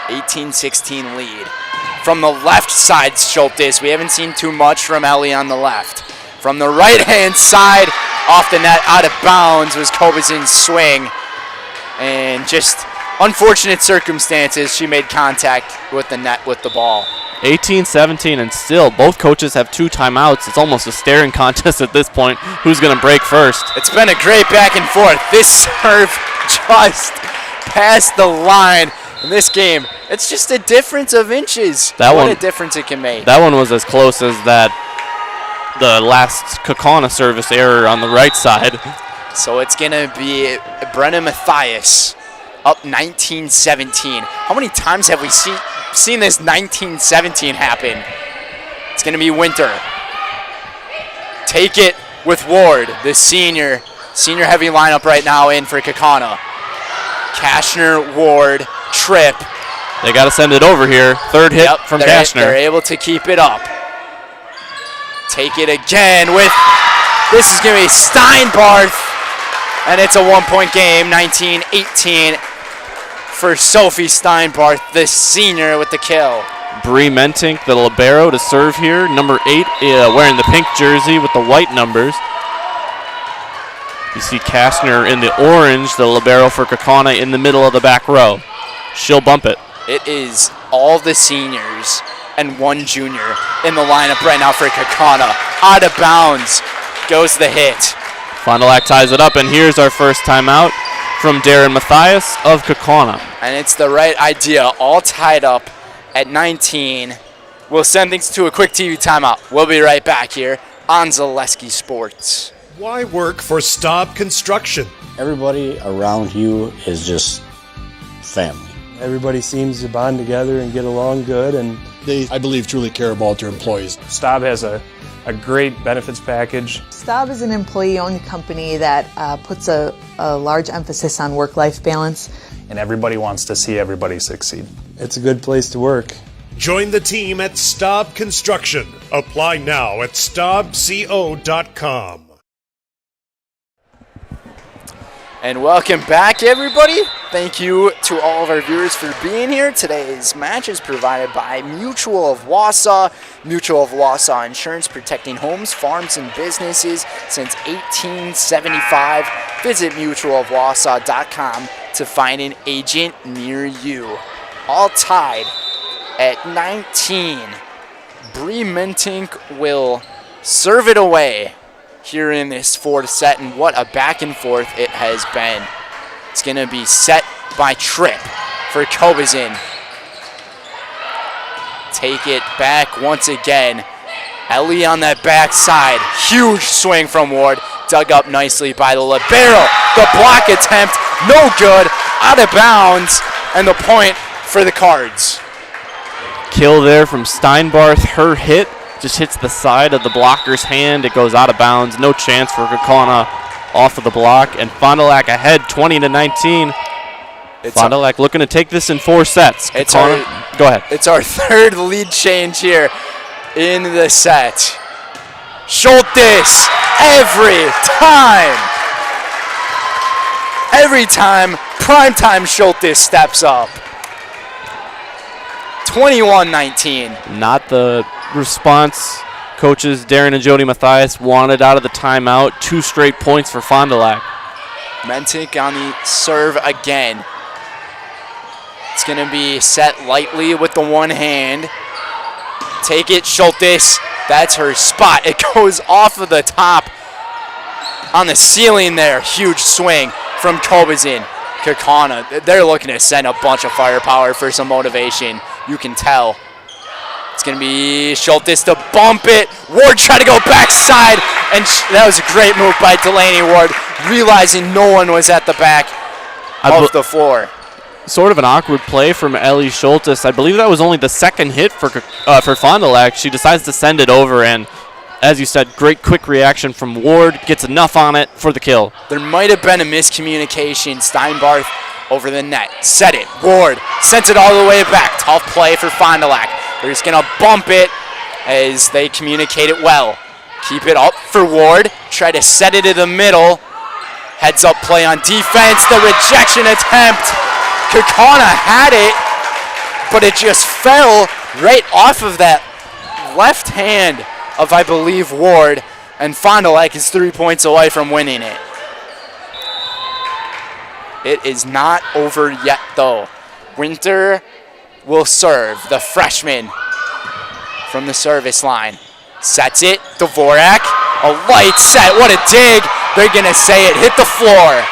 18-16 lead. From the left side, Schultes. We haven't seen too much from Ellie on the left. From the right-hand side, off the net, out of bounds, was Kolbezin's swing. And just unfortunate circumstances, she made contact with the net with the ball. 18-17, and still both coaches have 2 timeouts. It's almost a staring contest at this point. Who's going to break first? It's been a great back and forth. This serve just passed the line in this game. It's just a difference of inches. What a difference it can make. That one was as close as the last Kaukauna service error on the right side. So it's going to be Brenna Mathias up 19-17. How many times have we seen this 19-17 happen? It's going to be Winter. Take it with Ward, the senior heavy lineup right now in for Kaukauna. Kashner, Ward, Tripp. They got to send it over here. Third hit from Kashner. They're able to keep it up. Take it again with, this is going to be Steinbarth, and it's a 1-point game, 19-18 for Sophie Steinbarth, the senior with the kill. Bree Mentink, the libero, to serve here. Number 8, wearing the pink jersey with the white numbers. You see Kastner in the orange, the libero for Kaukauna in the middle of the back row. She'll bump it. It is all the seniors and one junior in the lineup right now for Kaukauna. Out of bounds goes the hit. Fond du Lac ties it up, and here's our first timeout from Darren Mathias of Kaukauna. And it's the right idea, all tied up at 19. We'll send things to a quick TV timeout. We'll be right back here on Zaleski Sports. Why work for Staub Construction? Everybody around you is just family. Everybody seems to bond together and get along good, and They, I believe, truly care about their employees. Staub has a great benefits package. Staub is an employee-owned company that puts a large emphasis on work-life balance. And everybody wants to see everybody succeed. It's a good place to work. Join the team at Staub Construction. Apply now at staubco.com. And welcome back, everybody. Thank you to all of our viewers for being here. Today's match is provided by Mutual of Wausau. Mutual of Wausau Insurance, protecting homes, farms, and businesses since 1875. Visit mutualofwausau.com to find an agent near you. All tied at 19. Bree Mentink will serve it away here in this fourth set, and what a back and forth it has been. It's going to be set by Tripp for Kobizin. Take it back once again. Ellie on that backside. Huge swing from Ward. Dug up nicely by the libero. The block attempt, no good. Out of bounds, and the point for the Cards. Kill there from Steinbarth. Her hit just hits the side of the blocker's hand. It goes out of bounds. No chance for Kaukauna off of the block. And Fond du Lac ahead 20-19. Fond du Lac looking to take this in 4 sets. Kaukauna, go ahead. It's our third lead change here in the set. Schultes every time. Every time, primetime Schultes steps up. 21-19. Not the response coaches Darren and Jody Mathias wanted out of the timeout. 2 straight points for Fond du Lac. Mentink on the serve again. It's going to be set lightly with the one hand. Take it, Schultes. That's her spot. It goes off of the top on the ceiling there. Huge swing from Kobizin. Kaukauna, they're looking to send a bunch of firepower for some motivation. You can tell. It's going to be Schultes to bump it. Ward tried to go backside, and that was a great move by Delaney Ward, realizing no one was at the back of the floor. Sort of an awkward play from Ellie Schultes. I believe that was only the second hit for Fond du Lac. She decides to send it over, and as you said, great quick reaction from Ward. Gets enough on it for the kill. There might have been a miscommunication. Steinbarth over the net. Set it. Ward sends it all the way back. Tough play for Fond du Lac. They're just going to bump it as they communicate it well. Keep it up for Ward. Try to set it in the middle. Heads up play on defense. The rejection attempt. Kaukauna had it, but it just fell right off of that left hand of, I believe, Ward, and Fond du Lac is 3 points away from winning it. It is not over yet, though. Winter will serve, the freshman from the service line. Sets it, Dvorak, a light set, what a dig. They're going to say it hit the floor.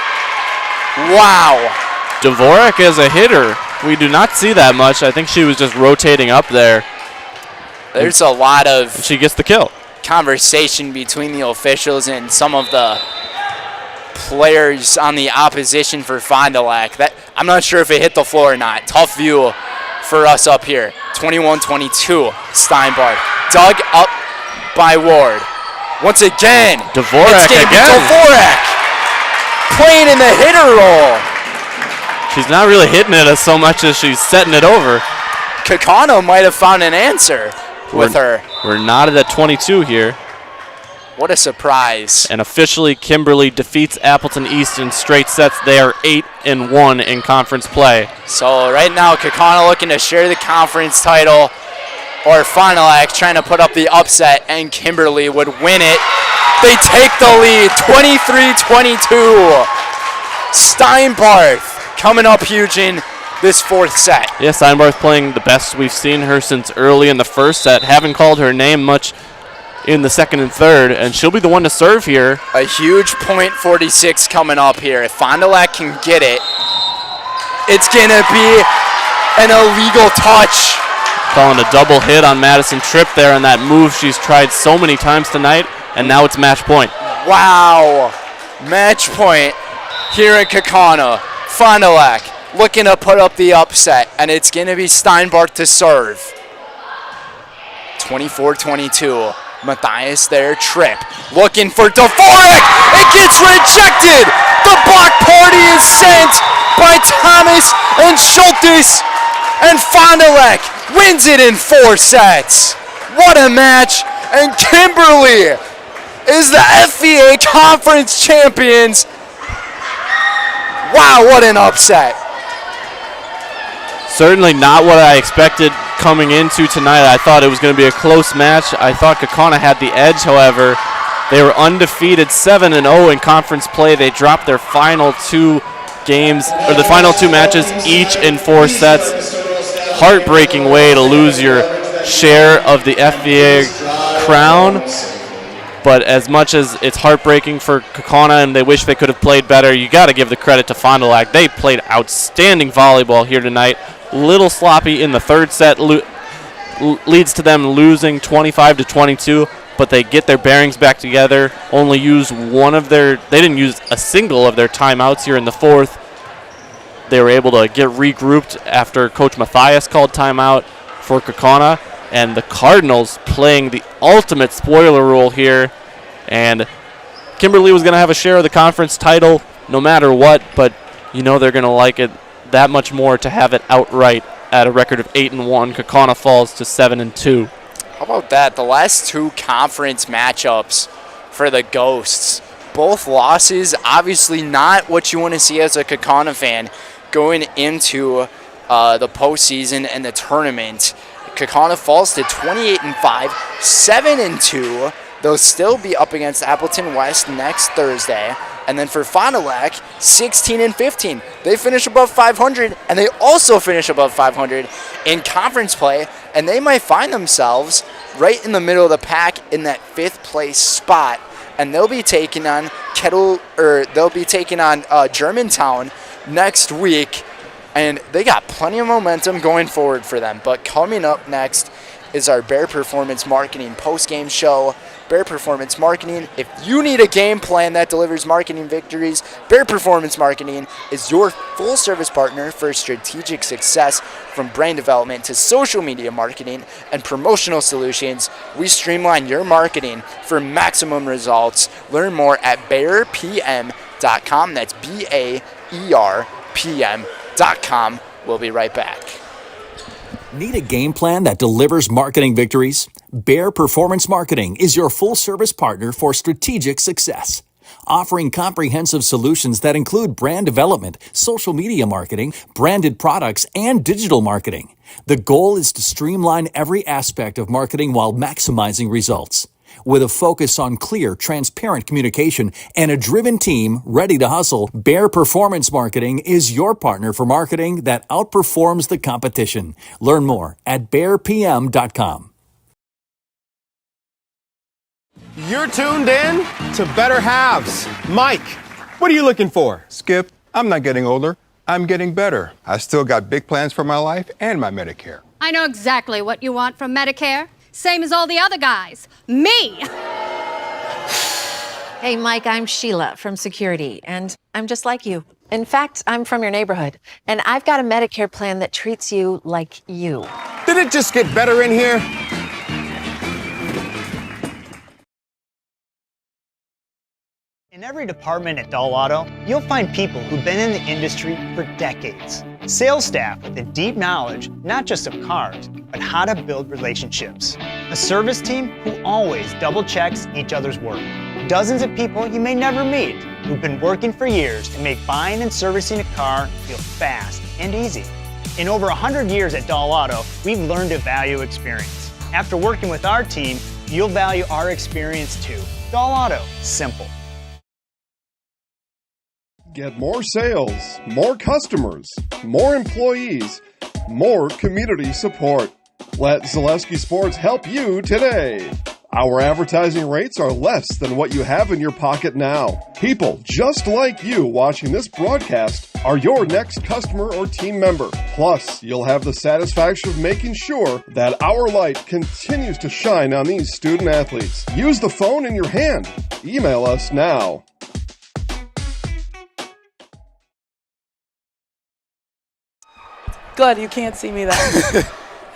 Wow. Dvorak as a hitter, we do not see that much. I think she was just rotating up there. There's a lot of she gets the kill. Conversation between the officials and some of the players on the opposition for Fond du Lac. That I'm not sure if it hit the floor or not. Tough view for us up here. 21-22. Steinbarth dug up by Ward. Once again, Dvorak again. Dvorak playing in the hitter role. She's not really hitting it so much as she's setting it over. Kaukauna might have found an answer with her. We're knotted at 22 here. What a surprise. And officially, Kimberly defeats Appleton East in straight sets. They are 8-1 in conference play. So right now, Kaukauna looking to share the conference title, or Fond du Lac trying to put up the upset, and Kimberly would win it. They take the lead, 23-22. Steinbarth coming up huge in this fourth set. Yeah, Steinbarth playing the best we've seen her since early in the first set. Haven't called her name much in the second and third, and she'll be the one to serve here. A huge point 46 coming up here. If Fond du Lac can get it, it's going to be an illegal touch. Calling a double hit on Madison Tripp there on that move she's tried so many times tonight, and now it's match point. Wow. Match point here in Kaukauna. Fond du Lac looking to put up the upset, and it's going to be Steinbarth to serve. 24-22. Matthias there, Tripp looking for Dvorak. It gets rejected. The block party is sent by Thomas and Schultes, and Fond du Lac wins it in 4 sets. What a match, and Kimberly is the FVA Conference champions. Wow, what an upset. Certainly not what I expected coming into tonight. I thought it was going to be a close match. I thought Kaukauna had the edge, however. They were undefeated 7-0 in conference play. They dropped their final 2 games, or the final 2 matches, each in 4 sets. Heartbreaking way to lose your share of the FVA crown. But as much as it's heartbreaking for Kaukauna and they wish they could have played better, you got to give the credit to Fond du Lac. They played outstanding volleyball here tonight. Little sloppy in the third set, leads to them losing 25-22, but they get their bearings back together. Only use they didn't use a single of their timeouts here in the fourth. They were able to get regrouped after Coach Matthias called timeout for Kaukauna. And the Cardinals playing the ultimate spoiler role here. And Kimberly was going to have a share of the conference title no matter what, but you know they're going to like it that much more to have it outright at a record of 8-1. Kaukauna falls to 7-2. How about that? The last 2 conference matchups for the Ghosts. Both losses, obviously not what you want to see as a Kaukauna fan going into the postseason and the tournament. Kaukauna falls to 28-5, 7-2. They'll still be up against Appleton West next Thursday. And then for Fond du Lac, 16-15. They finish above 500, and they also finish above 500 in conference play. And they might find themselves right in the middle of the pack in that 5th place spot. And they'll be taking on Germantown next week. And they got plenty of momentum going forward for them. But coming up next is our Bear Performance Marketing post-game show. Bear Performance Marketing, if you need a game plan that delivers marketing victories, Bear Performance Marketing is your full-service partner for strategic success. From brand development to social media marketing and promotional solutions, we streamline your marketing for maximum results. Learn more at BearPM.com. That's BAERPM.com. We'll be right back. Need a game plan that delivers marketing victories? Bear Performance Marketing is your full-service partner for strategic success. Offering comprehensive solutions that include brand development, social media marketing, branded products, and digital marketing. The goal is to streamline every aspect of marketing while maximizing results. With a focus on clear, transparent communication and a driven team ready to hustle, Bear Performance Marketing is your partner for marketing that outperforms the competition. Learn more at BearPM.com. You're tuned in to Better Halves. Mike, what are you looking for? Skip, I'm not getting older. I'm getting better. I still got big plans for my life and my Medicare. I know exactly what you want from Medicare. Same as all the other guys. Me! Hey, Mike, I'm Sheila from Security, and I'm just like you. In fact, I'm from your neighborhood, and I've got a Medicare plan that treats you like you. Did it just get better in here? In every department at Dahl Auto, you'll find people who've been in the industry for decades. Sales staff with a deep knowledge, not just of cars, but how to build relationships. A service team who always double checks each other's work. Dozens of people you may never meet who've been working for years to make buying and servicing a car feel fast and easy. In over 100 years at Dahl Auto, we've learned to value experience. After working with our team, you'll value our experience too. Dahl Auto, simple. Get more sales, more customers, more employees, more community support. Let Zaleski Sports help you today. Our advertising rates are less than what you have in your pocket now. People just like you watching this broadcast are your next customer or team member. Plus, you'll have the satisfaction of making sure that our light continues to shine on these student athletes. Use the phone in your hand. Email us now. Good, you can't see me then.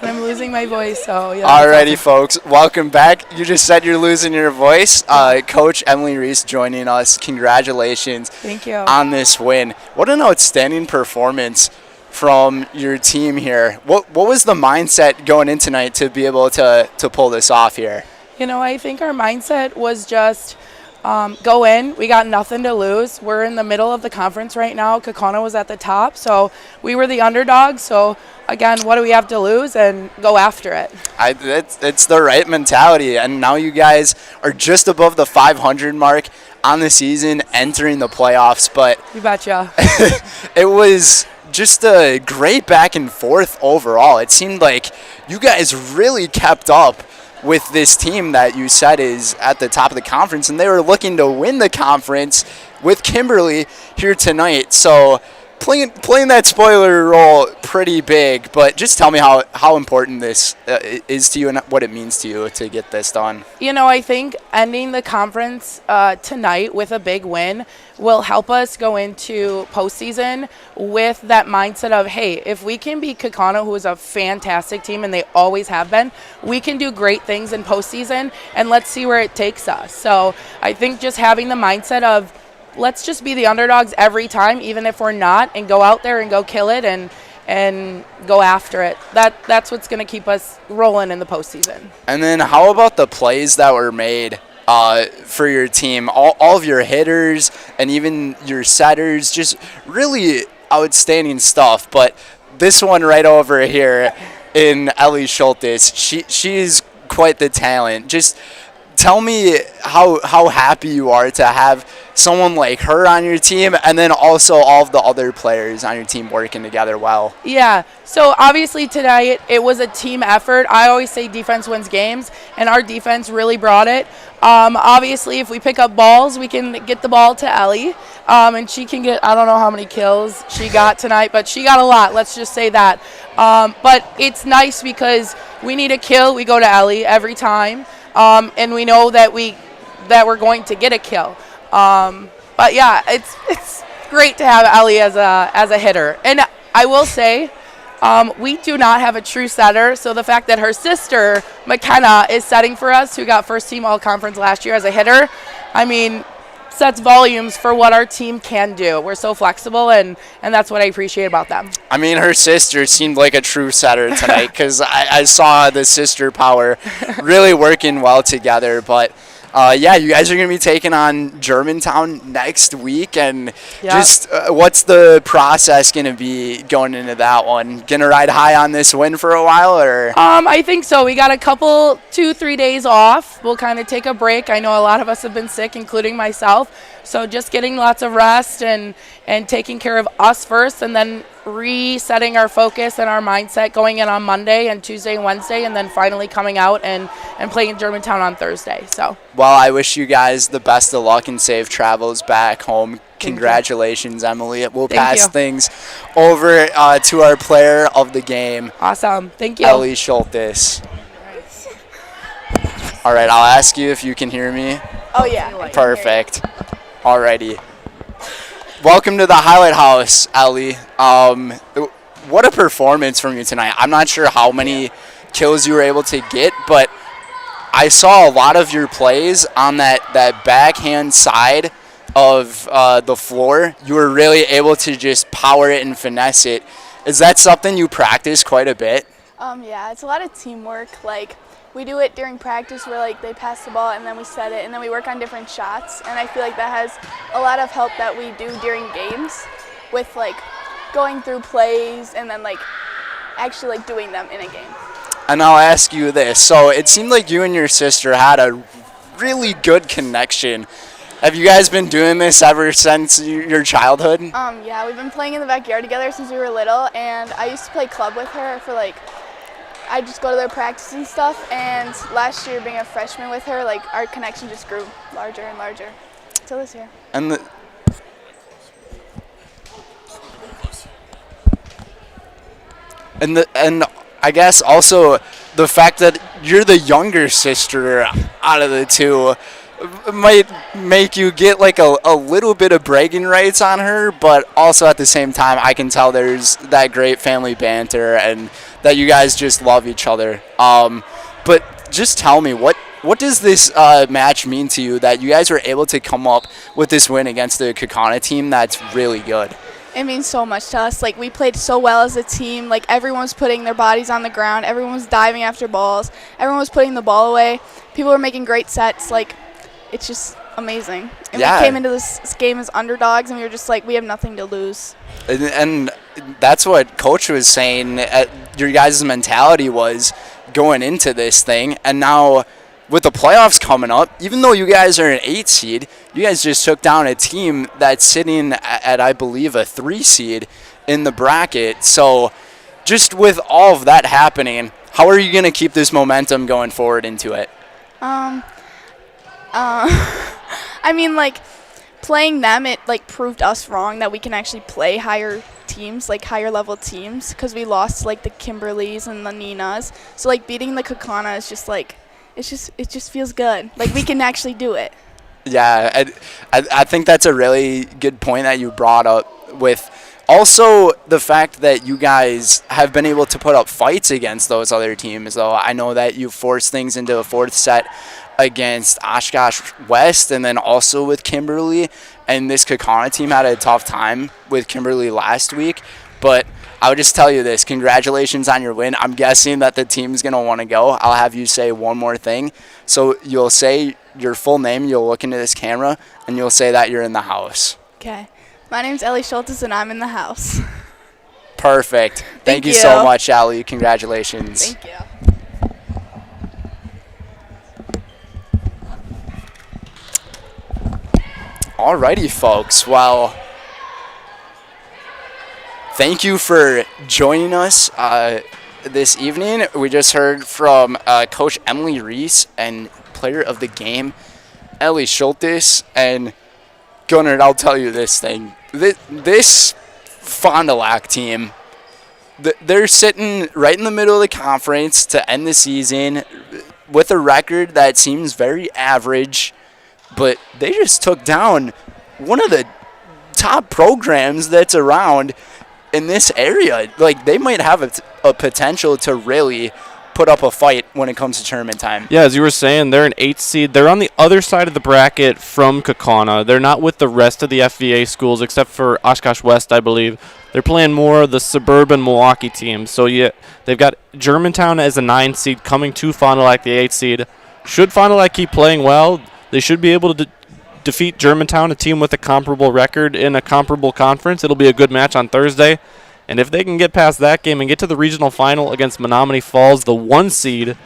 And I'm losing my voice, so yeah. Alrighty, folks, welcome back. You just said you're losing your voice. Coach Emily Reese joining us. Congratulations. Thank you. On this win. What an outstanding performance from your team here. What was the mindset going in tonight to be able to pull this off here? You know, I think our mindset was just go in. We got nothing to lose. We're in the middle of the conference right now. Kaukauna was at the top, so we were the underdogs. So, again, what do we have to lose? And go after it. It's the right mentality. And now you guys are just above the 500 mark on the season, entering the playoffs. But you betcha. It was just a great back and forth overall. It seemed like you guys really kept up with this team that you said is at the top of the conference, and they were looking to win the conference with Kimberly here tonight. So playing that spoiler role pretty big, but just tell me how important this is to you and what it means to you to get this done. You know, I think ending the conference tonight with a big win will help us go into postseason with that mindset of, hey, if we can beat Kaukauna, who is a fantastic team, and they always have been, we can do great things in postseason, and let's see where it takes us. So I think just having the mindset of, let's just be the underdogs every time, even if we're not, and go out there and go kill it and go after it. That's what's going to keep us rolling in the postseason. And then how about the plays that were made for your team? All of your hitters and even your setters, just really outstanding stuff. But this one right over here in Ellie Schultes, she's quite the talent. Just tell me how happy you are to have someone like her on your team, and then also all of the other players on your team working together well. Yeah, so obviously tonight it was a team effort. I always say defense wins games, and our defense really brought it. Obviously, if we pick up balls, we can get the ball to Ellie, and she can get, I don't know how many kills she got tonight, but she got a lot, let's just say that. But it's nice because we need a kill, we go to Ellie every time, and we know that we're going to get a kill. But yeah, it's great to have Ellie as a hitter. And I will say, we do not have a true setter, so the fact that her sister, McKenna, is setting for us, who got first team all-conference last year as a hitter, I mean, sets volumes for what our team can do. We're so flexible, and that's what I appreciate about them. I mean, her sister seemed like a true setter tonight because I saw the sister power really working well together. But yeah, you guys are going to be taking on Germantown next week, and just what's the process going to be going into that one? Going to ride high on this win for a while, or? I think so. We got a couple, 2-3 days off. We'll kind of take a break. I know a lot of us have been sick, including myself. So just getting lots of rest and taking care of us first, and then resetting our focus and our mindset going in on Monday and Tuesday and Wednesday, and then finally coming out and playing Germantown on Thursday. So. Well, I wish you guys the best of luck and safe travels back home. Congratulations, Emily. We'll pass things over to our player of the game. Awesome. Thank you. Ellie Schultes. All right, I'll ask you if you can hear me. Oh, yeah. Perfect. Alrighty. Welcome to the Highlight House, Ellie. What a performance from you tonight. I'm not sure how many kills you were able to get, but I saw a lot of your plays on that backhand side of the floor. You were really able to just power it and finesse it. Is that something you practice quite a bit? Yeah, it's a lot of teamwork. Like, we do it during practice where like they pass the ball and then we set it and then we work on different shots, and I feel like that has a lot of help that we do during games with like going through plays and then like actually like doing them in a game. And I'll ask you this. So it seemed like you and your sister had a really good connection Have you guys been doing this ever since your childhood? Yeah, we've been playing in the backyard together since we were little, and I used to play club with her for I just go to their practice and stuff, and last year being a freshman with her, our connection just grew larger and larger until this year. And and I guess also the fact that you're the younger sister out of the two might make you get a little bit of bragging rights on her, but also at the same time I can tell there's that great family banter and that you guys just love each other. But just tell me, what does this match mean to you that you guys were able to come up with this win against the Kaukauna team that's really good? It means so much to us. We played so well as a team. Everyone was putting their bodies on the ground. Everyone was diving after balls. Everyone was putting the ball away. People were making great sets. It's just amazing. And we came into this game as underdogs, and we were just we have nothing to lose. And that's what Coach was saying. Your guys' mentality was going into this thing, and now with the playoffs coming up, even though you guys are an 8 seed, you guys just took down a team that's sitting at I believe a 3 seed in the bracket. So just with all of that happening, how are you going to keep this momentum going forward into it? I mean, playing them, it proved us wrong that we can actually play higher teams, higher level teams, because we lost the Kimberleys and the Ninas. So beating the Kaukauna is just it just feels good. We can actually do it. Yeah, I think that's a really good point that you brought up, with also the fact that you guys have been able to put up fights against those other teams, though. I know that you forced things into a 4th set against Oshkosh West and then also with Kimberly, and this Kaukauna team had a tough time with Kimberly last week. But I would just tell you this, congratulations on your win. I'm guessing that the team's going to want to go. I'll have you say one more thing. So you'll say your full name, you'll look into this camera, and you'll say that you're in the house. Okay. My name's Ellie Schultes, and I'm in the house. Perfect. Thank you so much, Ellie. Congratulations. Thank you. Alrighty, folks. Well, thank you for joining us this evening. We just heard from Coach Emily Reese and player of the game, Ellie Schultes. And Gunnar, I'll tell you this thing. This Fond du Lac team, they're sitting right in the middle of the conference to end the season with a record that seems very average. But they just took down one of the top programs that's around in this area. They might have a potential to really put up a fight when it comes to tournament time. Yeah, as you were saying, they're an 8 seed. They're on the other side of the bracket from Kaukauna. They're not with the rest of the FVA schools except for Oshkosh West, I believe. They're playing more of the suburban Milwaukee team. So, yeah, they've got Germantown as a 9 seed coming to Fond du Lac, the 8 seed. Should Fond du Lac keep playing well, they should be able to defeat Germantown, a team with a comparable record in a comparable conference. It'll be a good match on Thursday. And if they can get past that game and get to the regional final against Menominee Falls, the 1 seed,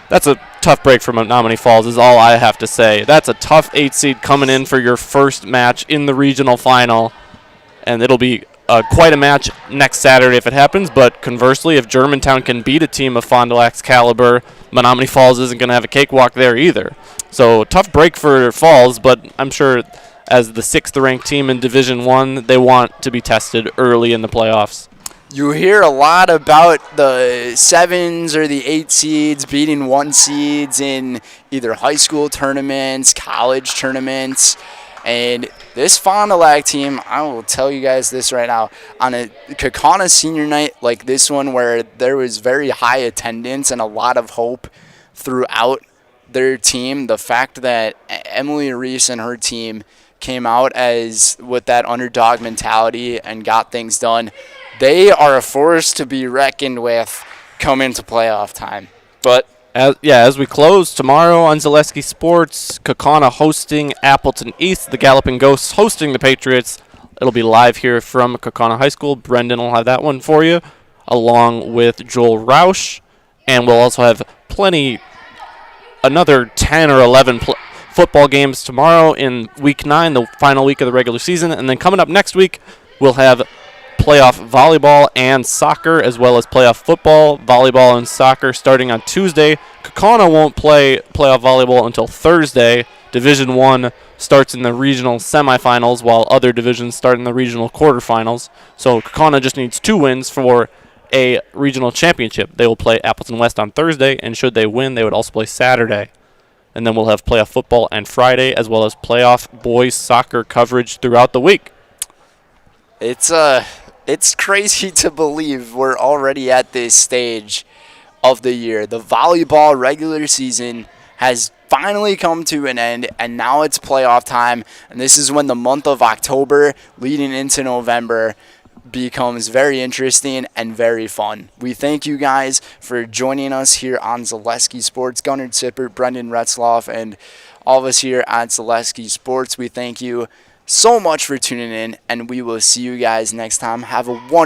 that's a tough break for Menominee Falls is all I have to say. That's a tough 8 seed coming in for your first match in the regional final. And it'll be quite a match next Saturday if it happens. But conversely, if Germantown can beat a team of Fond du Lac's caliber, Menominee Falls isn't going to have a cakewalk there either. So tough break for Falls, but I'm sure as the 6th ranked team in Division I, they want to be tested early in the playoffs. You hear a lot about the 7s or the 8 seeds beating 1 seeds in either high school tournaments, college tournaments, and this Fond du Lac team, I will tell you guys this right now, on a Kaukauna senior night like this one where there was very high attendance and a lot of hope throughout their team, the fact that Emily Reese and her team came out as with that underdog mentality and got things done, they are a force to be reckoned with come into playoff time. But as we close tomorrow on Zaleski Sports, Kaukauna hosting Appleton East, the Galloping Ghosts hosting the Patriots. It'll be live here from Kaukauna High School. Brendan will have that one for you, along with Joel Roush, and we'll also have another 10 or 11 football games tomorrow in Week 9, the final week of the regular season. And then coming up next week, we'll have playoff volleyball and soccer, as well as playoff football, volleyball, and soccer starting on Tuesday. Kaukauna won't play playoff volleyball until Thursday. Division 1 starts in the regional semifinals, while other divisions start in the regional quarterfinals. So Kaukauna just needs 2 wins for a regional championship. They will play Appleton West on Thursday, and should they win, they would also play Saturday. And then we'll have playoff football on Friday, as well as playoff boys soccer coverage throughout the week. It's crazy to believe we're already at this stage of the year. The volleyball regular season has finally come to an end, and now it's playoff time. And this is when the month of October leading into November becomes very interesting and very fun. We thank you guys for joining us here on Zaleski Sports. Gunnar Zippert, Brendan Retzloff, and all of us here at Zaleski Sports, we thank you so much for tuning in, and we will see you guys next time. Have a wonderful